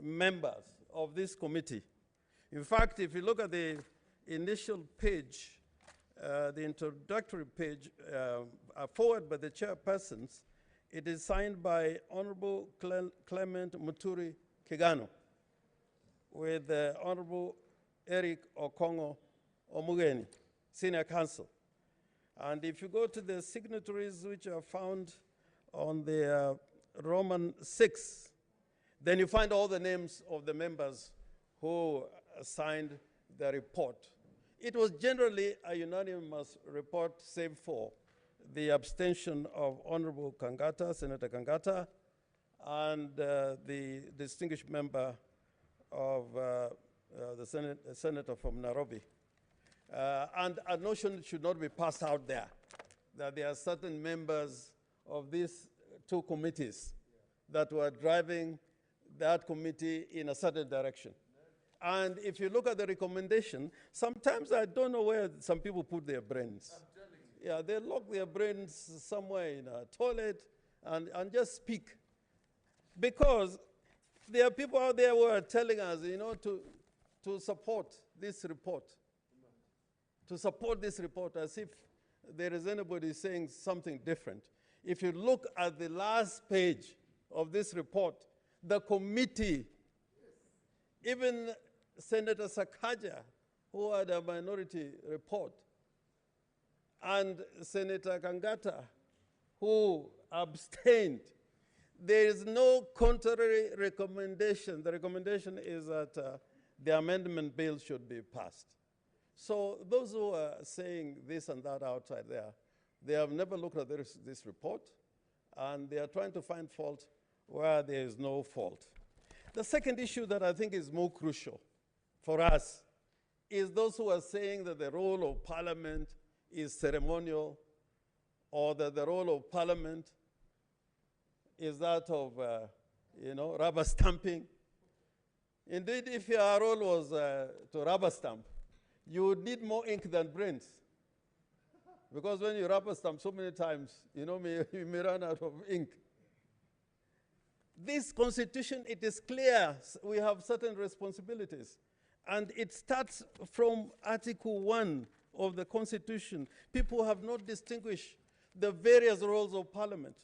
members of this committee. In fact, if you look at the initial page, the introductory page, forward by the chairpersons, it is signed by Honorable Clement Muturi Kigano with Honorable Eric Okongo Omugeni, Senior Counsel. And if you go to the signatories which are found on the Roman 6, then you find all the names of the members who signed the report. It was generally a unanimous report, save for the abstention of Honorable Kangata, Senator Kangata, and the distinguished member of the senator from Nairobi. And a notion should not be passed out there, that there are certain members of these two committees that were driving that committee in a certain direction. And if you look at the recommendation, sometimes I don't know where some people put their brains. Yeah, they lock their brains somewhere in a toilet and just speak. Because there are people out there who are telling us, to support this report. To support this report as if there is anybody saying something different. If you look at the last page of this report, the committee, even Senator Sakaja, who had a minority report, and Senator Kangata, who abstained, there is no contrary recommendation. The recommendation is that the amendment bill should be passed. So those who are saying this and that outside there, they have never looked at this report, and they are trying to find fault where there is no fault. The second issue that I think is more crucial for us is those who are saying that the role of Parliament is ceremonial, or that the role of Parliament is that of, rubber stamping. Indeed, if your role was to rubber stamp, you would need more ink than brains. Because when you rubber stamp so many times, you may run out of ink. This constitution, it is clear we have certain responsibilities. And it starts from Article 1 of the Constitution. People have not distinguished the various roles of Parliament.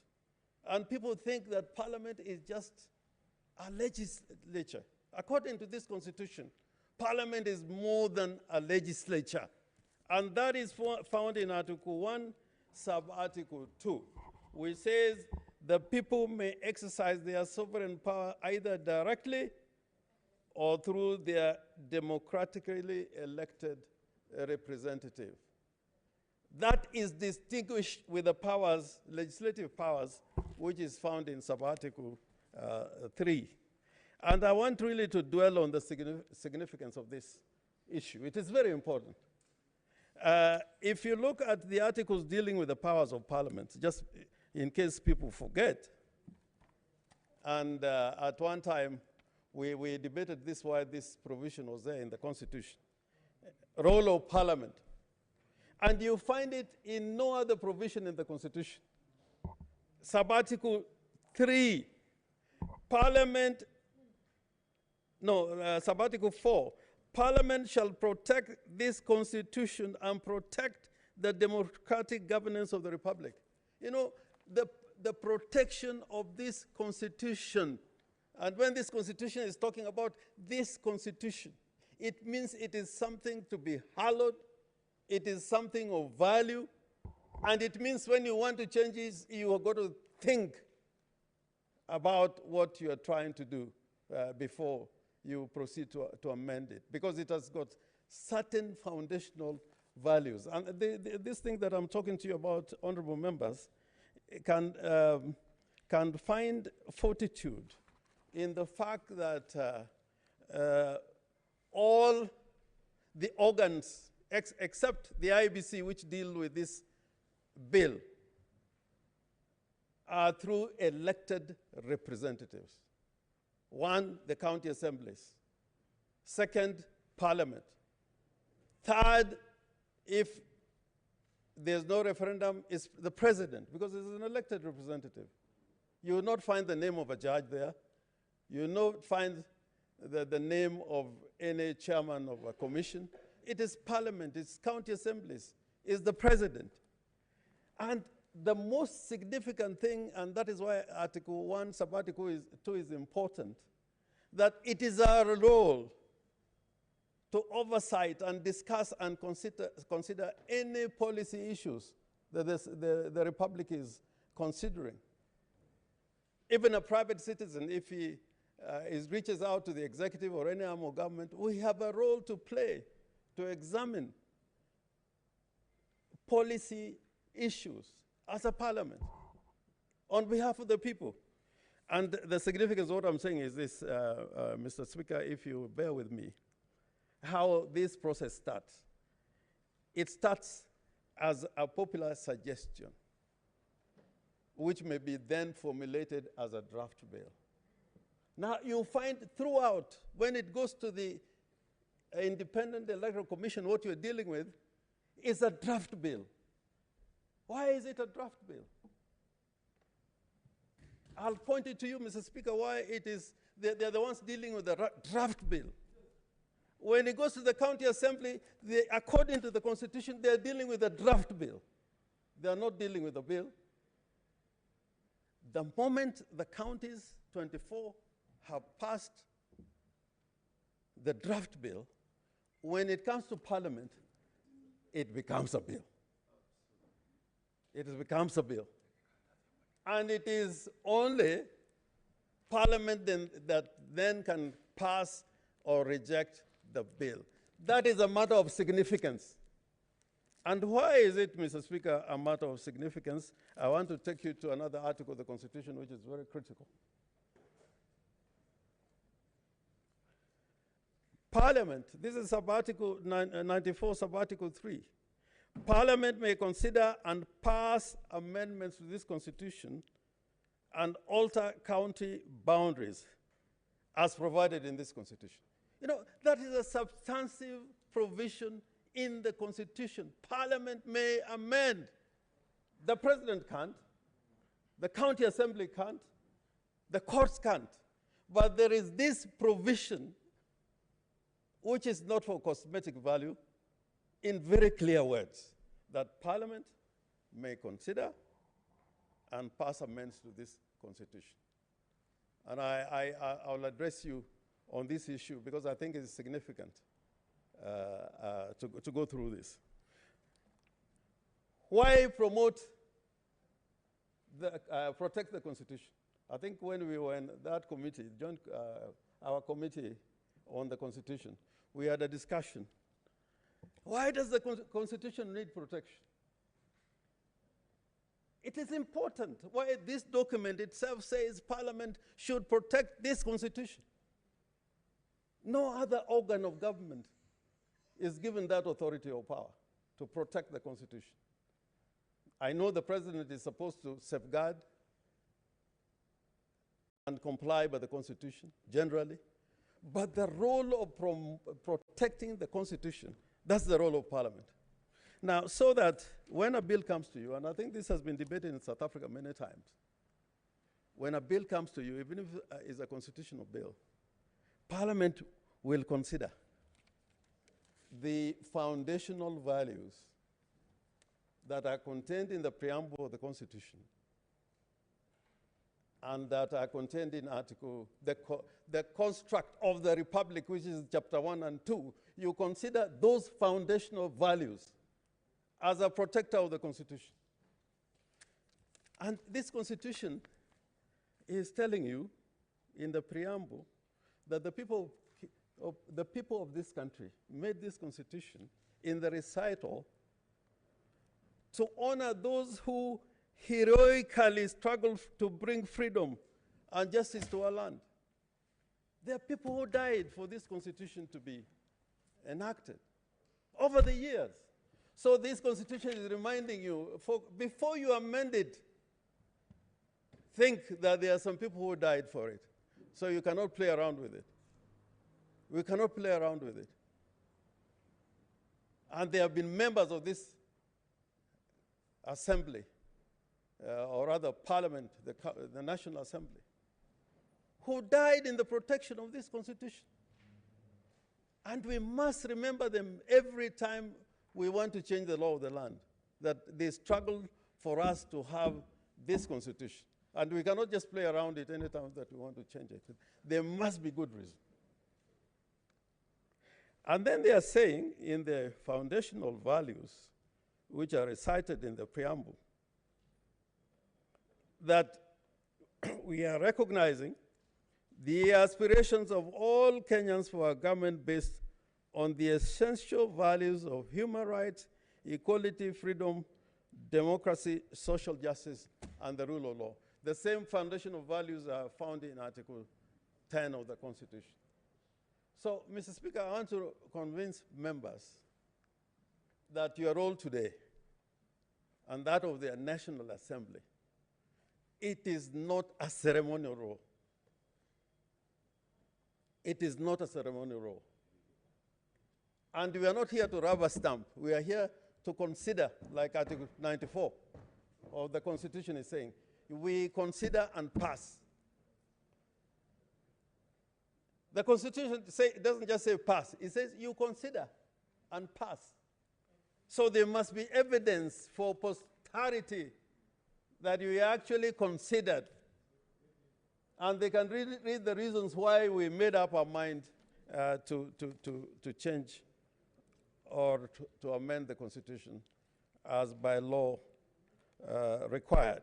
And people think that Parliament is just a legislature. According to this Constitution, Parliament is more than a legislature. And that is found in Article 1, sub-Article 2, which says the people may exercise their sovereign power either directly or through their democratically elected representative. That is distinguished with the powers, legislative powers, which is found in sub-Article 3. And I want really to dwell on the significance of this issue. It is very important. If you look at the articles dealing with the powers of Parliament, just in case people forget, and at one time we debated this, why this provision was there in the Constitution. Role of Parliament. And you find it in no other provision in the Constitution. Sub-Article 3, Parliament, Sub-Article 4, Parliament shall protect this Constitution and protect the democratic governance of the Republic. The protection of this Constitution, and when this Constitution is talking about this Constitution, it means it is something to be hallowed, it is something of value, and it means when you want to change it, you have got to think about what you are trying to do before you proceed to amend it, because it has got certain foundational values. And this thing that I'm talking to you about, honorable members, can find fortitude in the fact that all the organs, except the IBC, which deal with this bill, are through elected representatives. One, the county assemblies. Second, parliament. Third, if there's no referendum, is the president, because it's an elected representative. You will not find the name of a judge there. You will not find the name of any chairman of a commission. It is parliament, it's county assemblies, it's the president. And the most significant thing, and that is why Article 1, Sub-Article 2 is important, that it is our role to oversight and discuss and consider any policy issues that the Republic is considering. Even a private citizen, if he reaches out to the executive or any arm of government, we have a role to play to examine policy issues as a parliament on behalf of the people. And the significance of what I'm saying is this, Mr. Speaker, if you bear with me, how this process starts. It starts as a popular suggestion, which may be then formulated as a draft bill. Now, you'll find throughout, when it goes to the Independent Electoral Commission, what you're dealing with is a draft bill. Why is it a draft bill? I'll point it to you, Mr. Speaker, why it is, they're the ones dealing with the draft bill. When it goes to the county assembly, according to the Constitution, they're dealing with a draft bill. They are not dealing with a bill. The moment the counties, 24, have passed the draft bill, when it comes to parliament, it becomes a bill. It becomes a bill. And it is only parliament that then can pass or reject the bill. That is a matter of significance. And why is it, Mr. Speaker, a matter of significance? I want to take you to another article of the Constitution which is very critical. Parliament, this is Sub-Article 94, Sub-Article 3. Parliament may consider and pass amendments to this Constitution and alter county boundaries as provided in this Constitution. You know, that is a substantive provision in the Constitution. Parliament may amend. The president can't. The county assembly can't. The courts can't. But there is this provision, which is not for cosmetic value, in very clear words, that Parliament may consider and pass amendments to this Constitution. And I'll address you on this issue because I think it's significant to go through this. Why promote protect the Constitution? I think when we were in that committee, our committee on the Constitution, we had a discussion. Why does the Constitution need protection? It is important why this document itself says Parliament should protect this Constitution. No other organ of government is given that authority or power to protect the Constitution. I know the President is supposed to safeguard and comply by the Constitution, generally, but the role of protecting the Constitution, that's the role of Parliament. Now, so that when a bill comes to you, and I think this has been debated in South Africa many times, when a bill comes to you, even if it's a constitutional bill, Parliament will consider the foundational values that are contained in the preamble of the Constitution and that are contained in the construct of the Republic, which is Chapter 1 and 2. You consider those foundational values as a protector of the Constitution. And this constitution is telling you in the preamble that the people of this country made this constitution in the recital to honor those who heroically struggled to bring freedom and justice to our land. There are people who died for this constitution to be enacted over the years. So this constitution is reminding you, before you amend it, think that there are some people who died for it. So you cannot play around with it. We cannot play around with it. And there have been members of this assembly, or rather parliament, the National Assembly, who died in the protection of this constitution. And we must remember them every time we want to change the law of the land, that they struggled for us to have this constitution. And we cannot just play around it anytime that we want to change it. There must be good reason. And then they are saying in the foundational values, which are recited in the preamble, that we are recognizing the aspirations of all Kenyans for a government based on the essential values of human rights, equality, freedom, democracy, social justice, and the rule of law. The same foundational values are found in Article 10 of the Constitution. So, Mr. Speaker, I want to convince members that your role today and that of the National Assembly, it is not a ceremonial role. It is not a ceremonial role. And we are not here to rubber stamp. We are here to consider, like Article 94 of the Constitution is saying, we consider and pass. The Constitution it doesn't just say pass. It says you consider and pass. So there must be evidence for posterity that you actually considered. And they can read the reasons why we made up our mind to change or to amend the Constitution as by law required.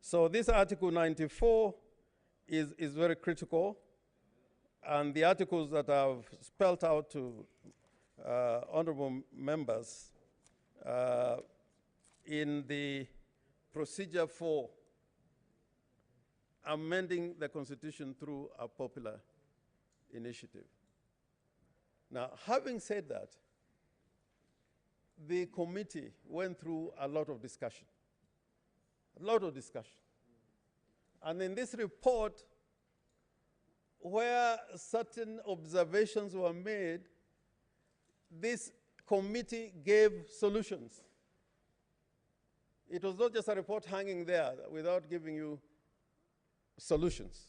So this Article 94 is very critical, and the articles that I've spelled out to honorable members in the procedure for amending the Constitution through a popular initiative. Now, having said that, the committee went through a lot of discussion. And in this report, where certain observations were made, this committee gave solutions. It was not just a report hanging there without giving you solutions.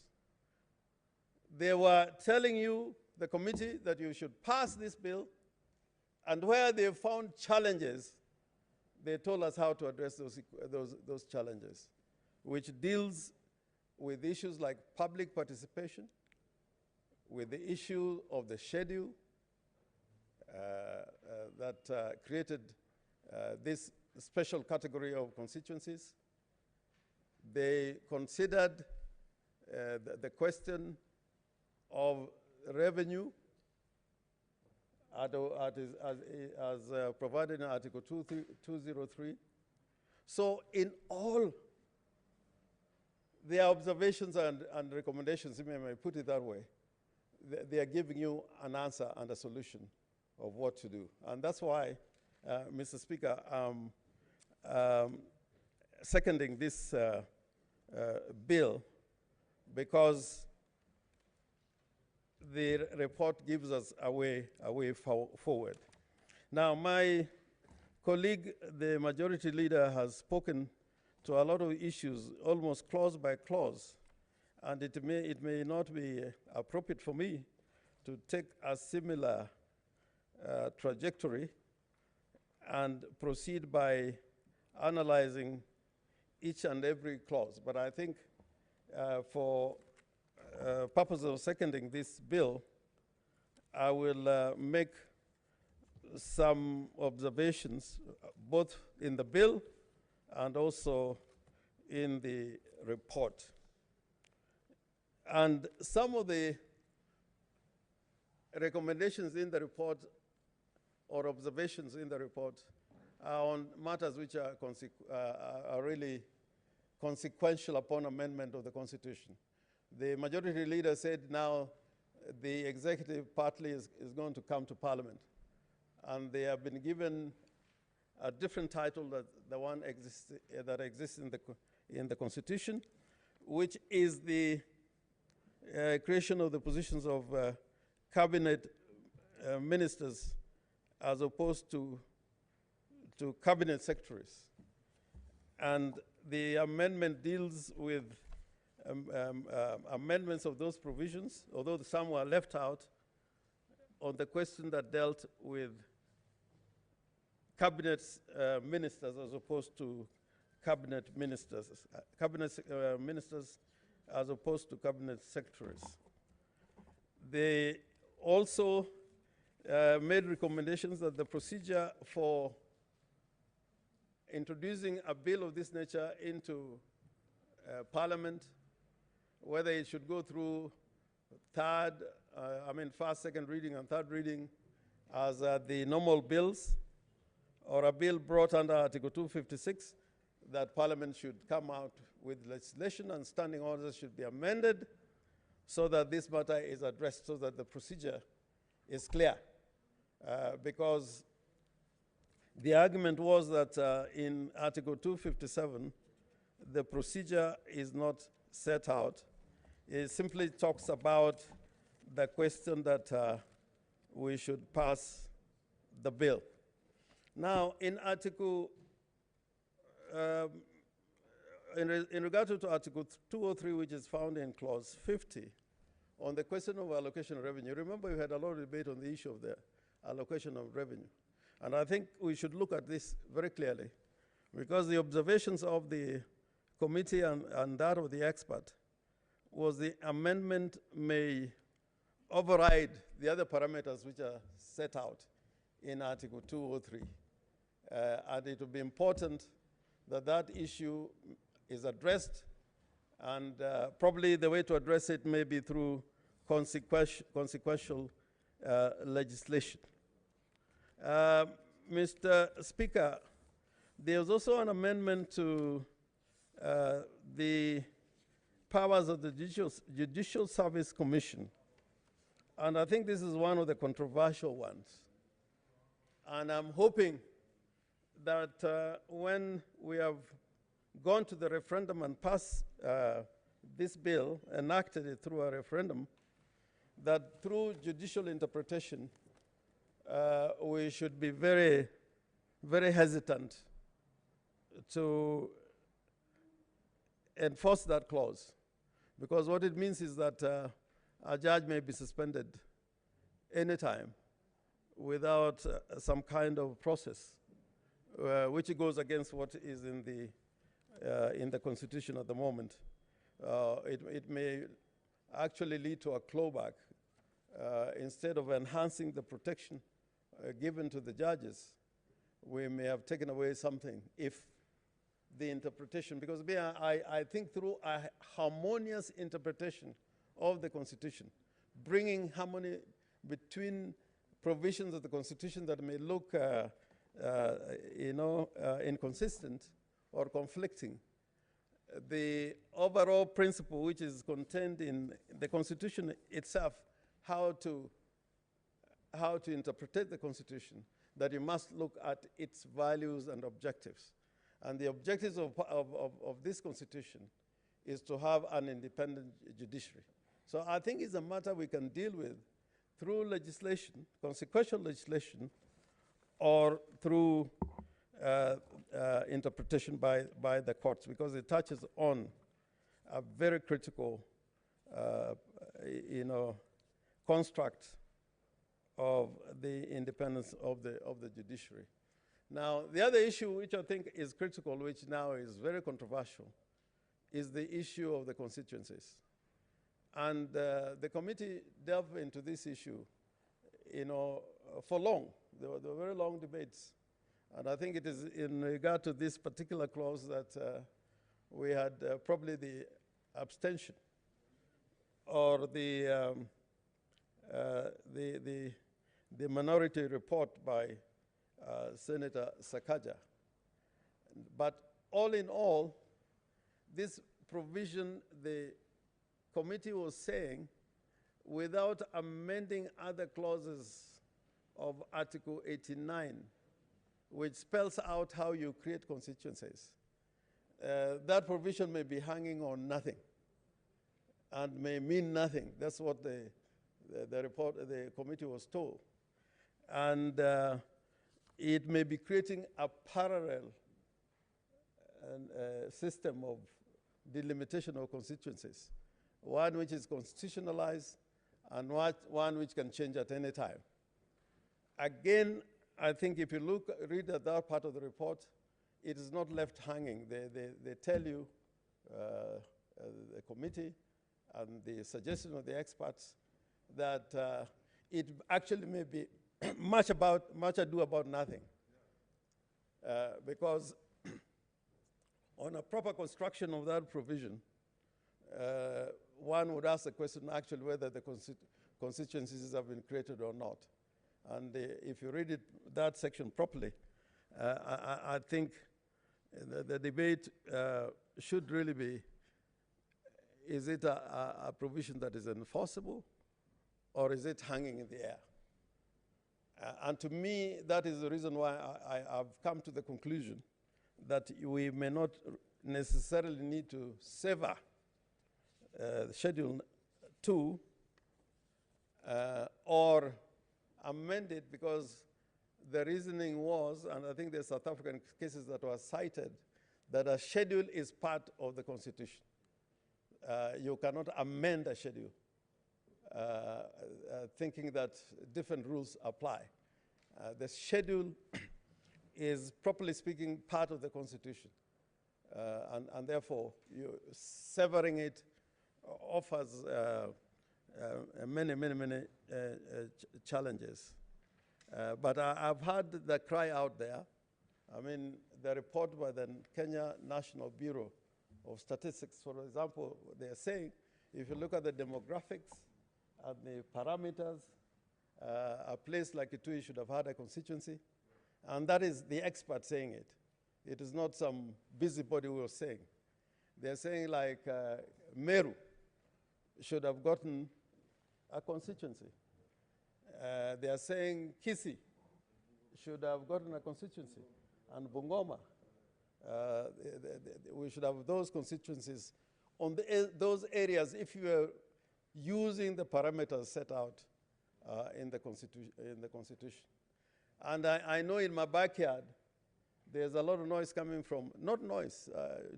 They were telling you, the committee, that you should pass this bill, and where they found challenges, they told us how to address those challenges, which deals with issues like public participation, with the issue of the schedule that created this special category of constituencies. They considered the question of revenue as provided in Article 203. So in all their observations and recommendations, if I may put it that way, they are giving you an answer and a solution of what to do. And that's why, Mr. Speaker, seconding this bill, because the report gives us a way forward. Now, my colleague, the majority leader, has spoken to a lot of issues, almost clause by clause, and it may not be appropriate for me to take a similar trajectory and proceed by analyzing each and every clause. But I think for purpose of seconding this bill, I will make some observations both in the bill and also in the report. And some of the recommendations in the report or observations in the report are on matters which are really consequential upon amendment of the Constitution. The majority leader said now the executive partly is going to come to Parliament, and they have been given a different title that the one that exists in the Constitution, which is the creation of the positions of cabinet ministers as opposed to cabinet secretaries. And the amendment deals with amendments of those provisions, although some were left out, on the question that dealt with cabinet ministers as opposed to cabinet ministers, ministers as opposed to cabinet secretaries. They also made recommendations that the procedure for introducing a bill of this nature into Parliament, whether it should go through first, second reading, and third reading as the normal bills, or a bill brought under Article 256, that Parliament should come out with legislation and standing orders should be amended so that this matter is addressed, so that the procedure is clear. Because the argument was that in Article 257, the procedure is not set out. It simply talks about the question that we should pass the bill. Now, in Article, in regard to Article 203, which is found in Clause 50, on the question of allocation of revenue, remember we had a lot of debate on the issue of the allocation of revenue. And I think we should look at this very clearly, because the observations of the committee and that of the expert was the amendment may override the other parameters which are set out in Article 203. And it would be important that that issue is addressed, and probably the way to address it may be through consequential legislation. Mr. Speaker, there's also an amendment to the powers of the Judicial Service Commission, and I think this is one of the controversial ones. And I'm hoping that when we have gone to the referendum and passed this bill, enacted it through a referendum, that through judicial interpretation, we should be very, very hesitant to enforce that clause. Because what it means is that a judge may be suspended anytime without some kind of process, which goes against what is in the Constitution at the moment. It may actually lead to a clawback. Instead of enhancing the protection given to the judges, we may have taken away something if the interpretation, because I think through a harmonious interpretation of the Constitution, bringing harmony between provisions of the Constitution that may look inconsistent or conflicting, the overall principle which is contained in the Constitution itself, how to interpret the Constitution, that you must look at its values and objectives. And the objectives of this Constitution is to have an independent judiciary. So I think it's a matter we can deal with through legislation, consequential legislation, or through interpretation by the courts, because it touches on a very critical, construct of the independence of the judiciary. Now, the other issue which I think is critical, which now is very controversial, is the issue of the constituencies. And the committee delved into this issue, for long. There were very long debates. And I think it is in regard to this particular clause that we had probably the abstention or the minority report by Senator Sakaja. But all in all, this provision, the committee was saying, without amending other clauses of Article 89, which spells out how you create constituencies, that provision may be hanging on nothing and may mean nothing. That's what the committee was told. And it may be creating a parallel system of delimitation of constituencies, one which is constitutionalized and one which can change at any time. Again, I think if you read that part of the report, it is not left hanging. They tell you, the committee and the suggestion of the experts, that it actually may be much ado about nothing. Because on a proper construction of that provision, one would ask the question actually whether the constituencies have been created or not. And if you read that section properly, I think the debate should really be, is it a provision that is enforceable, or is it hanging in the air? And to me, that is the reason why I've come to the conclusion that we may not necessarily need to sever Schedule 2 or amend it, because the reasoning was, and I think the South African cases that were cited, that a schedule is part of the Constitution. You cannot amend a schedule thinking that different rules apply. The schedule is, properly speaking, part of the Constitution. And therefore, severing it offers many challenges. But I've heard the cry out there. I mean, the report by the Kenya National Bureau of Statistics, for example, they're saying, if you look at the demographics and the parameters, a place like Ituri should have had a constituency. And that is the expert saying it. It is not some busybody who was saying. They're saying like Meru should have gotten a constituency. They are saying Kisi should have gotten a constituency, and Bungoma. We should have those constituencies on those areas if you are using the parameters set out in the Constitution. And I know in my backyard, there's a lot of noise coming from, not noise,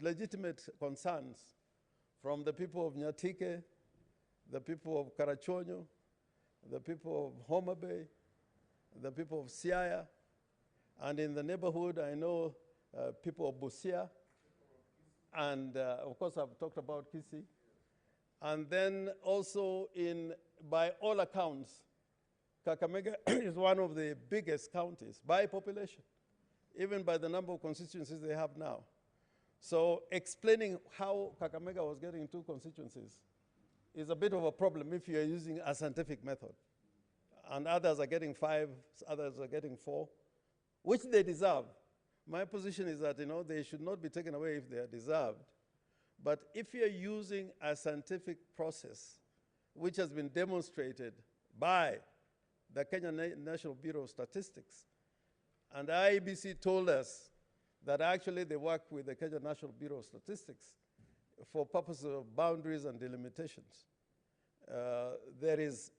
legitimate concerns from the people of Nyatike, the people of Karachonyo, the people of Homa Bay, the people of Siaya, and in the neighborhood, I know people of Busia, and of course I've talked about Kisi. And then also by all accounts, Kakamega is one of the biggest counties by population, even by the number of constituencies they have now. So explaining how Kakamega was getting 2 constituencies is a bit of a problem if you're using a scientific method. And others are getting 5, others are getting 4, which they deserve. My position is that, they should not be taken away if they are deserved. But if you're using a scientific process, which has been demonstrated by the Kenya National Bureau of Statistics, and IEBC told us that actually they work with the Kenya National Bureau of Statistics for purposes of boundaries and delimitations. There is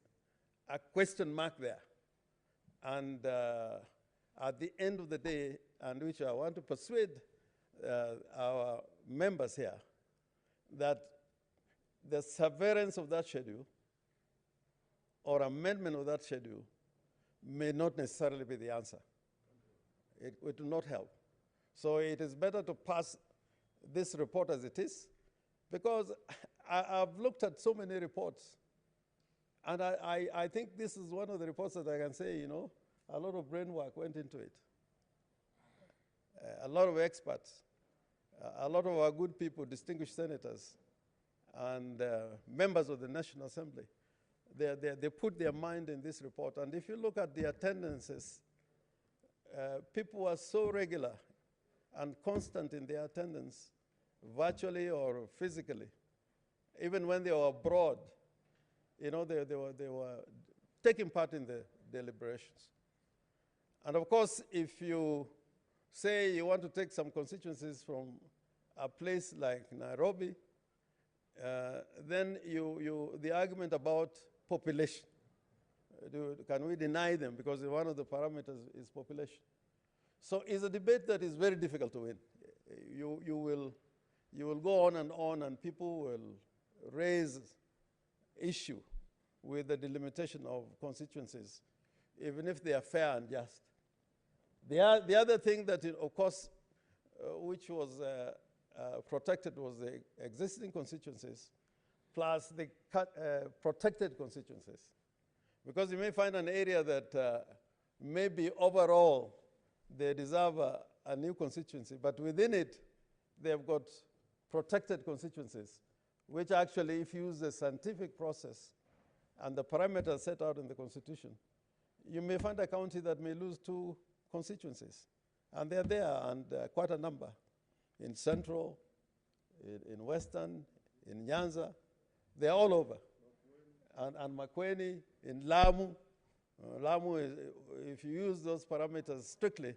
a question mark there. And at the end of the day, and which I want to persuade our members here, that the severance of that schedule or amendment of that schedule may not necessarily be the answer. It will not help. So it is better to pass this report as it is, because I've looked at so many reports, and I think this is one of the reports that I can say, a lot of brain work went into it. A lot of experts A lot of our good people, distinguished senators and members of the National Assembly, they put their mind in this report. And if you look at the attendances, people were so regular and constant in their attendance, virtually or physically. Even when they were abroad, you know, they were taking part in the deliberations. And of course, if you say you want to take some constituencies from a place like Nairobi, then the argument about population, can we deny them? Because one of the parameters is population. So it's a debate that is very difficult to win. You will go on, and people will raise issue with the delimitation of constituencies, even if they are fair and just. The other thing that, of course, which was protected was the existing constituencies, plus the protected constituencies. Because you may find an area that maybe overall they deserve a new constituency, but within it, they've got protected constituencies, which actually, if you use the scientific process and the parameters set out in the Constitution, you may find a county that may lose 2 constituencies. And they're there, and quite a number, in Central, in Western, in Nyanza. They're all over. And Makueni, in Lamu. Lamu, if you use those parameters strictly,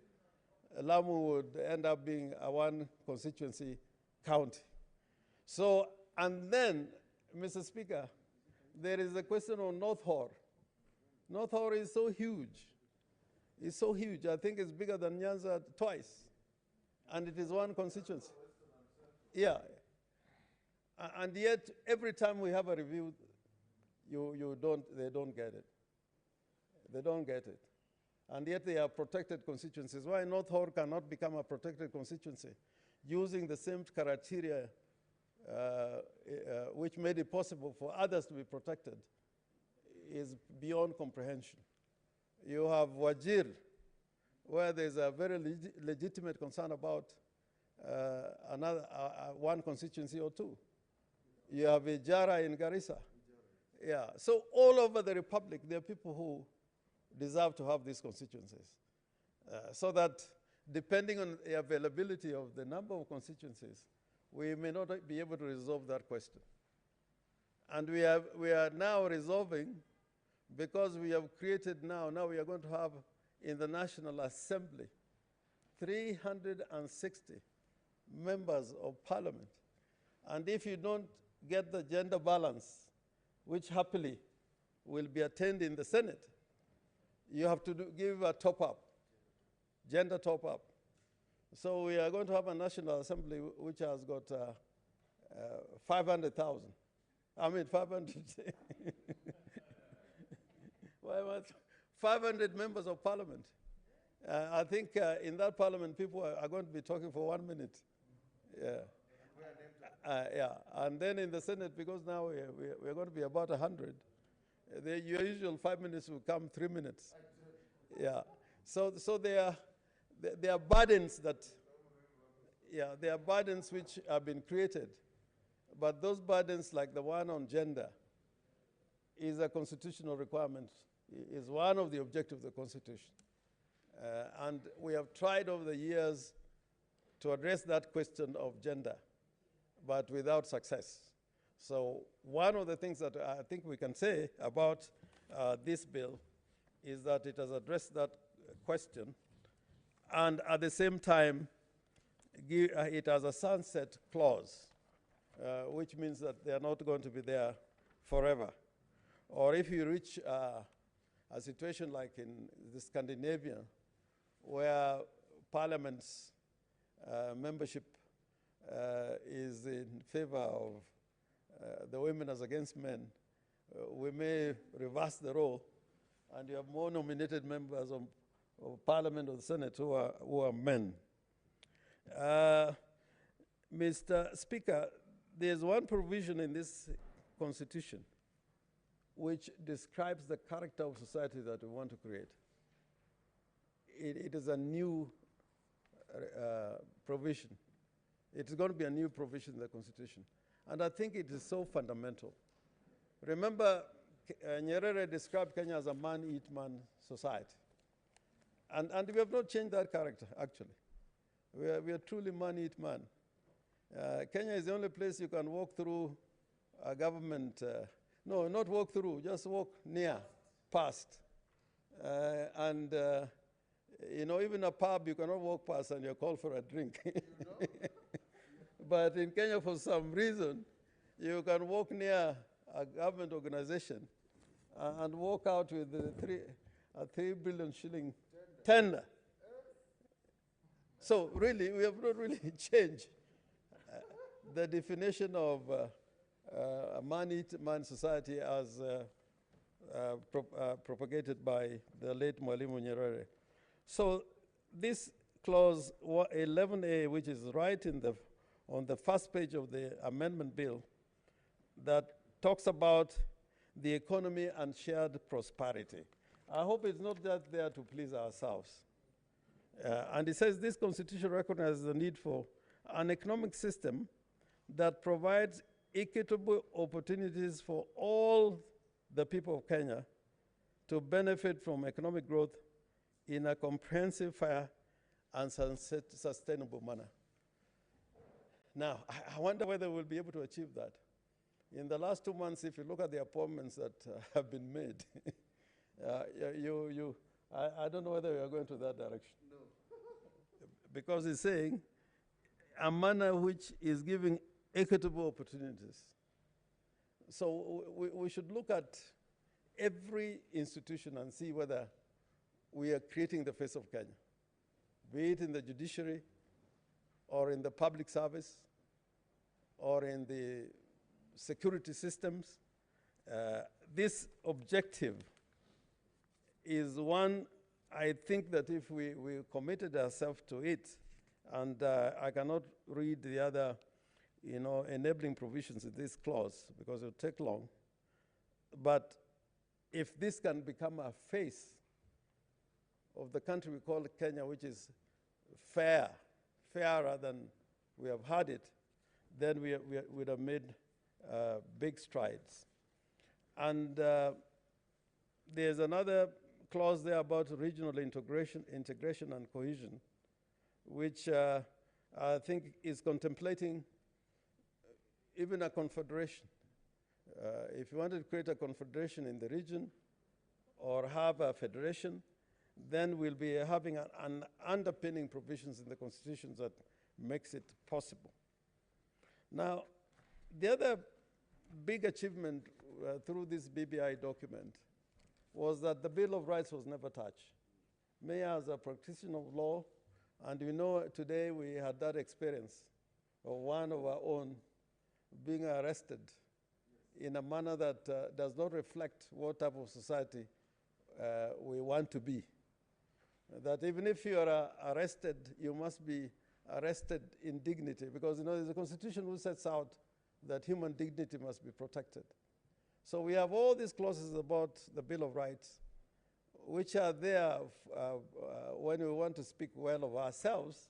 Lamu would end up being a 1 constituency county. So, and then, Mr. Speaker, there is a question on North Horr. North Horr is so huge. It's so huge. I think it's bigger than Nyanza twice. And it is 1 constituency. Yeah. And yet, every time we have a review, they don't get it. They don't get it. And yet they are protected constituencies. Why North Horr cannot become a protected constituency using the same criteria which made it possible for others to be protected is beyond comprehension. You have Wajir, where there's a very legitimate concern about another 1 constituency or 2. You have Ijara in Garissa. Yeah, so all over the Republic, there are people who deserve to have these constituencies. So that depending on the availability of the number of constituencies, we may not be able to resolve that question. And we are now resolving, because we have created now we are going to have in the National Assembly 360 members of parliament. And if you don't get the gender balance, which happily will be attained in the Senate, you have to give a top-up, gender top-up. So we are going to have a National Assembly which has got 500,000. I mean, 500. 500 members of parliament. I think in that parliament, people are going to be talking for 1 minute. Yeah. Yeah. And then in the Senate, because now we're going to be about 100, your usual 5 minutes will come 3 minutes. Yeah. So there are burdens there are burdens which have been created. But those burdens, like the one on gender, is a constitutional requirement, is one of the objectives of the Constitution. And we have tried over the years to address that question of gender, but without success. So one of the things that I think we can say about this bill is that it has addressed that question, and at the same time, it has a sunset clause, which means that they are not going to be there forever. Or if you reach a situation like in the Scandinavia, where parliament's membership is in favor of the women as against men, we may reverse the role, and you have more nominated members of parliament or the Senate who are men. Mr. Speaker, there's one provision in this Constitution which describes the character of society that we want to create. It is a new provision. It's going to be a new provision in the Constitution. And I think it is so fundamental. Remember, Nyerere described Kenya as a man-eat-man society. And we have not changed that character, actually. We are truly man-eat-man. Kenya is the only place you can walk through a government, no, not walk through, just walk near, past. You know, even a pub, you cannot walk past and you're called for a drink. But in Kenya, for some reason, you can walk near a government organization and walk out with a 3 billion shilling tender. So really, we have not really changed the definition of a man-eat-man society as propagated by the late Mwalimu Nyerere. So this clause 11A, which is right on the first page of the amendment bill, that talks about the economy and shared prosperity. I hope it's not just there to please ourselves. And it says this constitution recognizes the need for an economic system that provides equitable opportunities for all the people of Kenya to benefit from economic growth in a comprehensive, fair, and sustainable manner. Now, I wonder whether we'll be able to achieve that. In the last 2 months, if you look at the appointments that have been made, I don't know whether we are going to that direction. No. Because it's saying a manner which is giving equitable opportunities. So we should look at every institution and see whether we are creating the face of Kenya, be it in the judiciary or in the public service or in the security systems. This objective is one, I think that if we committed ourselves to it, and I cannot read the other enabling provisions in this clause because it will take long, but if this can become a face of the country we call Kenya, which is fairer than we have had it, then we would have made big strides. And there's another clause there about regional integration and cohesion, which I think is contemplating even a confederation. If you wanted to create a confederation in the region or have a federation, then we'll be having an underpinning provisions in the constitutions that makes it possible. Now, the other big achievement through this BBI document was that the Bill of Rights was never touched. Me as a practitioner of law, and we know today we had that experience of one of our own being arrested in a manner that does not reflect what type of society we want to be. That even if you are arrested, you must be arrested in dignity, because there's a constitution which sets out that human dignity must be protected. So we have all these clauses about the Bill of Rights, which are there when we want to speak well of ourselves,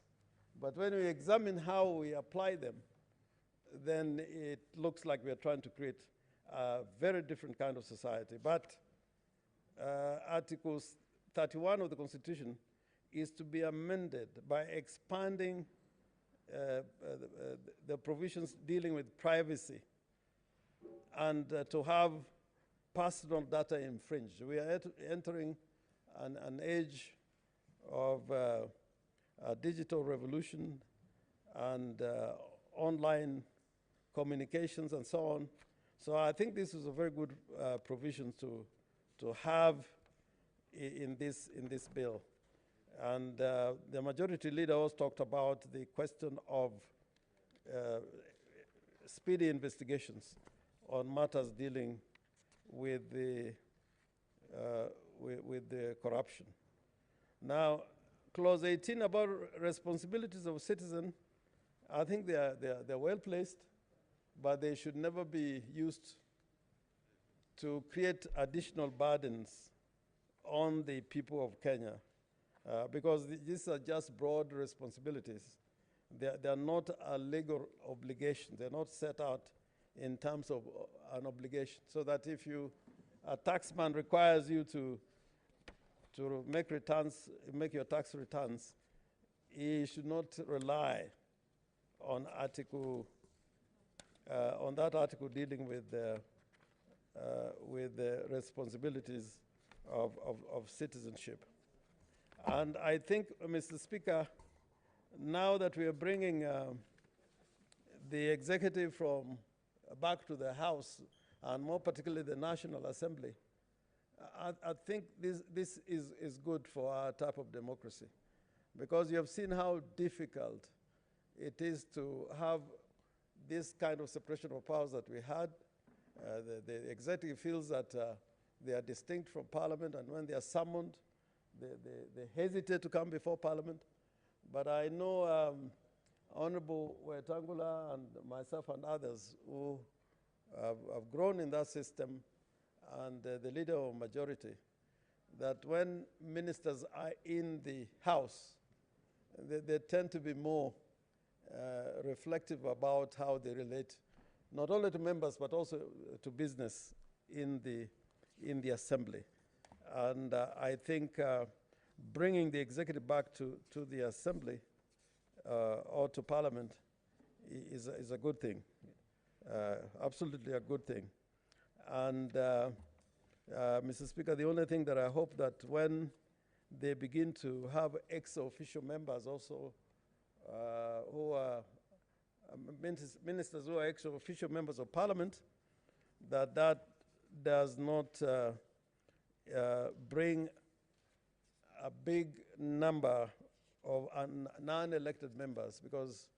but when we examine how we apply them, then it looks like we are trying to create a very different kind of society. But Article 31 of the Constitution is to be amended by expanding the provisions dealing with privacy and to have personal data infringed. We are entering an age of a digital revolution and online communications and so on. So I think this is a very good provision to have in this bill. And the majority leader also talked about the question of speedy investigations on matters dealing with the corruption. Now, clause 18 about responsibilities of citizen, I think they're well placed, but they should never be used to create additional burdens on the people of Kenya, because these are just broad responsibilities. They're not a legal obligation. They're not set out in terms of an obligation. So that if a taxman requires you to make your tax returns, he should not rely on that article dealing with the responsibilities of citizenship. And I think, Mr. Speaker, now that we are bringing the executive back to the House, and more particularly the National Assembly, I think this is good for our type of democracy, because you have seen how difficult it is to have this kind of separation of powers that we had. The executive feels that they are distinct from Parliament, and when they are summoned, they hesitate to come before Parliament. But I know Honorable Wetangula and myself and others who have grown in that system, and the leader of majority, that when ministers are in the House, they tend to be more reflective about how they relate, not only to members, but also to business in the Assembly. And I think bringing the executive back to the Assembly or to Parliament is a good thing, absolutely a good thing. And Mr. Speaker, the only thing that I hope that when they begin to have ex-official members also who are ministers who are ex-official members of Parliament, that does not bring a big number of non-elected members, because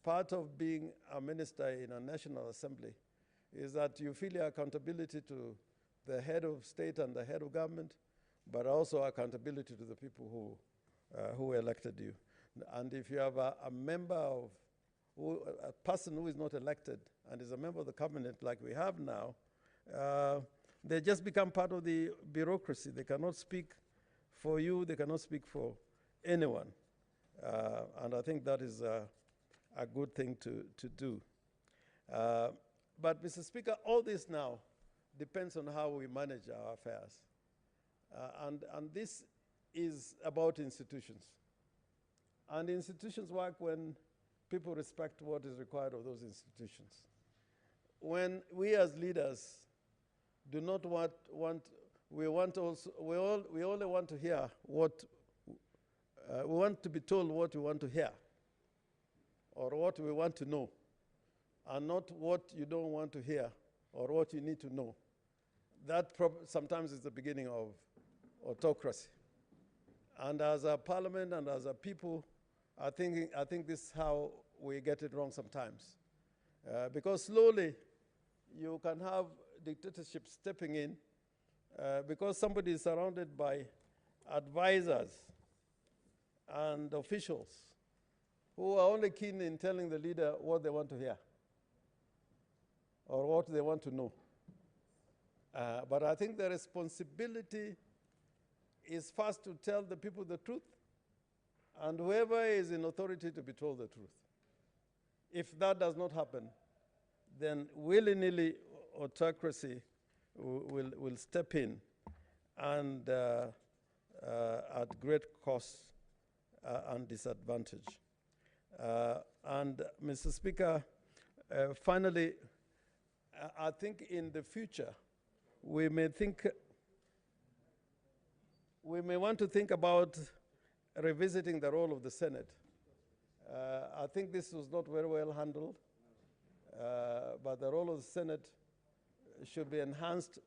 part of being a minister in a National Assembly is that you feel your accountability to the head of state and the head of government, but also accountability to the people who elected you. And if you have a person who is not elected and is a member of the cabinet like we have now, they just become part of the bureaucracy. They cannot speak for you, they cannot speak for anyone. And I think that is a good thing to do. But Mr. Speaker, all this now depends on how we manage our affairs. And this is about institutions. And institutions work when people respect what is required of those institutions. When we as leaders do not we only want to hear what, we want to be told what we want to hear, or what we want to know, and not what you don't want to hear, or what you need to know. That sometimes is the beginning of autocracy. And as a parliament and as a people, I think this is how we get it wrong sometimes. Because slowly you can have dictatorship stepping in because somebody is surrounded by advisors and officials who are only keen in telling the leader what they want to hear or what they want to know. But I think the responsibility is first to tell the people the truth, and whoever is in authority to be told the truth. If that does not happen, then willy-nilly autocracy will step in, and at great cost and disadvantage. And Mr. Speaker, finally, I think in the future, we may want to think about revisiting the role of the Senate. I think this was not very well handled, but the role of the Senate should be enhanced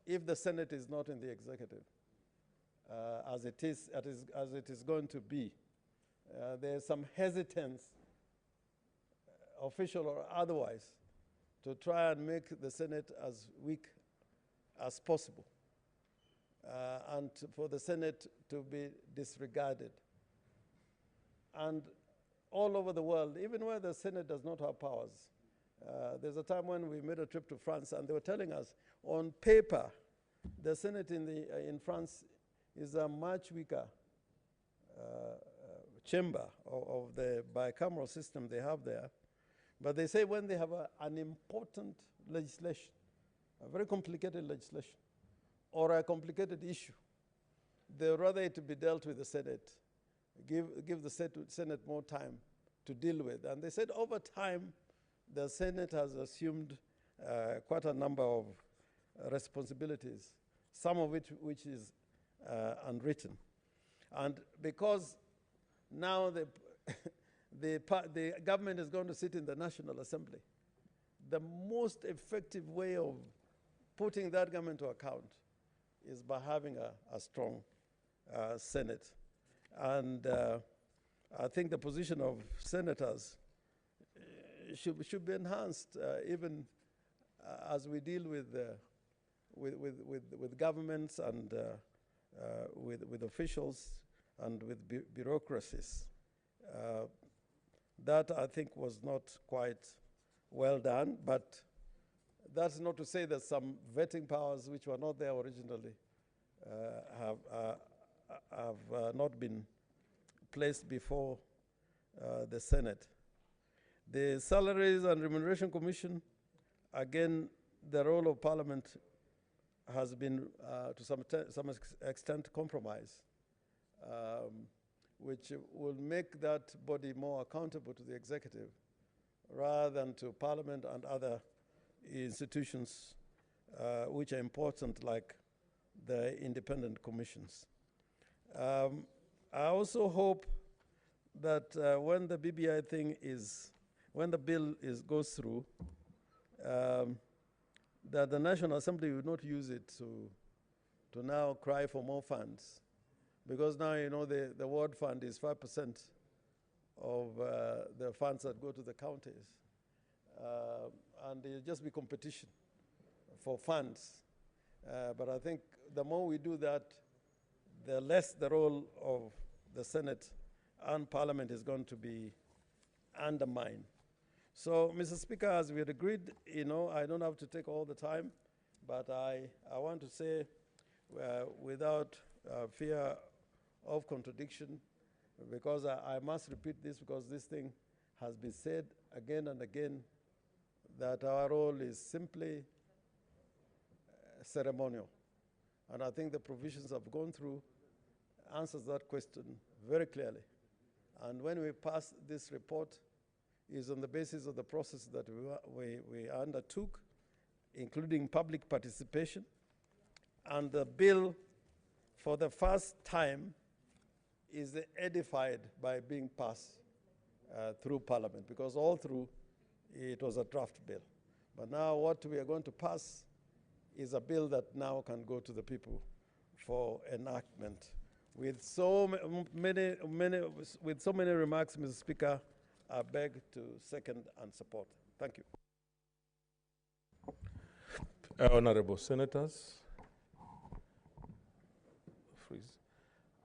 if the Senate is not in the executive, as it is going to be. There's some hesitance, official or otherwise, to try and make the Senate as weak as possible, and for the Senate to be disregarded. And all over the world, even where the Senate does not have powers, there's a time when we made a trip to France and they were telling us, on paper, the Senate in France is a much weaker chamber of the bicameral system they have there. But they say when they have an important legislation, a very complicated legislation, or a complicated issue, they would rather it to be dealt with the Senate, give the Senate more time to deal with. And they said over time, the Senate has assumed quite a number of responsibilities, some of which is unwritten. And because now the government is going to sit in the National Assembly, the most effective way of putting that government to account is by having a strong Senate. And I think the position of senators should be enhanced even as we deal with governments and with officials and with bureaucracies. That, I think, was not quite well done, but that's not to say that some vetting powers which were not there originally have not been placed before the Senate. The Salaries and Remuneration Commission, again, the role of Parliament has been to some extent compromised, which will make that body more accountable to the executive rather than to Parliament and other institutions which are important, like the independent commissions. I also hope that when the BBI thing when the bill goes through, that the National Assembly will not use it to now cry for more funds. Because now, you know, the ward fund is 5% of the funds that go to the counties. And there'll just be competition for funds. But I think the more we do that, the less the role of the Senate and Parliament is going to be undermined. So, Mr. Speaker, as we had agreed, you know, I don't have to take all the time, but I want to say without fear of contradiction, because I must repeat this because this thing has been said again and again, that our role is simply ceremonial. And I think the provisions I've gone through answers that question very clearly. And when we pass this report, is on the basis of the process that we undertook, including public participation, and the bill for the first time is edified by being passed through Parliament, because all through it was a draft bill. But now what we are going to pass is a bill that now can go to the people for enactment. With so many remarks, Mr. Speaker, I beg to second and support. Thank you. Honorable Senators,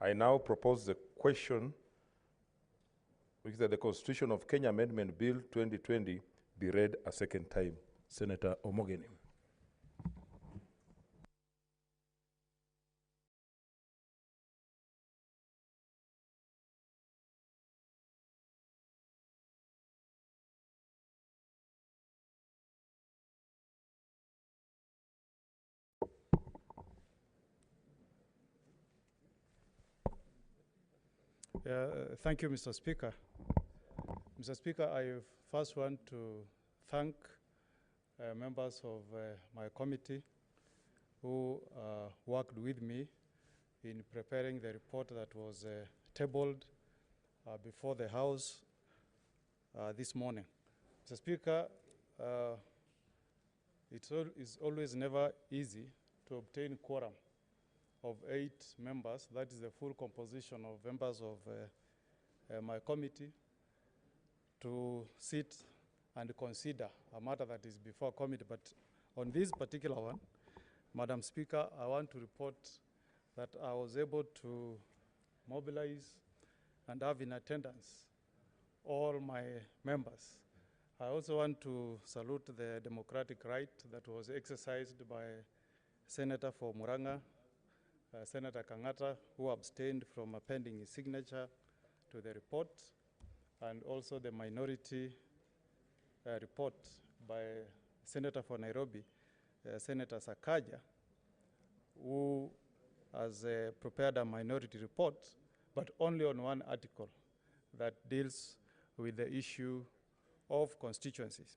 I now propose the question which is that the Constitution of Kenya Amendment Bill 2020 be read a second time. Senator Omogeni. Thank you, Mr. Speaker. Mr. Speaker, I first want to thank members of my committee who worked with me in preparing the report that was tabled before the House this morning. Mr. Speaker, it's always never easy to obtain quorum of 8 members. That is the full composition of members of my committee to sit and consider a matter that is before committee. But on this particular one, Madam Speaker, I want to report that I was able to mobilize and have in attendance all my members. I also want to salute the democratic right that was exercised by Senator for Muranga, Senator Kangata, who abstained from appending his signature to the report and also the minority report by Senator for Nairobi, Senator Sakaja, who has prepared a minority report, but only on one article that deals with the issue of constituencies.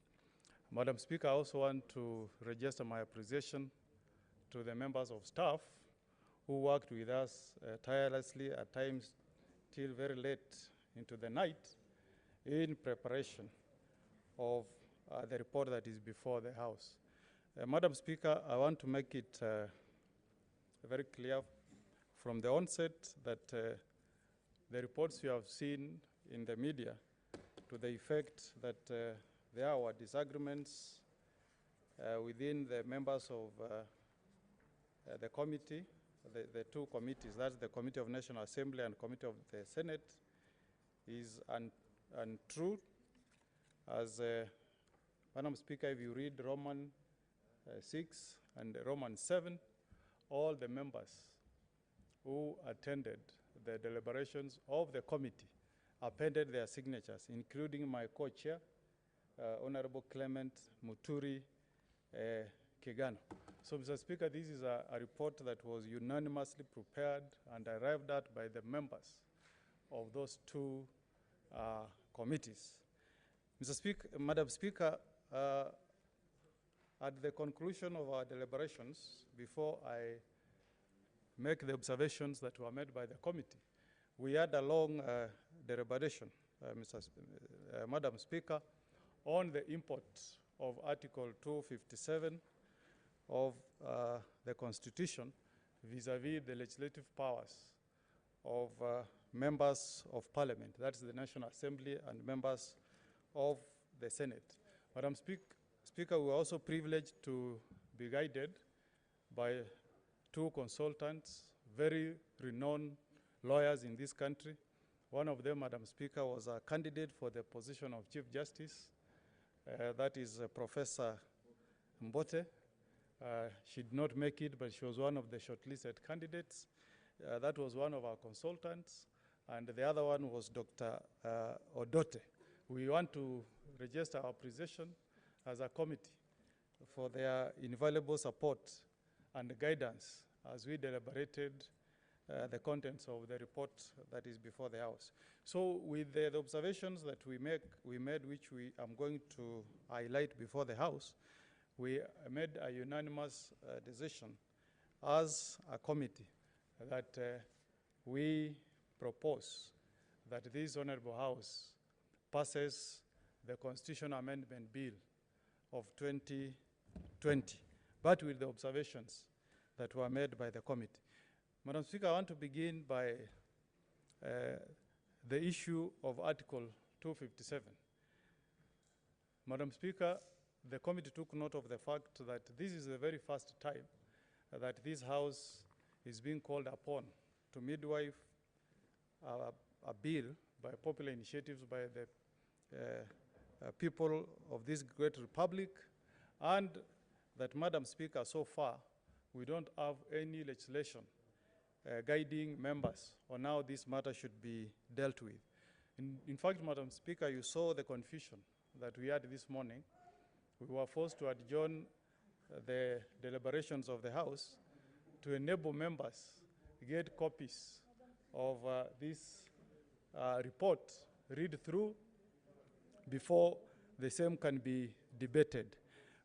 Madam Speaker, I also want to register my appreciation to the members of staff who worked with us tirelessly, at times till very late into the night, in preparation of the report that is before the House. Madam Speaker, I want to make it very clear from the onset that the reports you have seen in the media to the effect that there were disagreements within the members of the committee, the two committees, that's the Committee of National Assembly and Committee of the Senate, is untrue. As Madam Speaker, if you read Roman 6 and Roman 7, all the members who attended the deliberations of the committee appended their signatures, including my co-chair, Honorable Clement Muturi Kigano. So, Mr. Speaker, this is a report that was unanimously prepared and arrived at by the members of those two committees. Mr. Speaker, Madam Speaker, at the conclusion of our deliberations, before I make the observations that were made by the committee, we had a long deliberation, Madam Speaker, on the import of Article 257 of the Constitution vis-à-vis the legislative powers of members of Parliament, that's the National Assembly, and members of the Senate. Madam Speaker, we were also privileged to be guided by two consultants, very renowned lawyers in this country. One of them, Madam Speaker, was a candidate for the position of Chief Justice. That is Professor Mbote. She did not make it, but she was one of the shortlisted candidates. That was one of our consultants. And the other one was Dr. Odote. We want to register our appreciation as a committee for their invaluable support and guidance as we deliberated the contents of the report that is before the House. So with the observations that we made, which I'm going to highlight before the House, we made a unanimous decision as a committee that we propose that this Honorable House passes the Constitutional Amendment Bill of 2020, but with the observations that were made by the committee. Madam Speaker, I want to begin by the issue of Article 257. Madam Speaker, the committee took note of the fact that this is the very first time that this House is being called upon to midwife a bill by popular initiatives by the people of this great republic, and that, Madam Speaker, so far we don't have any legislation guiding members on how this matter should be dealt with. In fact, Madam Speaker, you saw the confusion that we had this morning. We were forced to adjourn the deliberations of the House to enable members to get copies of this report, read through, before the same can be debated.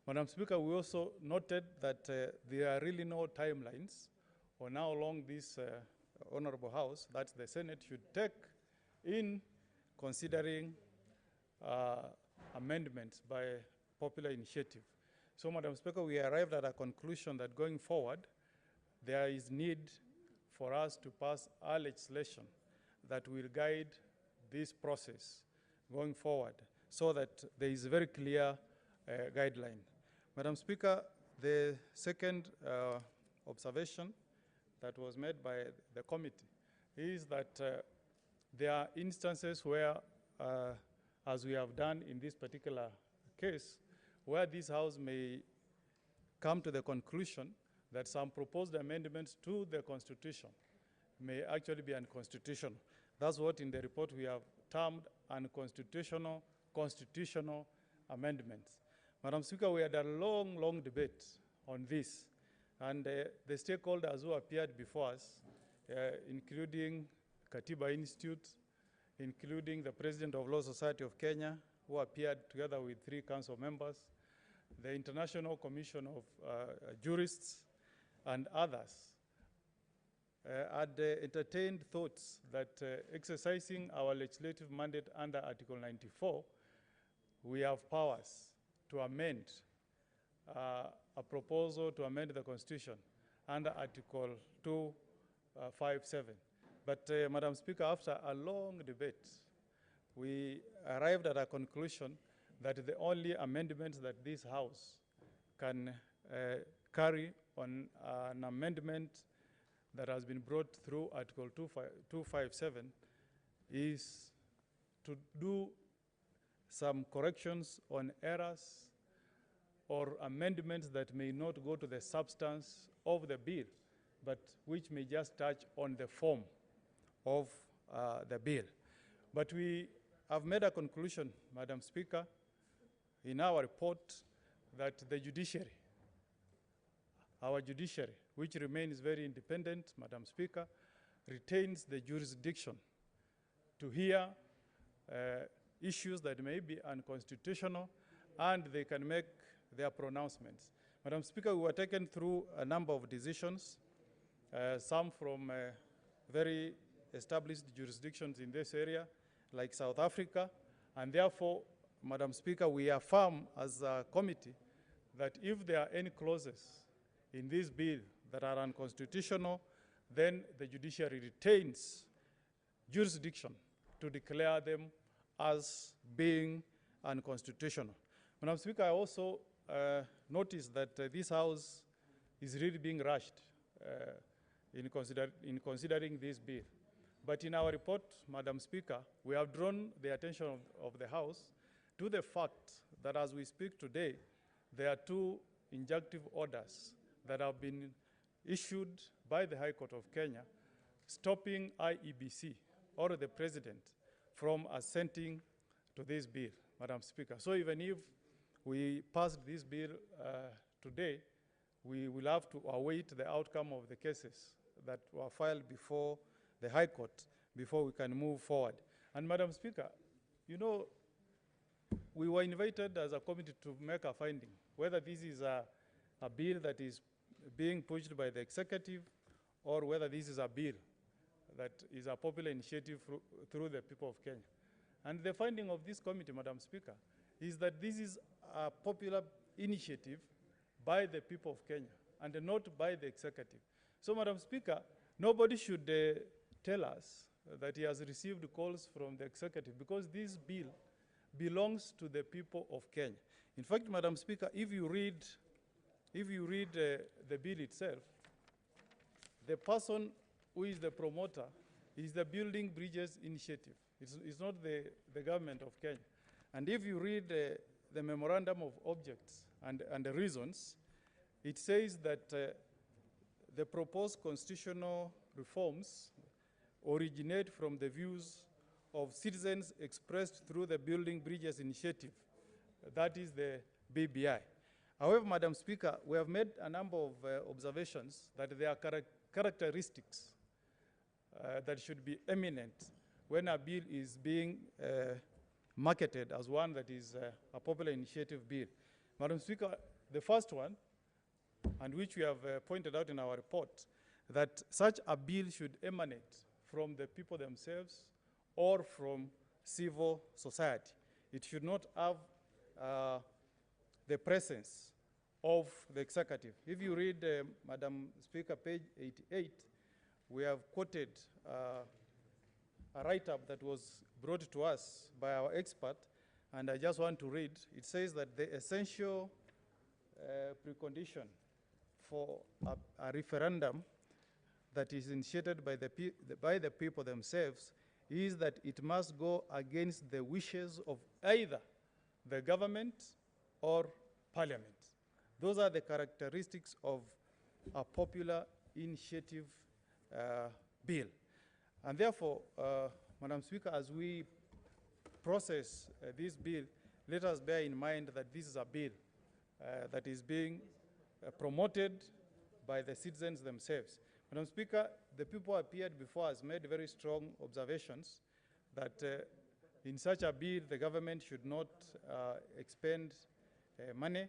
Madam Speaker, we also noted that there are really no timelines on how long this Honorable House, that's the Senate, should take in considering amendments by popular initiative. So, Madam Speaker, we arrived at a conclusion that going forward, there is need for us to pass our legislation that will guide this process going forward, so that there is a very clear guideline. Madam Speaker, the second observation that was made by the committee is that there are instances where, as we have done in this particular case, where this House may come to the conclusion that some proposed amendments to the Constitution may actually be unconstitutional. That's what in the report we have termed unconstitutional constitutional amendments. Madam Speaker, we had a long debate on this, and the stakeholders who appeared before us, including Katiba Institute, including the President of Law Society of Kenya, who appeared together with 3 council members, the International Commission of Jurists, and others, had entertained thoughts that exercising our legislative mandate under Article 94, we have powers to amend a proposal to amend the Constitution under Article 257. But Madam Speaker, after a long debate, we arrived at a conclusion that the only amendments that this House can carry on an amendment that has been brought through Article 257 is to do some corrections on errors or amendments that may not go to the substance of the bill, but which may just touch on the form of the bill. But we have made a conclusion, Madam Speaker, in our report that the judiciary, our judiciary, which remains very independent, Madam Speaker, retains the jurisdiction to hear issues that may be unconstitutional, and they can make their pronouncements. Madam Speaker, we were taken through a number of decisions, some from very established jurisdictions in this area, like South Africa, and therefore, Madam Speaker, we affirm as a committee that if there are any clauses in this bill that are unconstitutional, then the judiciary retains jurisdiction to declare them as being unconstitutional. Madam Speaker, I also noticed that this House is really being rushed in considering this bill. But in our report, Madam Speaker, we have drawn the attention of the House to the fact that as we speak today, there are 2 injunctive orders that have been issued by the High Court of Kenya stopping IEBC or the President from assenting to this bill, Madam Speaker. So even if we pass this bill today, we will have to await the outcome of the cases that were filed before the High Court before we can move forward. And Madam Speaker, you know, we were invited as a committee to make a finding, whether this is a bill that is being pushed by the executive or whether this is a bill that is a popular initiative through the people of Kenya. And the finding of this committee, Madam Speaker, is that this is a popular initiative by the people of Kenya and not by the executive. So, Madam Speaker, nobody should tell us that he has received calls from the executive, because this bill belongs to the people of Kenya. In fact, Madam Speaker, if you read the bill itself, the person who is the promoter is the Building Bridges Initiative. It's not the government of Kenya. And if you read the memorandum of objects and the reasons, it says that the proposed constitutional reforms originate from the views of citizens expressed through the Building Bridges Initiative. That is the BBI. However, Madam Speaker, we have made a number of observations that there are characteristics that should be eminent when a bill is being marketed as one that is a popular initiative bill. Madam Speaker, the first one, and which we have pointed out in our report, that such a bill should emanate from the people themselves or from civil society. It should not have the presence of the executive. If you read, Madam Speaker, page 88, we have quoted a write-up that was brought to us by our expert, and I just want to read. It says that the essential precondition for a referendum that is initiated by the people themselves is that it must go against the wishes of either the government or parliament. Those are the characteristics of a popular initiative bill. And therefore, Madam Speaker, as we process this bill, let us bear in mind that this is a bill that is being promoted by the citizens themselves. Madam Speaker, the people who appeared before us made very strong observations that in such a bill, the government should not expend money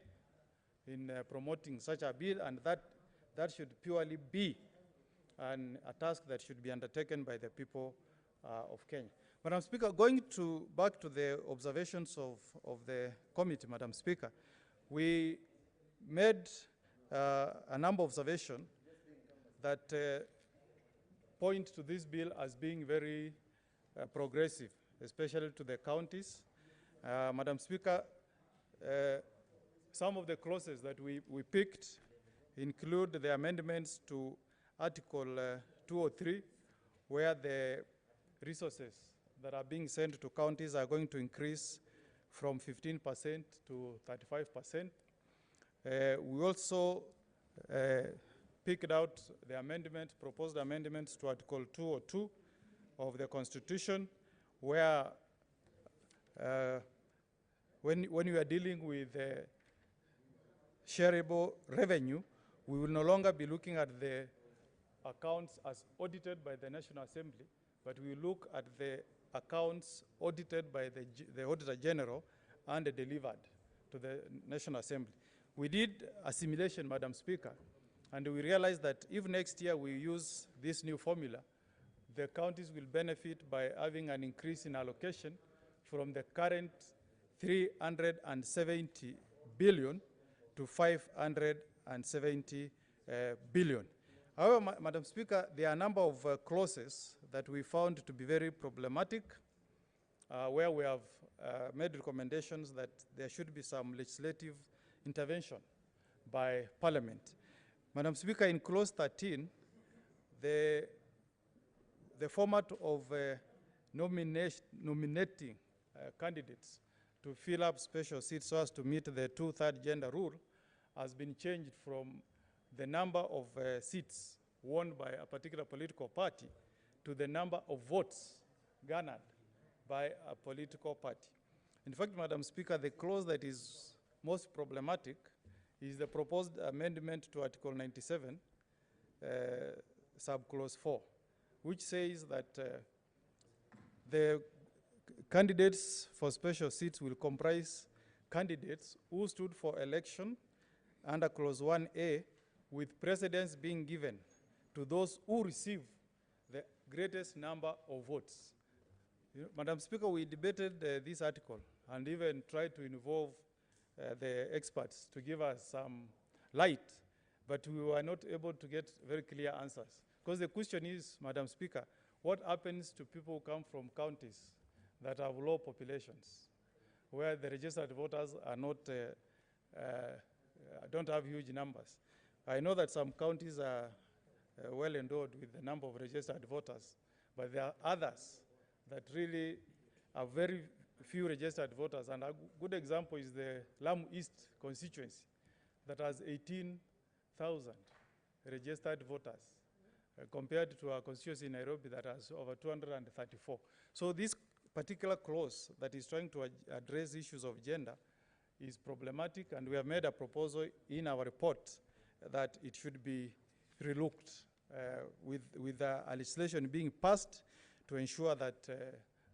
in promoting such a bill, and that should purely be a task that should be undertaken by the people of Kenya. Madam Speaker, going back to the observations of the committee, Madam Speaker, we made a number of observations that point to this bill as being very progressive, especially to the counties. Madam Speaker, some of the clauses that we picked include the amendments to Article 203, where the resources that are being sent to counties are going to increase from 15% to 35%. We also picked out the proposed amendments to Article 202 of the Constitution, where when we are dealing with shareable revenue, we will no longer be looking at the accounts as audited by the National Assembly, but we look at the accounts audited by the Auditor General and delivered to the National Assembly. We did a simulation, Madam Speaker, and we realized that if next year we use this new formula, the counties will benefit by having an increase in allocation from the current 370 billion to 570 billion. However, Madam Speaker, there are a number of clauses that we found to be very problematic, where we have made recommendations that there should be some legislative intervention by Parliament. Madam Speaker, in clause 13, the format of nominating candidates to fill up special seats so as to meet the 2/3 gender rule has been changed from the number of seats won by a particular political party to the number of votes garnered by a political party. In fact, Madam Speaker, the clause that is most problematic is the proposed amendment to Article 97, subclause 4, which says that the candidates for special seats will comprise candidates who stood for election under clause 1A, with precedence being given to those who receive the greatest number of votes. Madam Speaker, we debated this article and even tried to involve the experts to give us some light, but we were not able to get very clear answers. Because the question is, Madam Speaker, what happens to people who come from counties that have low populations, where the registered voters are not, don't have huge numbers? I know that some counties are well endowed with the number of registered voters, but there are others that really are very few registered voters. And a good example is the Lamu East constituency that has 18,000 registered voters compared to our constituency in Nairobi that has over 234. So this particular clause that is trying to address issues of gender is problematic, and we have made a proposal in our report that it should be relooked with the legislation being passed to ensure that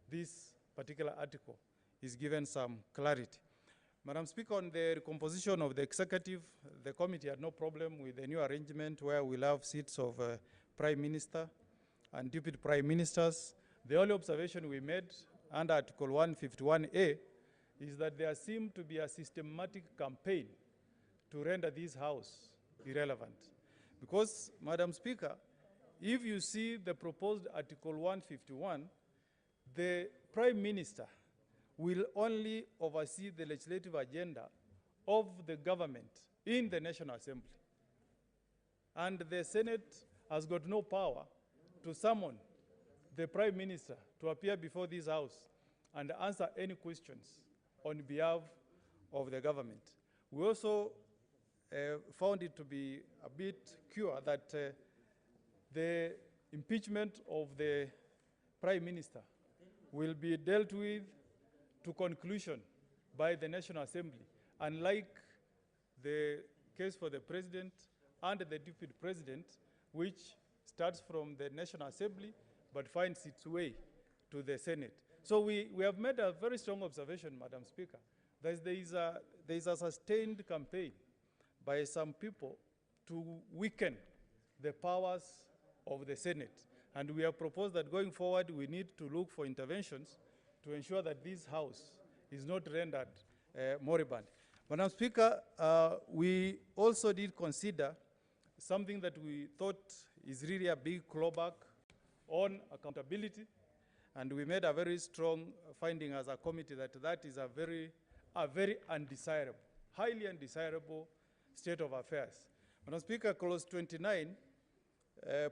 this particular article is given some clarity. Madam Speaker, on the recomposition of the executive, the committee had no problem with the new arrangement where we'll have seats of Prime Minister and Deputy Prime Ministers. The only observation we made under Article 151A is that there seemed to be a systematic campaign to render this House irrelevant. Because, Madam Speaker, if you see the proposed Article 151, the Prime Minister will only oversee the legislative agenda of the government in the National Assembly. And the Senate has got no power to summon the Prime Minister to appear before this House and answer any questions on behalf of the government. We also found it to be a bit clear that the impeachment of the Prime Minister will be dealt with to conclusion by the National Assembly, unlike the case for the President and the Deputy President, which starts from the National Assembly but finds its way to the Senate. So we have made a very strong observation, Madam Speaker, that there is a sustained campaign by some people to weaken the powers of the Senate. And we have proposed that going forward, we need to look for interventions to ensure that this House is not rendered moribund. Madam Speaker, we also did consider something that we thought is really a big clawback on accountability, and we made a very strong finding as a committee that that is a very undesirable, highly undesirable state of affairs. Madam Speaker, Clause 29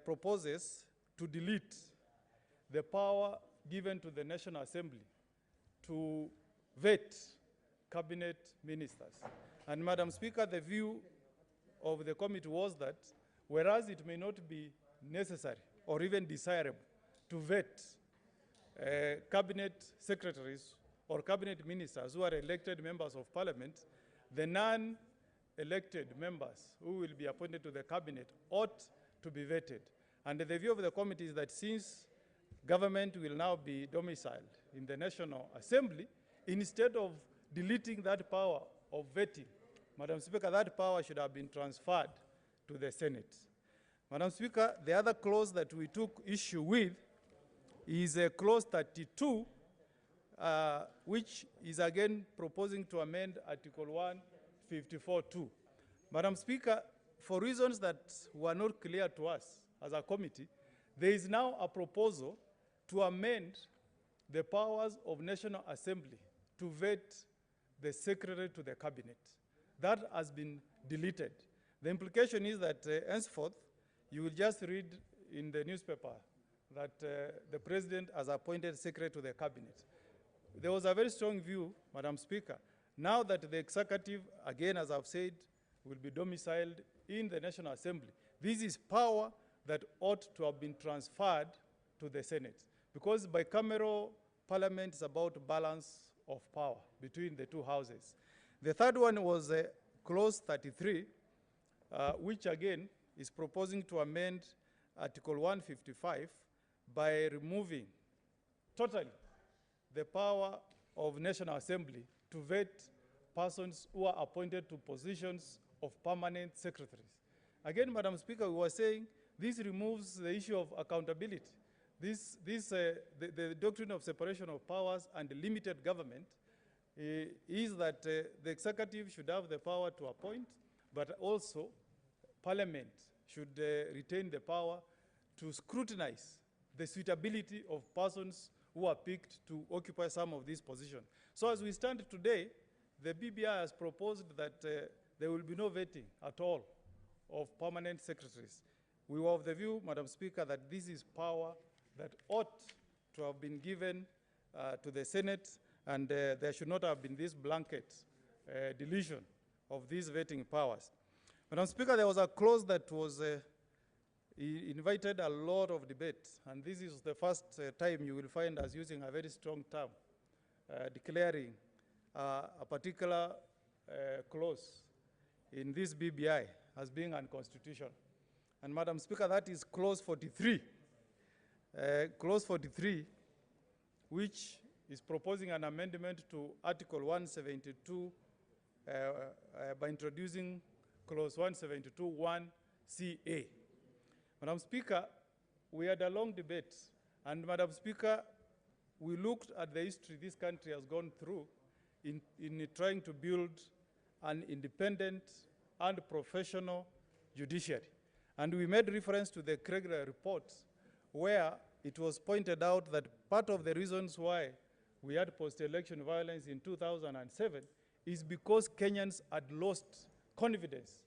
proposes to delete the power given to the National Assembly to vet cabinet ministers. And Madam Speaker, the view of the committee was that whereas it may not be necessary or even desirable to vet cabinet secretaries or cabinet ministers who are elected members of parliament, the non-elected members who will be appointed to the cabinet ought to be vetted. And the view of the committee is that since government will now be domiciled in the National Assembly, instead of deleting that power of vetting, Madam Speaker, that power should have been transferred to the Senate. Madam Speaker, the other clause that we took issue with is clause 32, which is again proposing to amend Article 154(2). Madam Speaker, for reasons that were not clear to us as a committee, there is now a proposal to amend the powers of National Assembly to vet the secretary to the cabinet. That has been deleted. The implication is that henceforth, you will just read in the newspaper that the president has appointed secretary to the cabinet. There was a very strong view, Madam Speaker, now that the executive, again, as I've said, will be domiciled in the National Assembly. This is power that ought to have been transferred to the Senate, because bicameral parliament is about balance of power between the two houses. The third one was clause 33, which again is proposing to amend Article 155 by removing totally the power of National Assembly to vet persons who are appointed to positions of permanent secretaries. Again, Madam Speaker, we were saying this removes the issue of accountability. The doctrine of separation of powers and limited government is that the executive should have the power to appoint, but also Parliament should retain the power to scrutinize the suitability of persons who are picked to occupy some of these positions. So as we stand today, the BBI has proposed that there will be no vetting at all of permanent secretaries. We were of the view, Madam Speaker, that this is power that ought to have been given to the Senate, and there should not have been this blanket deletion of these vetting powers. Madam Speaker, there was a clause that was invited a lot of debate, and this is the first time you will find us using a very strong term, declaring a particular clause in this BBI as being unconstitutional. And Madam Speaker, that is clause 43. Clause 43, which is proposing an amendment to Article 172 by introducing clause 172(1)(ca). Madam Speaker, we had a long debate, and Madam Speaker, we looked at the history this country has gone through in trying to build an independent and professional judiciary. And we made reference to the Kregler report, where it was pointed out that part of the reasons why we had post-election violence in 2007 is because Kenyans had lost confidence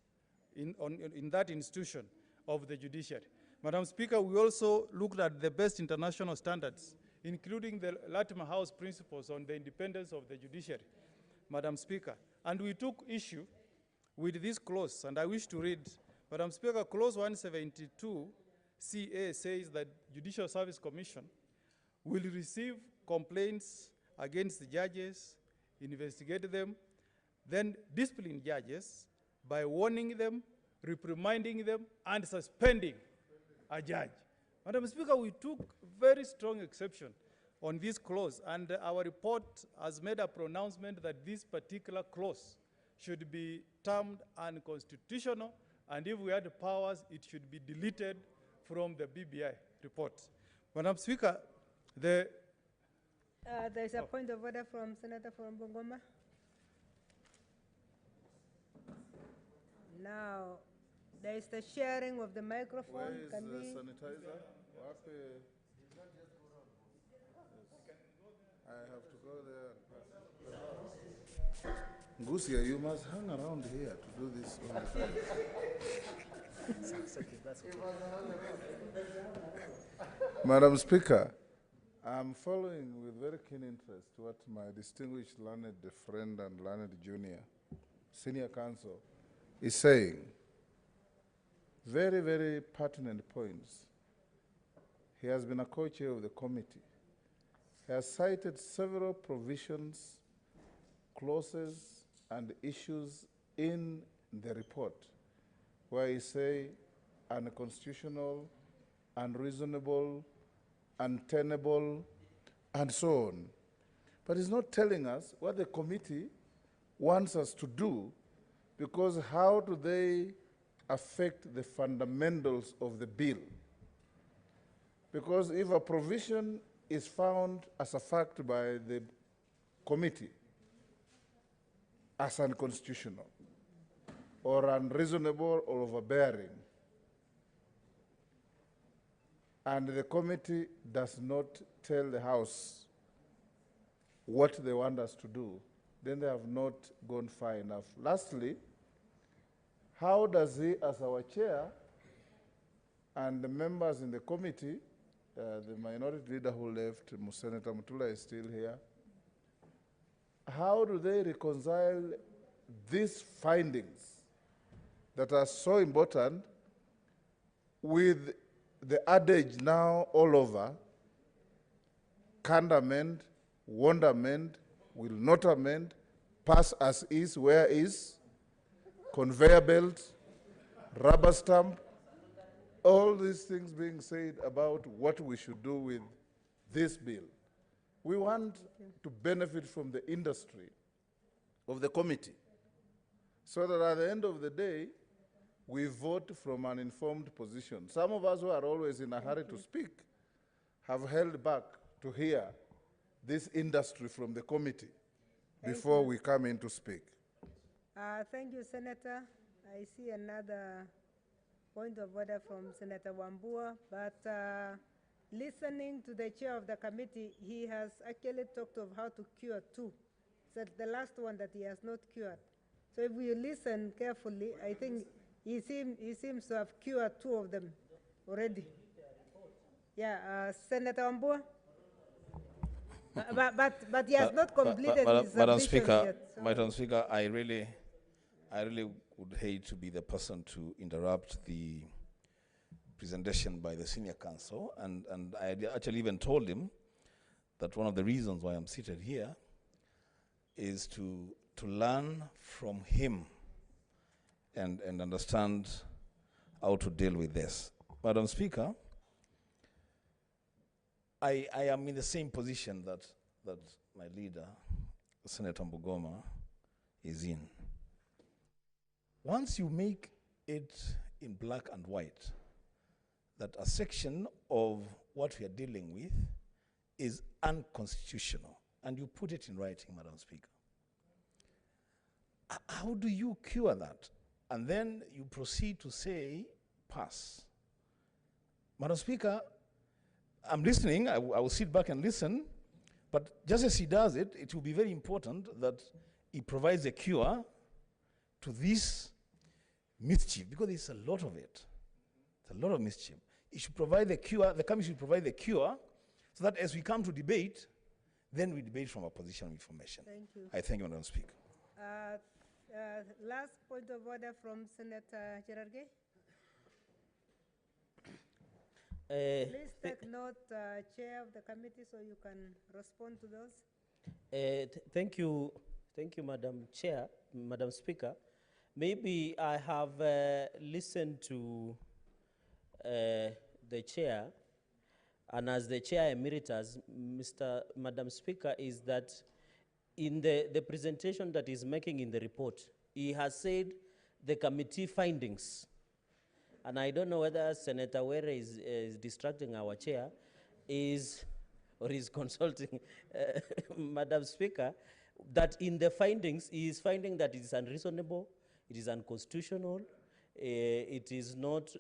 in that institution of the judiciary. Madam Speaker, we also looked at the best international standards, including the Latimer House principles on the independence of the judiciary, Madam Speaker. And we took issue with this clause, and I wish to read. Madam Speaker, clause 172(ca) says that Judicial Service Commission will receive complaints against the judges, investigate them, then discipline judges by warning them, reprimanding them, and suspending a judge. Madam Speaker, we took very strong exception on this clause, and our report has made a pronouncement that this particular clause should be termed unconstitutional, and if we had powers, it should be deleted from the BBI report. Madam Speaker, there's a point of order from Senator from Bungoma. Now, there is the sharing of the microphone. Where is Can the we? sanitizer? I have to go there. Ngusia, you must hang around here to do this. Madam Speaker, I'm following with very keen interest what my distinguished learned friend and learned senior counsel is saying. Very, very pertinent points. He has been a co-chair of the committee. He has cited several provisions, clauses, and issues in the report where he say unconstitutional, unreasonable, untenable, and so on. But he's not telling us what the committee wants us to do, because how do they affect the fundamentals of the bill? Because if a provision is found as a fact by the committee as unconstitutional or unreasonable or overbearing, and the committee does not tell the House what they want us to do, then they have not gone far enough. Lastly, how does he, as our chair, and the members in the committee, the minority leader who left, Senator Mutula, is still here, how do they reconcile these findings that are so important with the adage now all over, can't amend, won't amend, will not amend, pass as is, where is, conveyor belt, rubber stamp, all these things being said about what we should do with this bill. We want to benefit from the industry of the committee, so that at the end of the day, we vote from an informed position. Some of us who are always in a hurry to speak have held back to hear this industry from the committee before we come in to speak. Thank you, Senator. I see another point of order from Senator Wambua, but listening to the chair of the committee, he has actually talked of how to cure two. It's the last one that he has not cured. So if we listen carefully, I think he seems to have cured two of them already. Yeah, Senator Wambua? But he has not completed his Madam submission Speaker, yet. So. Madam Speaker, I really would hate to be the person to interrupt the presentation by the senior counsel, and I actually even told him that one of the reasons why I'm seated here is to learn from him and understand how to deal with this. Madam Speaker, I am in the same position that my leader, Senator Mbugoma, is in. Once you make it in black and white that a section of what we are dealing with is unconstitutional, and you put it in writing, Madam Speaker, how do you cure that? And then you proceed to say, pass. Madam Speaker, I'm listening, I will sit back and listen, but just as he does it, it will be very important that he provides a cure to this mischief, because it's a lot of it. It's a lot of mischief. He should provide the cure, the commission should provide the cure, so that as we come to debate, then we debate from a position of information. Thank you. I thank you, Madam Speaker. Last point of order from Senator Cherargei. Please take note, Chair of the committee, so you can respond to those. Thank you, Madam Chair, Madam Speaker. Maybe I have listened to the Chair, and as the Chair Emeritus, Madam Speaker, is that in the presentation that he's making in the report, he has said the committee findings. And I don't know whether Senator Were is distracting our chair, or is consulting Madam Speaker, that in the findings, he is finding that it is unreasonable, it is unconstitutional, it is not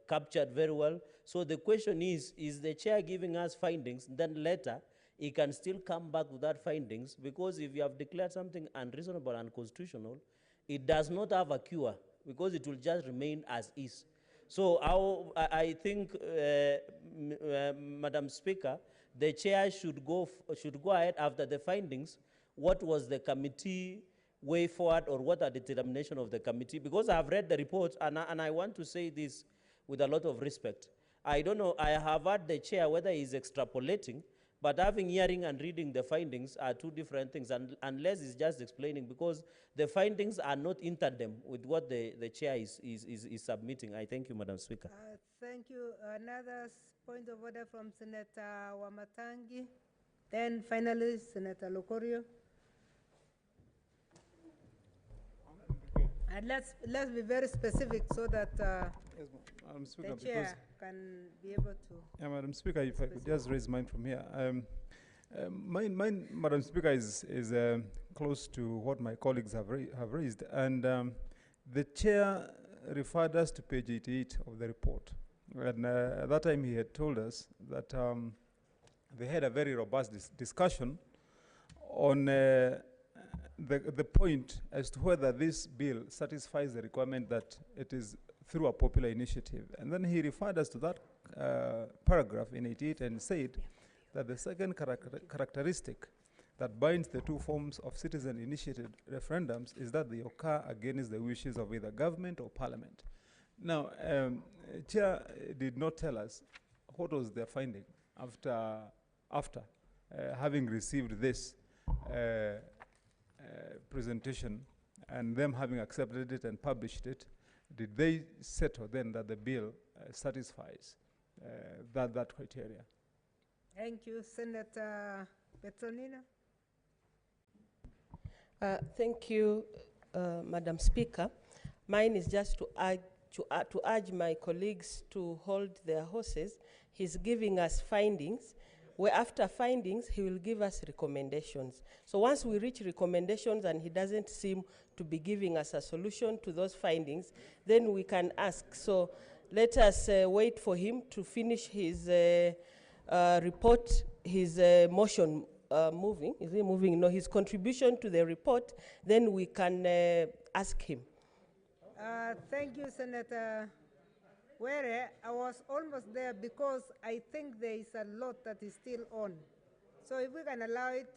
captured very well. So the question is the chair giving us findings, then later he can still come back with that findings, because if you have declared something unreasonable and unconstitutional, it does not have a cure, because it will just remain as is. So I think, Madam Speaker, the chair should go ahead after the findings. What was the committee way forward, or what are the determination of the committee? Because I have read the report, and I want to say this with a lot of respect. I don't know, I have heard the chair whether he's extrapolating, but hearing and reading the findings are two different things, unless he's just explaining, because the findings are not in tandem with what the chair is submitting. I thank you, Madam Speaker. Thank you. Another point of order from Senator Wamatangi. Then finally, Senator Lokorio. And let's be very specific so that Yes, Madam Speaker, the chair can be able to. Yeah, Madam Speaker, if I could just raise mine from here. Mine, Madam Speaker, is close to what my colleagues have raised. And the chair referred us to page 88 of the report. And at that time, he had told us that they had a very robust discussion on the point as to whether this bill satisfies the requirement that it is through a popular initiative. And then he referred us to that paragraph in 88 and said that the second characteristic that binds the two forms of citizen-initiated referendums is that they occur against the wishes of either government or parliament. Now, Chair did not tell us what was their finding after having received this presentation and them having accepted it and published it. Did they settle then that the bill satisfies that criteria? Thank you, Senator Petronina. Thank you, Madam Speaker. Mine is just to urge my colleagues to hold their horses. He's giving us findings, where after findings, he will give us recommendations. So once we reach recommendations and he doesn't seem to be giving us a solution to those findings, then we can ask. So let us wait for him to finish his report, his motion moving. Is he moving? No, his contribution to the report, then we can ask him. Thank you, Senator Were. I was almost there because I think there is a lot that is still on. So if we can allow it,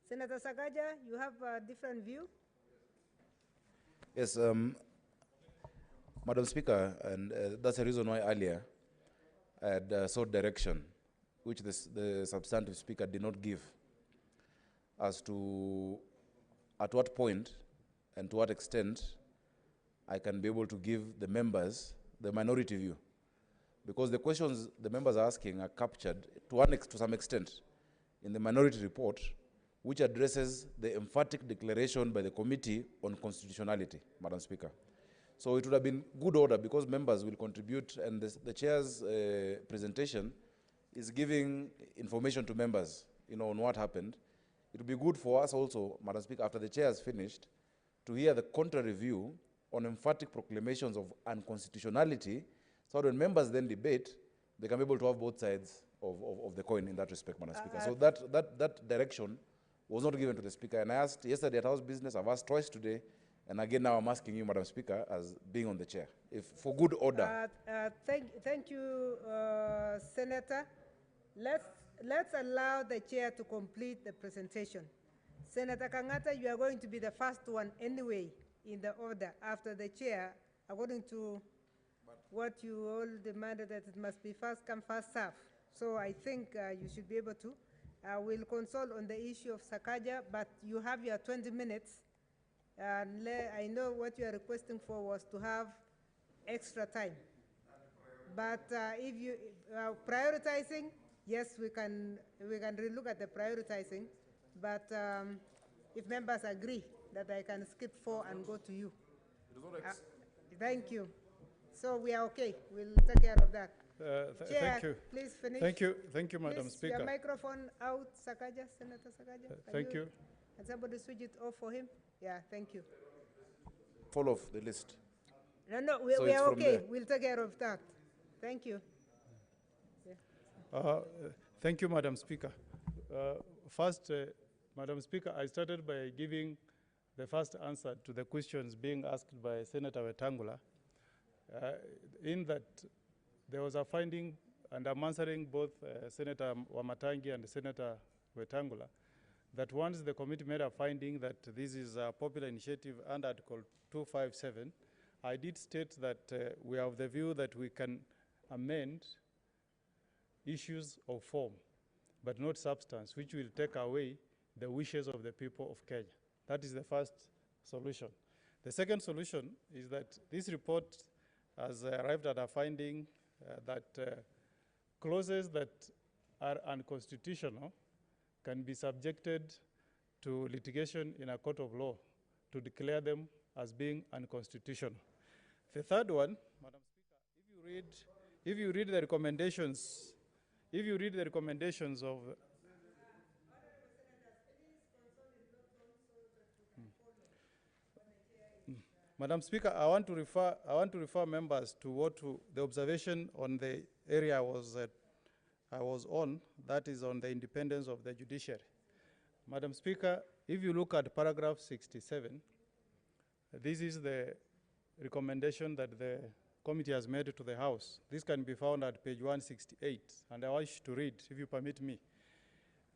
Senator Sagaja, you have a different view? Yes, Madam Speaker, and that's the reason why earlier I had sought direction, which the substantive speaker did not give, as to at what point and to what extent I can be able to give the members the minority view. Because the questions the members are asking are captured to some extent in the minority report, which addresses the emphatic declaration by the committee on constitutionality, Madam Speaker. So it would have been good order, because members will contribute, and the chair's presentation is giving information to members, on what happened. It would be good for us also, Madam Speaker, after the chair has finished, to hear the contrary view on emphatic proclamations of unconstitutionality, so that when members then debate, they can be able to have both sides of the coin in that respect, Madam Speaker. So that direction was not given to the Speaker. And I asked yesterday at House Business, I've asked twice today, and again now I'm asking you, Madam Speaker, as being on the chair, if for good order. Thank you, Senator. Let's allow the chair to complete the presentation. Senator Kangata, you are going to be the first one anyway in the order after the chair, according to what you all demanded, that it must be first come, first serve. So I think you should be able to. We'll consult on the issue of Sakaja, but you have your 20 minutes. And I know what you are requesting for was to have extra time. But if you prioritizing, yes, we can relook at the prioritizing. But if members agree that I can skip 4 and go to you. Thank you. So we are okay. We'll take care of that. Chair, thank you. Please finish. Thank you, Madam Please, Speaker. your microphone out, Sakaja, Senator Sakaja. Thank you. Can somebody switch it off for him? Yeah, thank you. Follow the list. No, we So are it's from okay. there. We'll take care of that. Thank you. Yeah. Thank you, Madam Speaker. First, Madam Speaker, I started by giving the first answer to the questions being asked by Senator Wetangula, in that there was a finding, and I'm answering both Senator Wamatangi and Senator Wetangula, that once the committee made a finding that this is a popular initiative under Article 257, I did state that we are of the view that we can amend issues of form, but not substance, which will take away the wishes of the people of Kenya. That is the first solution. The second solution is that this report has arrived at a finding that clauses that are unconstitutional can be subjected to litigation in a court of law to declare them as being unconstitutional. The third one, Madam Speaker, if you read the recommendations, of Madam Speaker, I want to refer members to the observation on the area I was on, that is on the independence of the judiciary. Madam Speaker, if you look at paragraph 67, this is the recommendation that the committee has made to the House. This can be found at page 168, and I wish to read, if you permit me.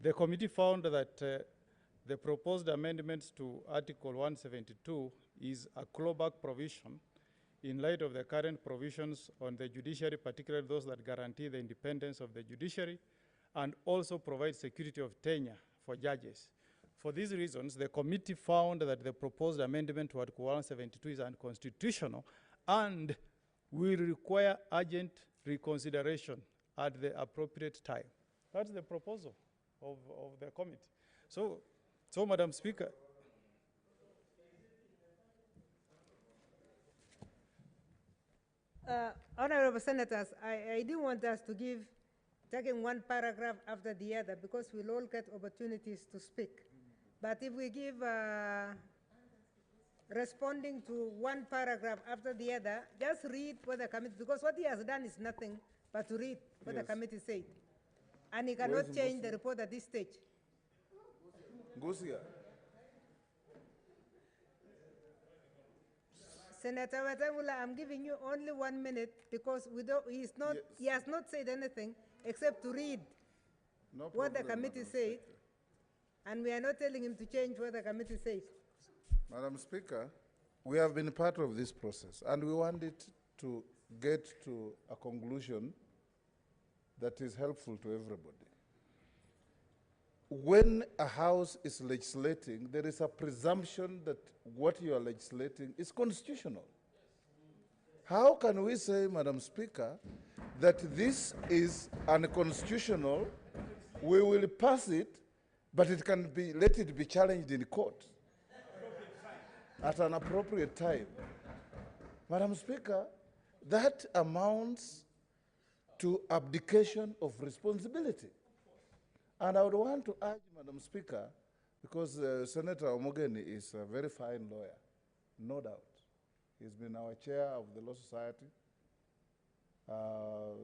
The committee found that the proposed amendments to Article 172 is a clawback provision in light of the current provisions on the judiciary, particularly those that guarantee the independence of the judiciary and also provide security of tenure for judges. For these reasons, the committee found that the proposed amendment to Article 172 is unconstitutional and will require urgent reconsideration at the appropriate time. That's the proposal of the committee. So Madam Speaker, Honorable Senators, I do want us to give, taking one paragraph after the other, because we'll all get opportunities to speak. But if we give responding to one paragraph after the other, just read what the committee, because what he has done is nothing but to read what the committee said. And he cannot change the report at this stage. Gusia. Senator Wetangula, I'm giving you only 1 minute because he has not said anything except to read what the committee said, and we are not telling him to change what the committee says. Madam Speaker, we have been part of this process, and we want it to get to a conclusion that is helpful to everybody. When a House is legislating, there is a presumption that what you are legislating is constitutional. How can we say, Madam Speaker, that this is unconstitutional, we will pass it, but it can be, let it be challenged in court at an appropriate time? Madam Speaker, that amounts to abdication of responsibility. And I would want to urge, Madam Speaker, because Senator Omogeni is a very fine lawyer, no doubt. He's been our chair of the Law Society.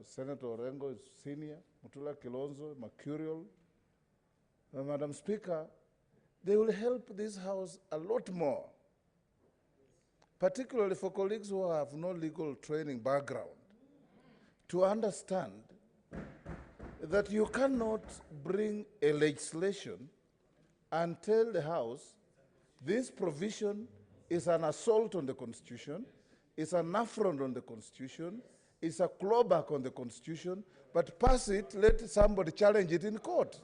Senator Orengo is senior, Mutula Kilonzo, mercurial. Madam Speaker, they will help this House a lot more, particularly for colleagues who have no legal training background, to understand that you cannot bring a legislation and tell the House this provision is an assault on the Constitution, is an affront on the Constitution, It's a clawback on the Constitution, but pass it, let somebody challenge it in court.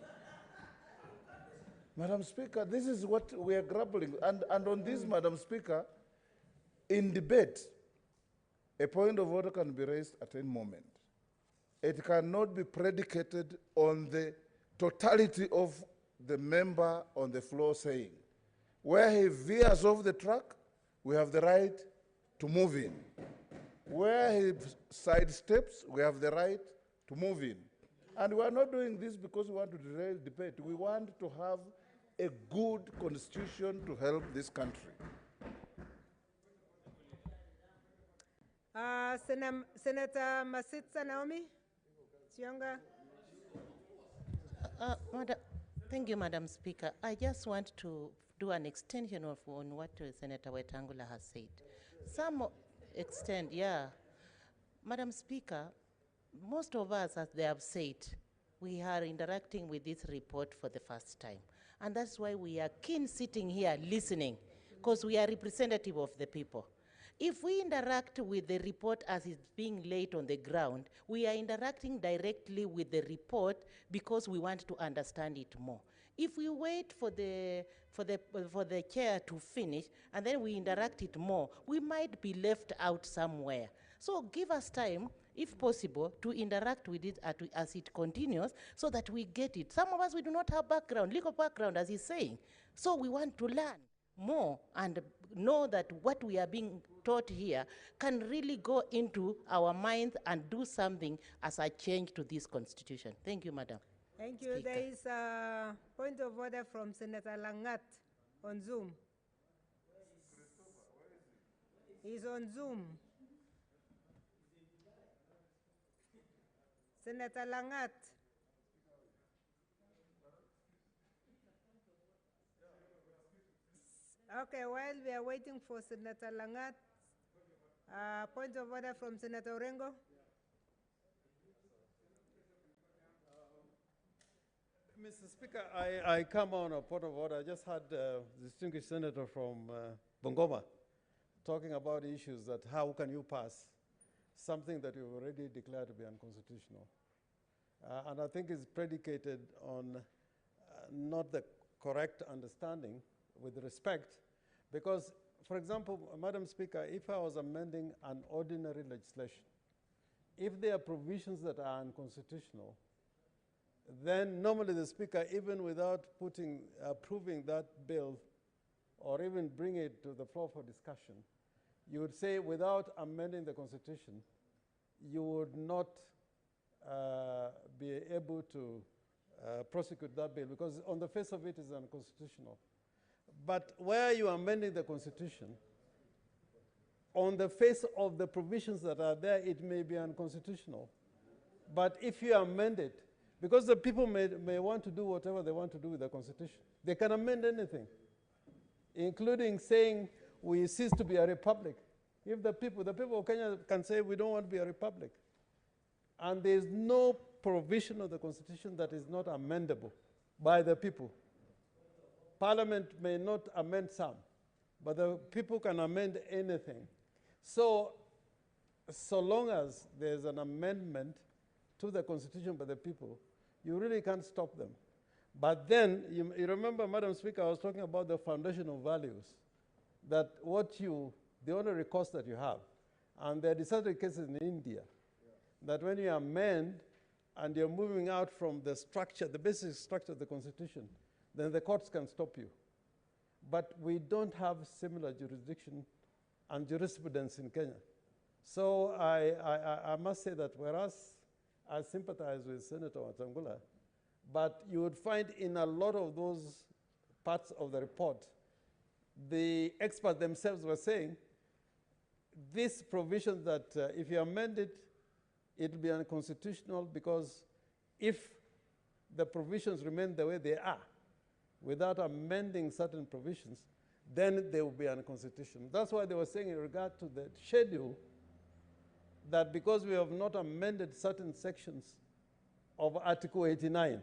Madam Speaker, this is what we are grappling with. And on this, Madam Speaker, in debate, a point of order can be raised at any moment. It cannot be predicated on the totality of the member on the floor saying. Where he veers off the track, we have the right to move in. Where he sidesteps, we have the right to move in. And we are not doing this because we want to derail debate. We want to have a good constitution to help this country. Senator Masitsa Naomi Chionga. Thank you, Madam Speaker. I just want to do an extension of on what Senator Wetangula has said. Some extent, yeah. Madam Speaker, most of us, as they have said, we are interacting with this report for the first time. And that's why we are keen sitting here listening, because we are representative of the people. If we interact with the report as it's being laid on the ground, we are interacting directly with the report because we want to understand it more. If we wait for the chair to finish and then we interact it more, we might be left out somewhere. So give us time, if possible, to interact with it as it continues so that we get it. Some of us, we do not have background, legal background, as he's saying. So we want to learn more and know that what we are being taught here can really go into our minds and do something as a change to this constitution. Thank you, Madam. Thank you. Speaker. There is a point of order from Senator Langat on Zoom. He's on Zoom. Senator Langat. Okay, while we are waiting for Senator Langat, point of order from Senator Orengo. Mr. Speaker, I come on a point of order. I just had the distinguished senator from Bungoma talking about issues that how can you pass something that you've already declared to be unconstitutional. And I think it's predicated on not the correct understanding with respect, because, for example, Madam Speaker, if I was amending an ordinary legislation, if there are provisions that are unconstitutional, then normally the Speaker, even without approving that bill or even bring it to the floor for discussion, you would say without amending the Constitution, you would not be able to prosecute that bill because on the face of it is unconstitutional. But where you are amending the Constitution, on the face of the provisions that are there, it may be unconstitutional. But if you amend it, because the people may want to do whatever they want to do with the Constitution, they can amend anything, including saying we cease to be a republic. If the people of Kenya can say we don't want to be a republic, and there is no provision of the Constitution that is not amendable by the people. Parliament may not amend some, but the people can amend anything. So long as there's an amendment to the Constitution by the people, you really can't stop them. But then, you remember, Madam Speaker, I was talking about the foundational values, that the only recourse that you have, and there are decided cases in India, that when you amend and you're moving out from the structure, the basic structure of the Constitution, then the courts can stop you. But we don't have similar jurisdiction and jurisprudence in Kenya. So I must say that whereas I sympathize with Senator Wetangula, but you would find in a lot of those parts of the report, the experts themselves were saying, this provision that if you amend it, it will be unconstitutional because if the provisions remain the way they are, without amending certain provisions, then they will be unconstitutional. That's why they were saying in regard to the schedule, that because we have not amended certain sections of Article 89,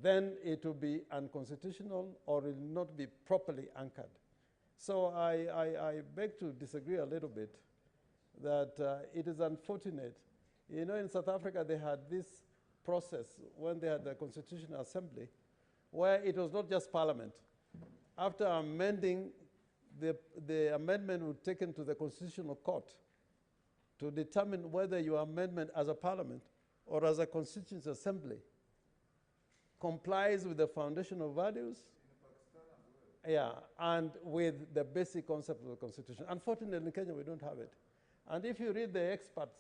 then it will be unconstitutional or it will not be properly anchored. So I beg to disagree a little bit that it is unfortunate. You know, in South Africa, they had this process when they had the Constitutional Assembly, where it was not just Parliament. After amending, the amendment was taken to the Constitutional Court to determine whether your amendment as a Parliament or as a Constituent Assembly complies with the foundational values, yeah, and with the basic concept of the Constitution. Unfortunately, in Kenya, we don't have it. And if you read the experts,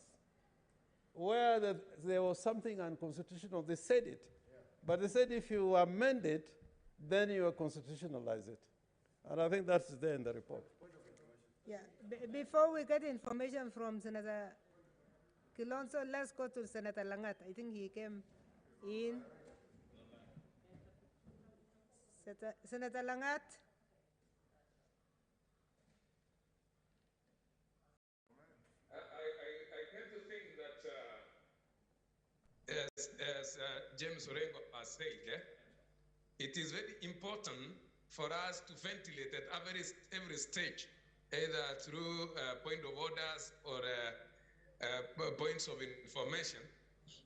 where there was something unconstitutional, they said it. Yeah. But they said if you amend it, then you constitutionalize it. And I think that's there in the report. Yeah, before we get information from Senator Kilonzo, let's go to Senator Langat. I think he came in. Senator Langat. I tend to think that, as James Orengo has said, it is very important for us to ventilate at every stage, either through point of orders or points of information.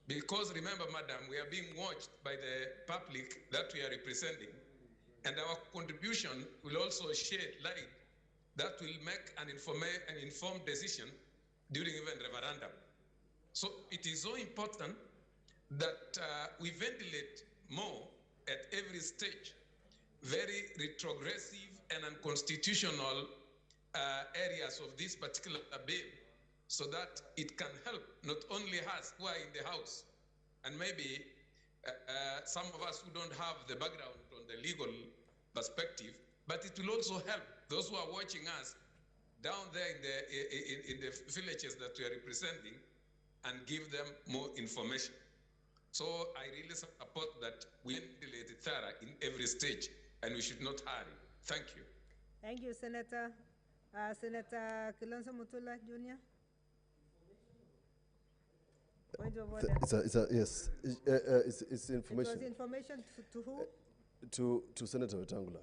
Because remember, madam, we are being watched by the public that we are representing. And our contribution will also shed light that will make an informed decision during even referendum. So it is so important that we ventilate more at every stage very retrogressive and unconstitutional areas of this particular bill, so that it can help not only us who are in the House, and maybe some of us who don't have the background on the legal perspective, but it will also help those who are watching us down there in the villages that we are representing, and give them more information. So I really support that we ventilate it thorough in every stage, and we should not hurry. Thank you. Thank you, Senator. Senator Kilonzo Mutula Jr. Point of order. Yes, it's information. It was information to who? To Senator Wetangula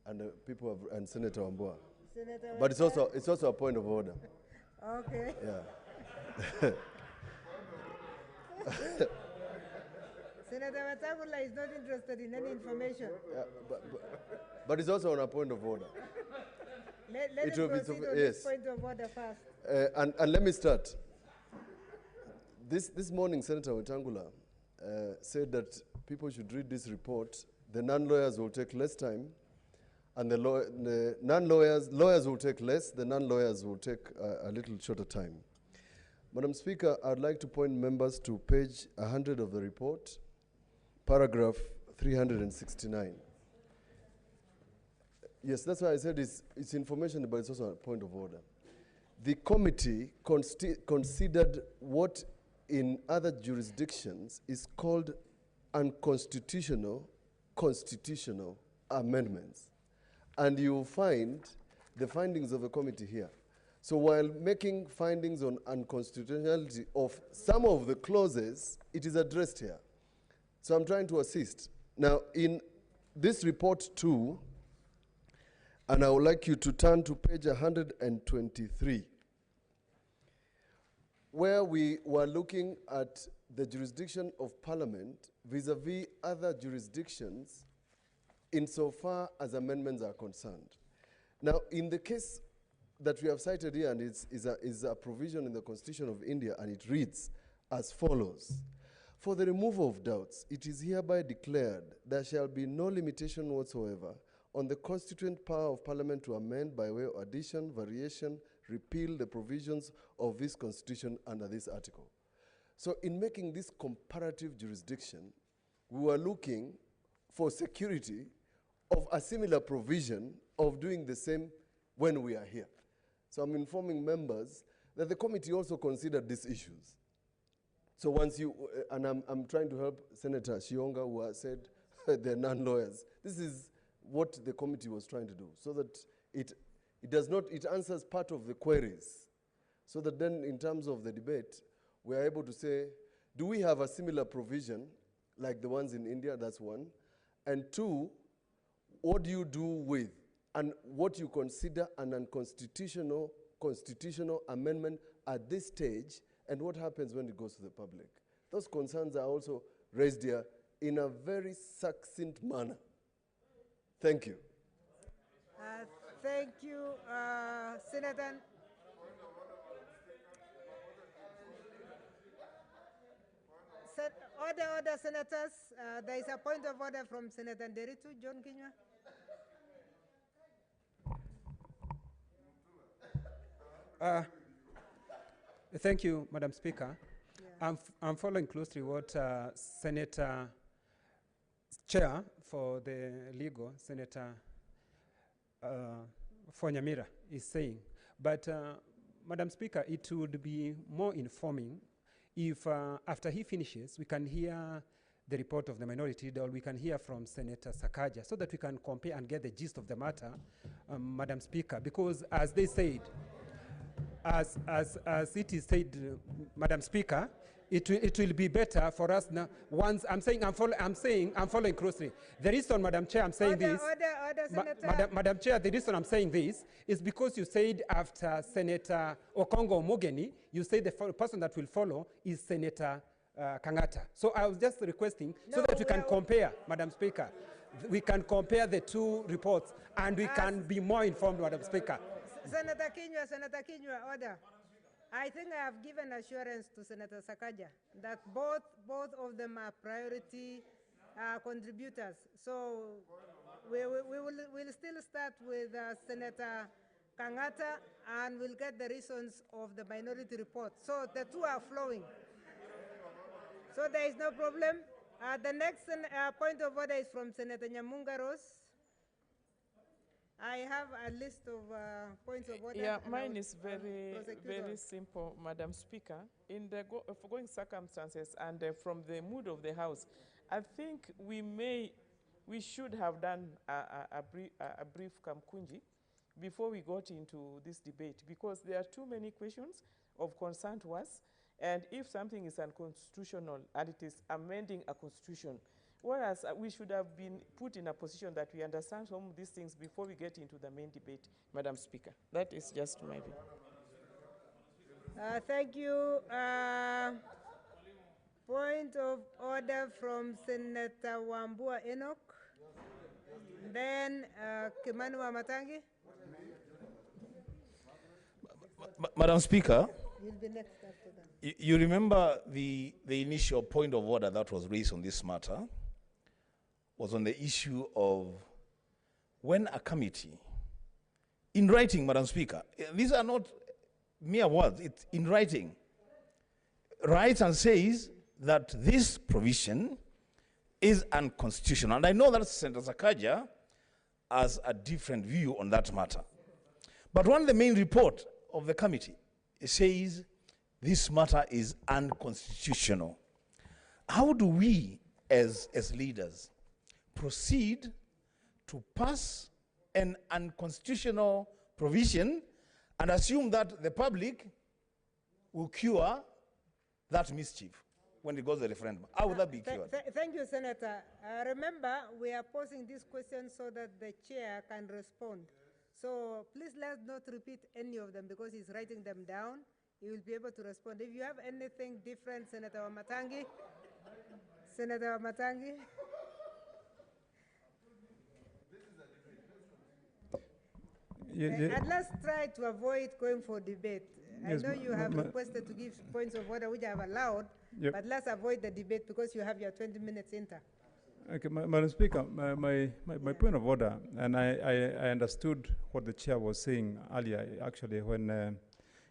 and people and Senator Wambua. Senator But it's also a point of order. Okay. Yeah. Senator Wetangula is not interested in any information. Yeah, but it's also on a point of order. Let us proceed on this point of order first. And let me start. This morning, Senator Wetangula said that people should read this report. The non-lawyers will take less time, and the lawyers will take less, the non-lawyers will take a little shorter time. Madam Speaker, I'd like to point members to page 100 of the report, paragraph 369. Yes, that's why I said it's information, but it's also a point of order. The committee considered what in other jurisdictions is called unconstitutional constitutional amendments. And you will find the findings of the committee here. So while making findings on unconstitutionality of some of the clauses, it is addressed here. So I'm trying to assist. Now, in this report too, and I would like you to turn to page 123, where we were looking at the jurisdiction of Parliament vis-a-vis other jurisdictions insofar as amendments are concerned. Now, in the case that we have cited here, and is a provision in the Constitution of India, and it reads as follows. For the removal of doubts, it is hereby declared there shall be no limitation whatsoever on the constituent power of Parliament to amend by way of addition, variation, repeal the provisions of this Constitution under this article. So in making this comparative jurisdiction, we were looking for security of a similar provision of doing the same when we are here. So I'm informing members that the committee also considered these issues. So once you, and I'm trying to help Senator Shionga, who has said they're non-lawyers. This is what the committee was trying to do, so that it answers part of the queries. So that then in terms of the debate, we are able to say, do we have a similar provision like the ones in India? That's one. And two, what do you do with and what you consider an unconstitutional constitutional amendment at this stage and what happens when it goes to the public. Those concerns are also raised here in a very succinct manner. Thank you. Thank you, Senator. Order, senators. There is a point of order from Senator Nderitu. John Kinyua. Thank you, Madam Speaker. Yeah. I'm following closely what Senator Chair for the Legal, Senator Fonyamira, is saying. But, Madam Speaker, it would be more informing if after he finishes, we can hear the report of the minority leader, or we can hear from Senator Sakaja, so that we can compare and get the gist of the matter, Madam Speaker. Because as they said, as it is said, Madam Speaker, it will be better for us now. Once I'm following closely. The reason, Madam Chair, I'm saying this. Madam Chair, the reason I'm saying this is because you said after Senator Okongo Omogeni, you said the person that will follow is Senator Kangata. So I was just requesting so that we can compare, Madam Speaker. We can compare the two reports and we can be more informed, Madam Speaker. Senator Kinyua, order. I think I have given assurance to Senator Sakaja that both of them are priority contributors. So we'll still start with Senator Kangata and we'll get the reasons of the minority report. So the two are flowing. So there is no problem. The next point of order is from Senator Nyamunga Rose. I have a list of points of order. Yeah, mine is very simple, Madam Speaker. In the foregoing circumstances and from the mood of the House, I think we should have done a brief kamkunji before we got into this debate, because there are too many questions of concern to us, and if something is unconstitutional and it is amending a constitution, whereas we should have been put in a position that we understand some of these things before we get into the main debate, Madam Speaker. That is just my view. Thank you. Point of order from Senator Wambua Enoch. Then Kimani Wamatangi. Madam Speaker, You'll be next after that. you remember the initial point of order that was raised on this matter was on the issue of when a committee, in writing, Madam Speaker, these are not mere words, it's in writing, writes and says that this provision is unconstitutional. And I know that Senator Sakaja has a different view on that matter. But when the main report of the committee says this matter is unconstitutional, how do we as leaders proceed to pass an unconstitutional provision and assume that the public will cure that mischief when it goes to the referendum? How would that be cured? Thank you, Senator. Remember, we are posing this question so that the chair can respond. So please let's not repeat any of them because he's writing them down. He will be able to respond. If you have anything different, Senator Wamatangi. Senator Wamatangi. And let's try to avoid going for debate. Yes, I know you have requested to give points of order, which I have allowed, but let's avoid the debate because you have your 20 minutes inter. Okay, Madam Speaker, my point of order, and I understood what the chair was saying earlier, actually, when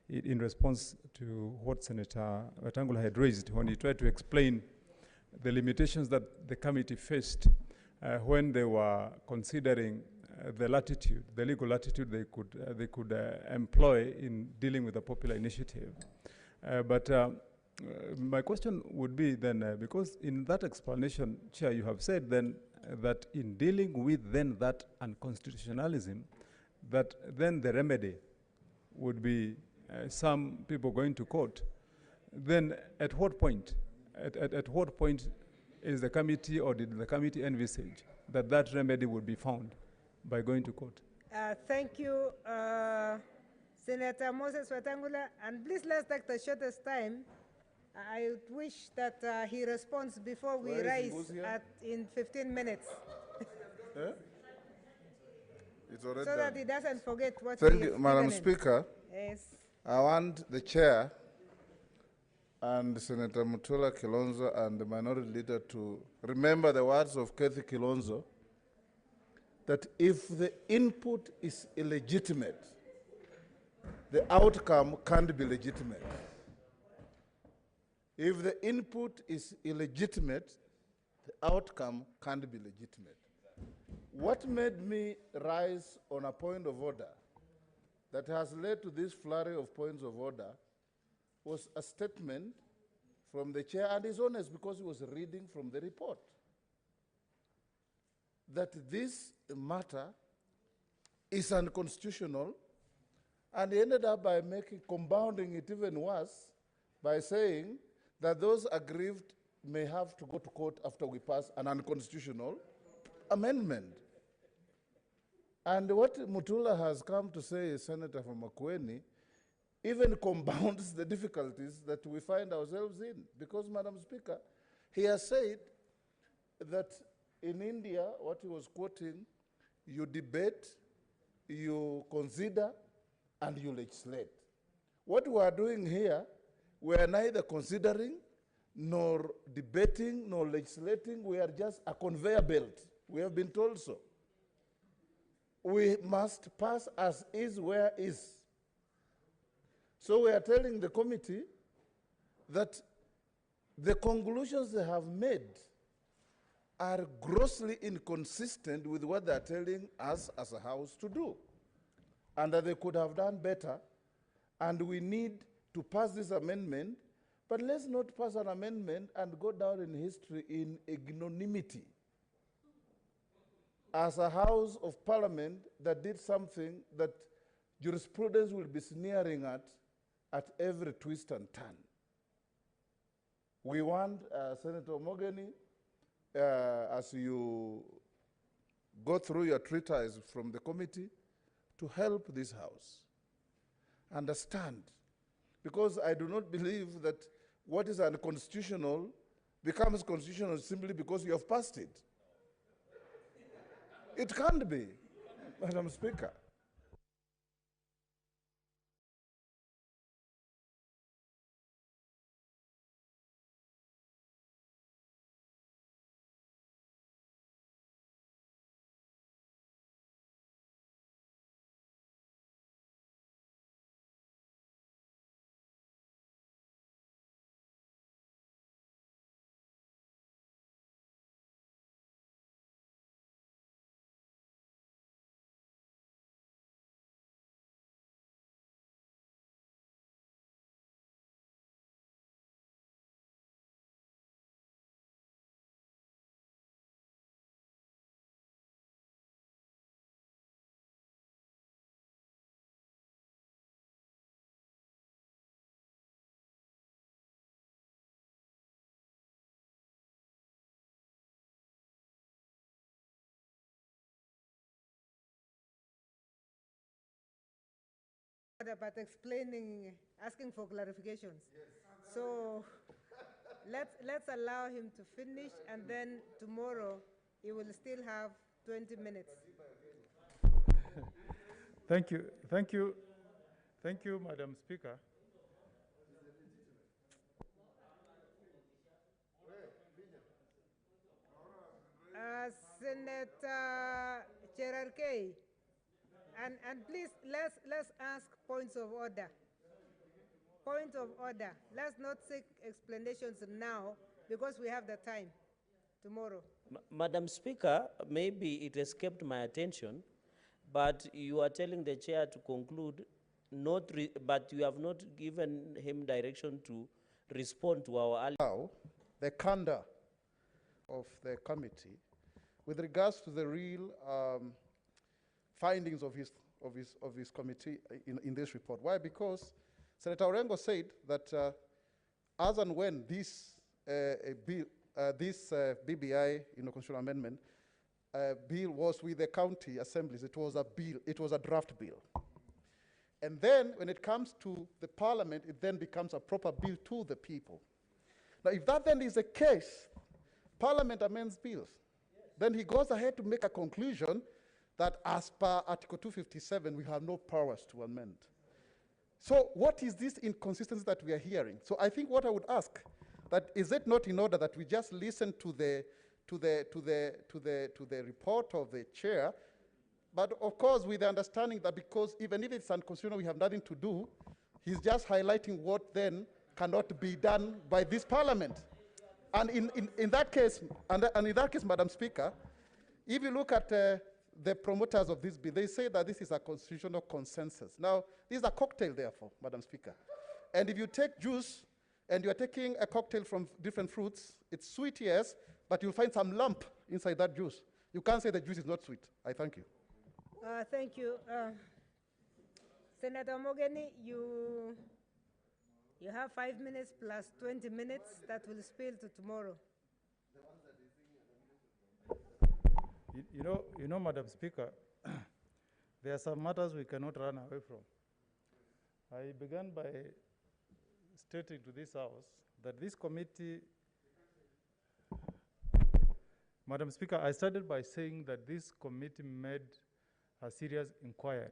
in response to what Senator Wetangula had raised, when he tried to explain the limitations that the committee faced when they were considering the legal latitude they could employ in dealing with the popular initiative. But my question would be then, because in that explanation, Chair, you have said then that in dealing with then that unconstitutionalism, that then the remedy would be some people going to court. Then at what point, at what point is the committee, or did the committee envisage that remedy would be found by going to court? Thank you, Senator Moses Wetangula, and please let's take the shortest time. I wish that he responds before we Where is rise Mbuzia? in 15 minutes. Eh? It's already So done. that he doesn't forget what Thank he you, has Madam given him. Speaker. Yes. I want the chair and Senator Mutula Kilonzo and the minority leader to remember the words of Kathy Kilonzo, that if the input is illegitimate, the outcome can't be legitimate. If the input is illegitimate, the outcome can't be legitimate. What made me rise on a point of order that has led to this flurry of points of order was a statement from the chair, and he's honest because he was reading from the report, that this matter is unconstitutional, and he ended up by compounding it even worse by saying that those aggrieved may have to go to court after we pass an unconstitutional amendment. And what Mutula has come to say, Senator from Makueni, even compounds the difficulties that we find ourselves in. Because, Madam Speaker, he has said that in India, what he was quoting, you debate, you consider, and you legislate. What we are doing here, we are neither considering, nor debating, nor legislating. We are just a conveyor belt. We have been told so. We must pass as is where is. So we are telling the committee that the conclusions they have made are grossly inconsistent with what they are telling us as a House to do, and that they could have done better, and we need to pass this amendment, but let's not pass an amendment and go down in history in ignominy as a House of Parliament that did something that jurisprudence will be sneering at every twist and turn. We want Senator Mogeni, as you go through your treatise from the committee, to help this House understand. Because I do not believe that what is unconstitutional becomes constitutional simply because you have passed it. It can't be, Madam Speaker. About explaining, asking for clarifications. Yes. So let's allow him to finish, and then tomorrow he will still have 20 minutes. Thank you, Madam Speaker. Senator Cherarkei, and please let's ask points of order. Point of order. Let's not seek explanations now because we have the time tomorrow. Madam Speaker, maybe it escaped my attention, but you are telling the chair to conclude, but you have not given him direction to respond to our earlier. Now, the candor of the committee with regards to the real findings of his committee in this report. Why? Because Senator Orengo said that as and when this BBI constitutional amendment bill was with the county assemblies, it was a draft bill. And then when it comes to the parliament, it then becomes a proper bill to the people. Now, if that then is the case, parliament amends bills. Then he goes ahead to make a conclusion that as per Article 257, we have no powers to amend. So what is this inconsistency that we are hearing? So I think what I would ask, that is it not in order that we just listen to the report of the chair, but of course with the understanding that because even if it's unconstitutional, we have nothing to do, he's just highlighting what then cannot be done by this parliament. And in that case, Madam Speaker, if you look at the promoters of this bill, they say that this is a constitutional consensus. Now, this is a cocktail, therefore, Madam Speaker. And if you take juice and you are taking a cocktail from different fruits, it's sweet, yes, but you'll find some lump inside that juice. You can't say the juice is not sweet. I thank you. Thank you. Senator Mogeni, you have 5 minutes plus 20 minutes that will spill to tomorrow. You know, Madam Speaker, there are some matters we cannot run away from. I began by stating to this House that this committee, Madam Speaker, I started by saying that this committee made a serious inquiry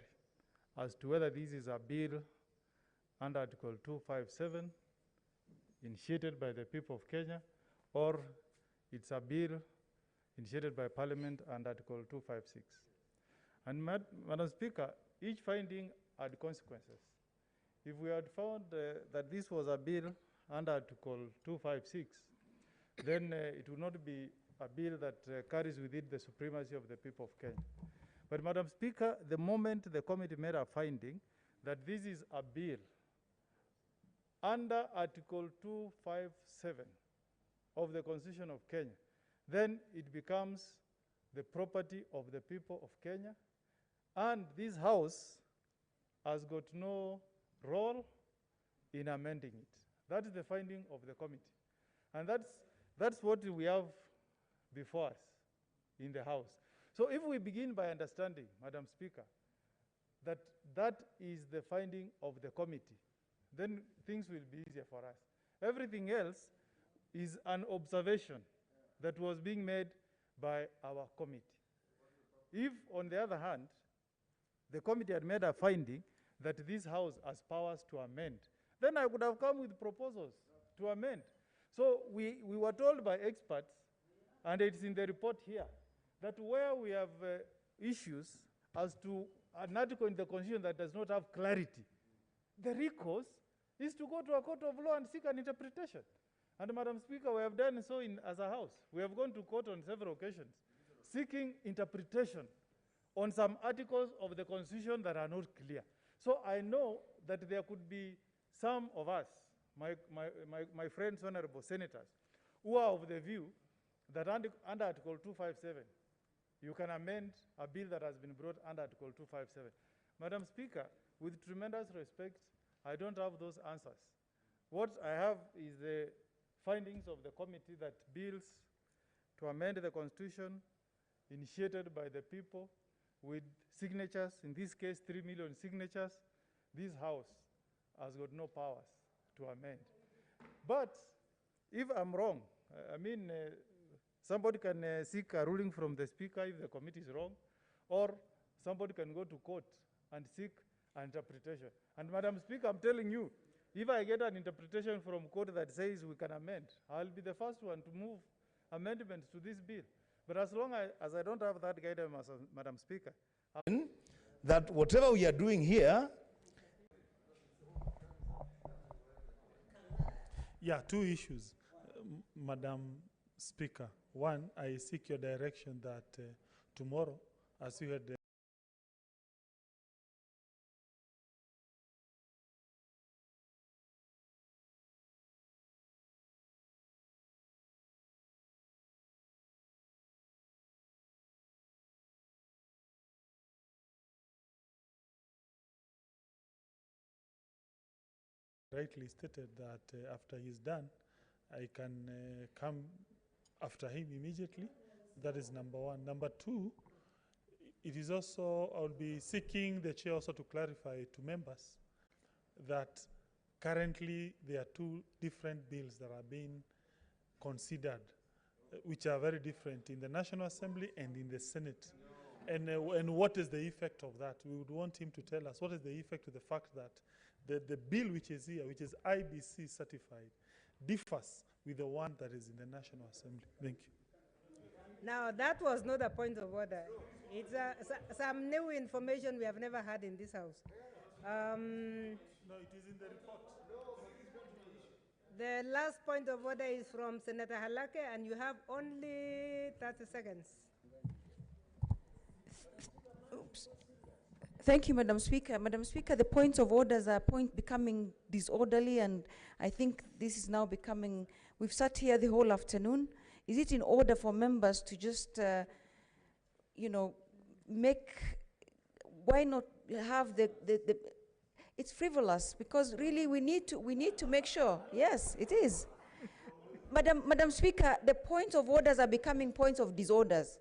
as to whether this is a bill under Article 257 initiated by the people of Kenya, or it's a bill initiated by Parliament under Article 256. And Madam Speaker, each finding had consequences. If we had found that this was a bill under Article 256, then it would not be a bill that carries with it the supremacy of the people of Kenya. But Madam Speaker, the moment the committee made a finding that this is a bill under Article 257 of the Constitution of Kenya, then it becomes the property of the people of Kenya, and this House has got no role in amending it. That is the finding of the committee. And that's what we have before us in the House. So if we begin by understanding, Madam Speaker, that that is the finding of the committee, then things will be easier for us. Everything else is an observation that was being made by our committee. If, on the other hand, the committee had made a finding that this House has powers to amend, then I would have come with proposals to amend. So we were told by experts, and it's in the report here, that where we have issues as to an article in the Constitution that does not have clarity, the recourse is to go to a court of law and seek an interpretation. And Madam Speaker, we have done so as a House. We have gone to court on several occasions, seeking interpretation on some articles of the Constitution that are not clear. So I know that there could be some of us, my friends, honorable senators, who are of the view that under Article 257, you can amend a bill that has been brought under Article 257. Madam Speaker, with tremendous respect, I don't have those answers. What I have is the findings of the committee that bills to amend the Constitution initiated by the people with signatures, in this case 3 million signatures, this House has got no powers to amend. But if I'm wrong, somebody can seek a ruling from the Speaker if the committee is wrong, or somebody can go to court and seek an interpretation. And Madam Speaker, I'm telling you, if I get an interpretation from court that says we can amend, I'll be the first one to move amendments to this bill. But as long as I don't have that guidance, Madam Speaker. That whatever we are doing here. Yeah, two issues, Madam Speaker. One, I seek your direction that tomorrow, as you had rightly stated that after he's done, I can come after him immediately. That is number one. Number two, it is also, I'll be seeking the chair also to clarify to members that currently there are two different bills that are being considered, which are very different in the National Assembly and in the Senate. And what is the effect of that? We would want him to tell us what is the effect of the fact that the bill which is here, which is IBC certified, differs with the one that is in the National Assembly. Thank you. Now, that was not a point of order. It's some new information we have never had in this house. No, it is in the report. The last point of order is from Senator Halake, and you have only 30 seconds. Oops. Thank you, Madam Speaker. Madam Speaker, the points of orders are becoming disorderly, and I think this is now becoming, we've sat here the whole afternoon. Is it in order for members to just, why not have it's frivolous, because really we need to make sure. Yes, it is. Madam Speaker, the points of orders are becoming points of disorders.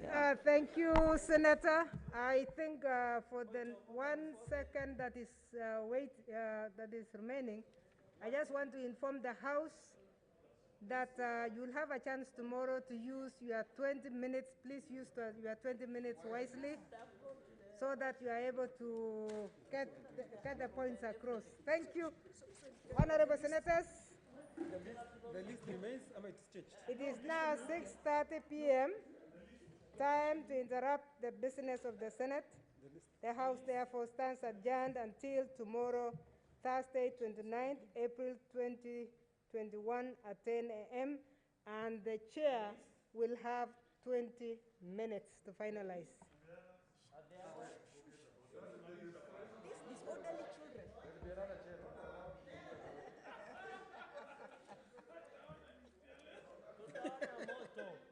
Yeah. Thank you, Senator. I think for the 1 second that is that is remaining, I just want to inform the House that you'll have a chance tomorrow to use your 20 minutes. Please use your 20 minutes wisely so that you are able to get the points across. Thank you. Honorable Senators. The list remains, it's changed. It is now 6:30 p.m. Time to interrupt the business of the Senate. The House therefore stands adjourned until tomorrow, Thursday, 29th April 2021 at 10 a.m. and the chair will have 20 minutes to finalize. These disorderly children.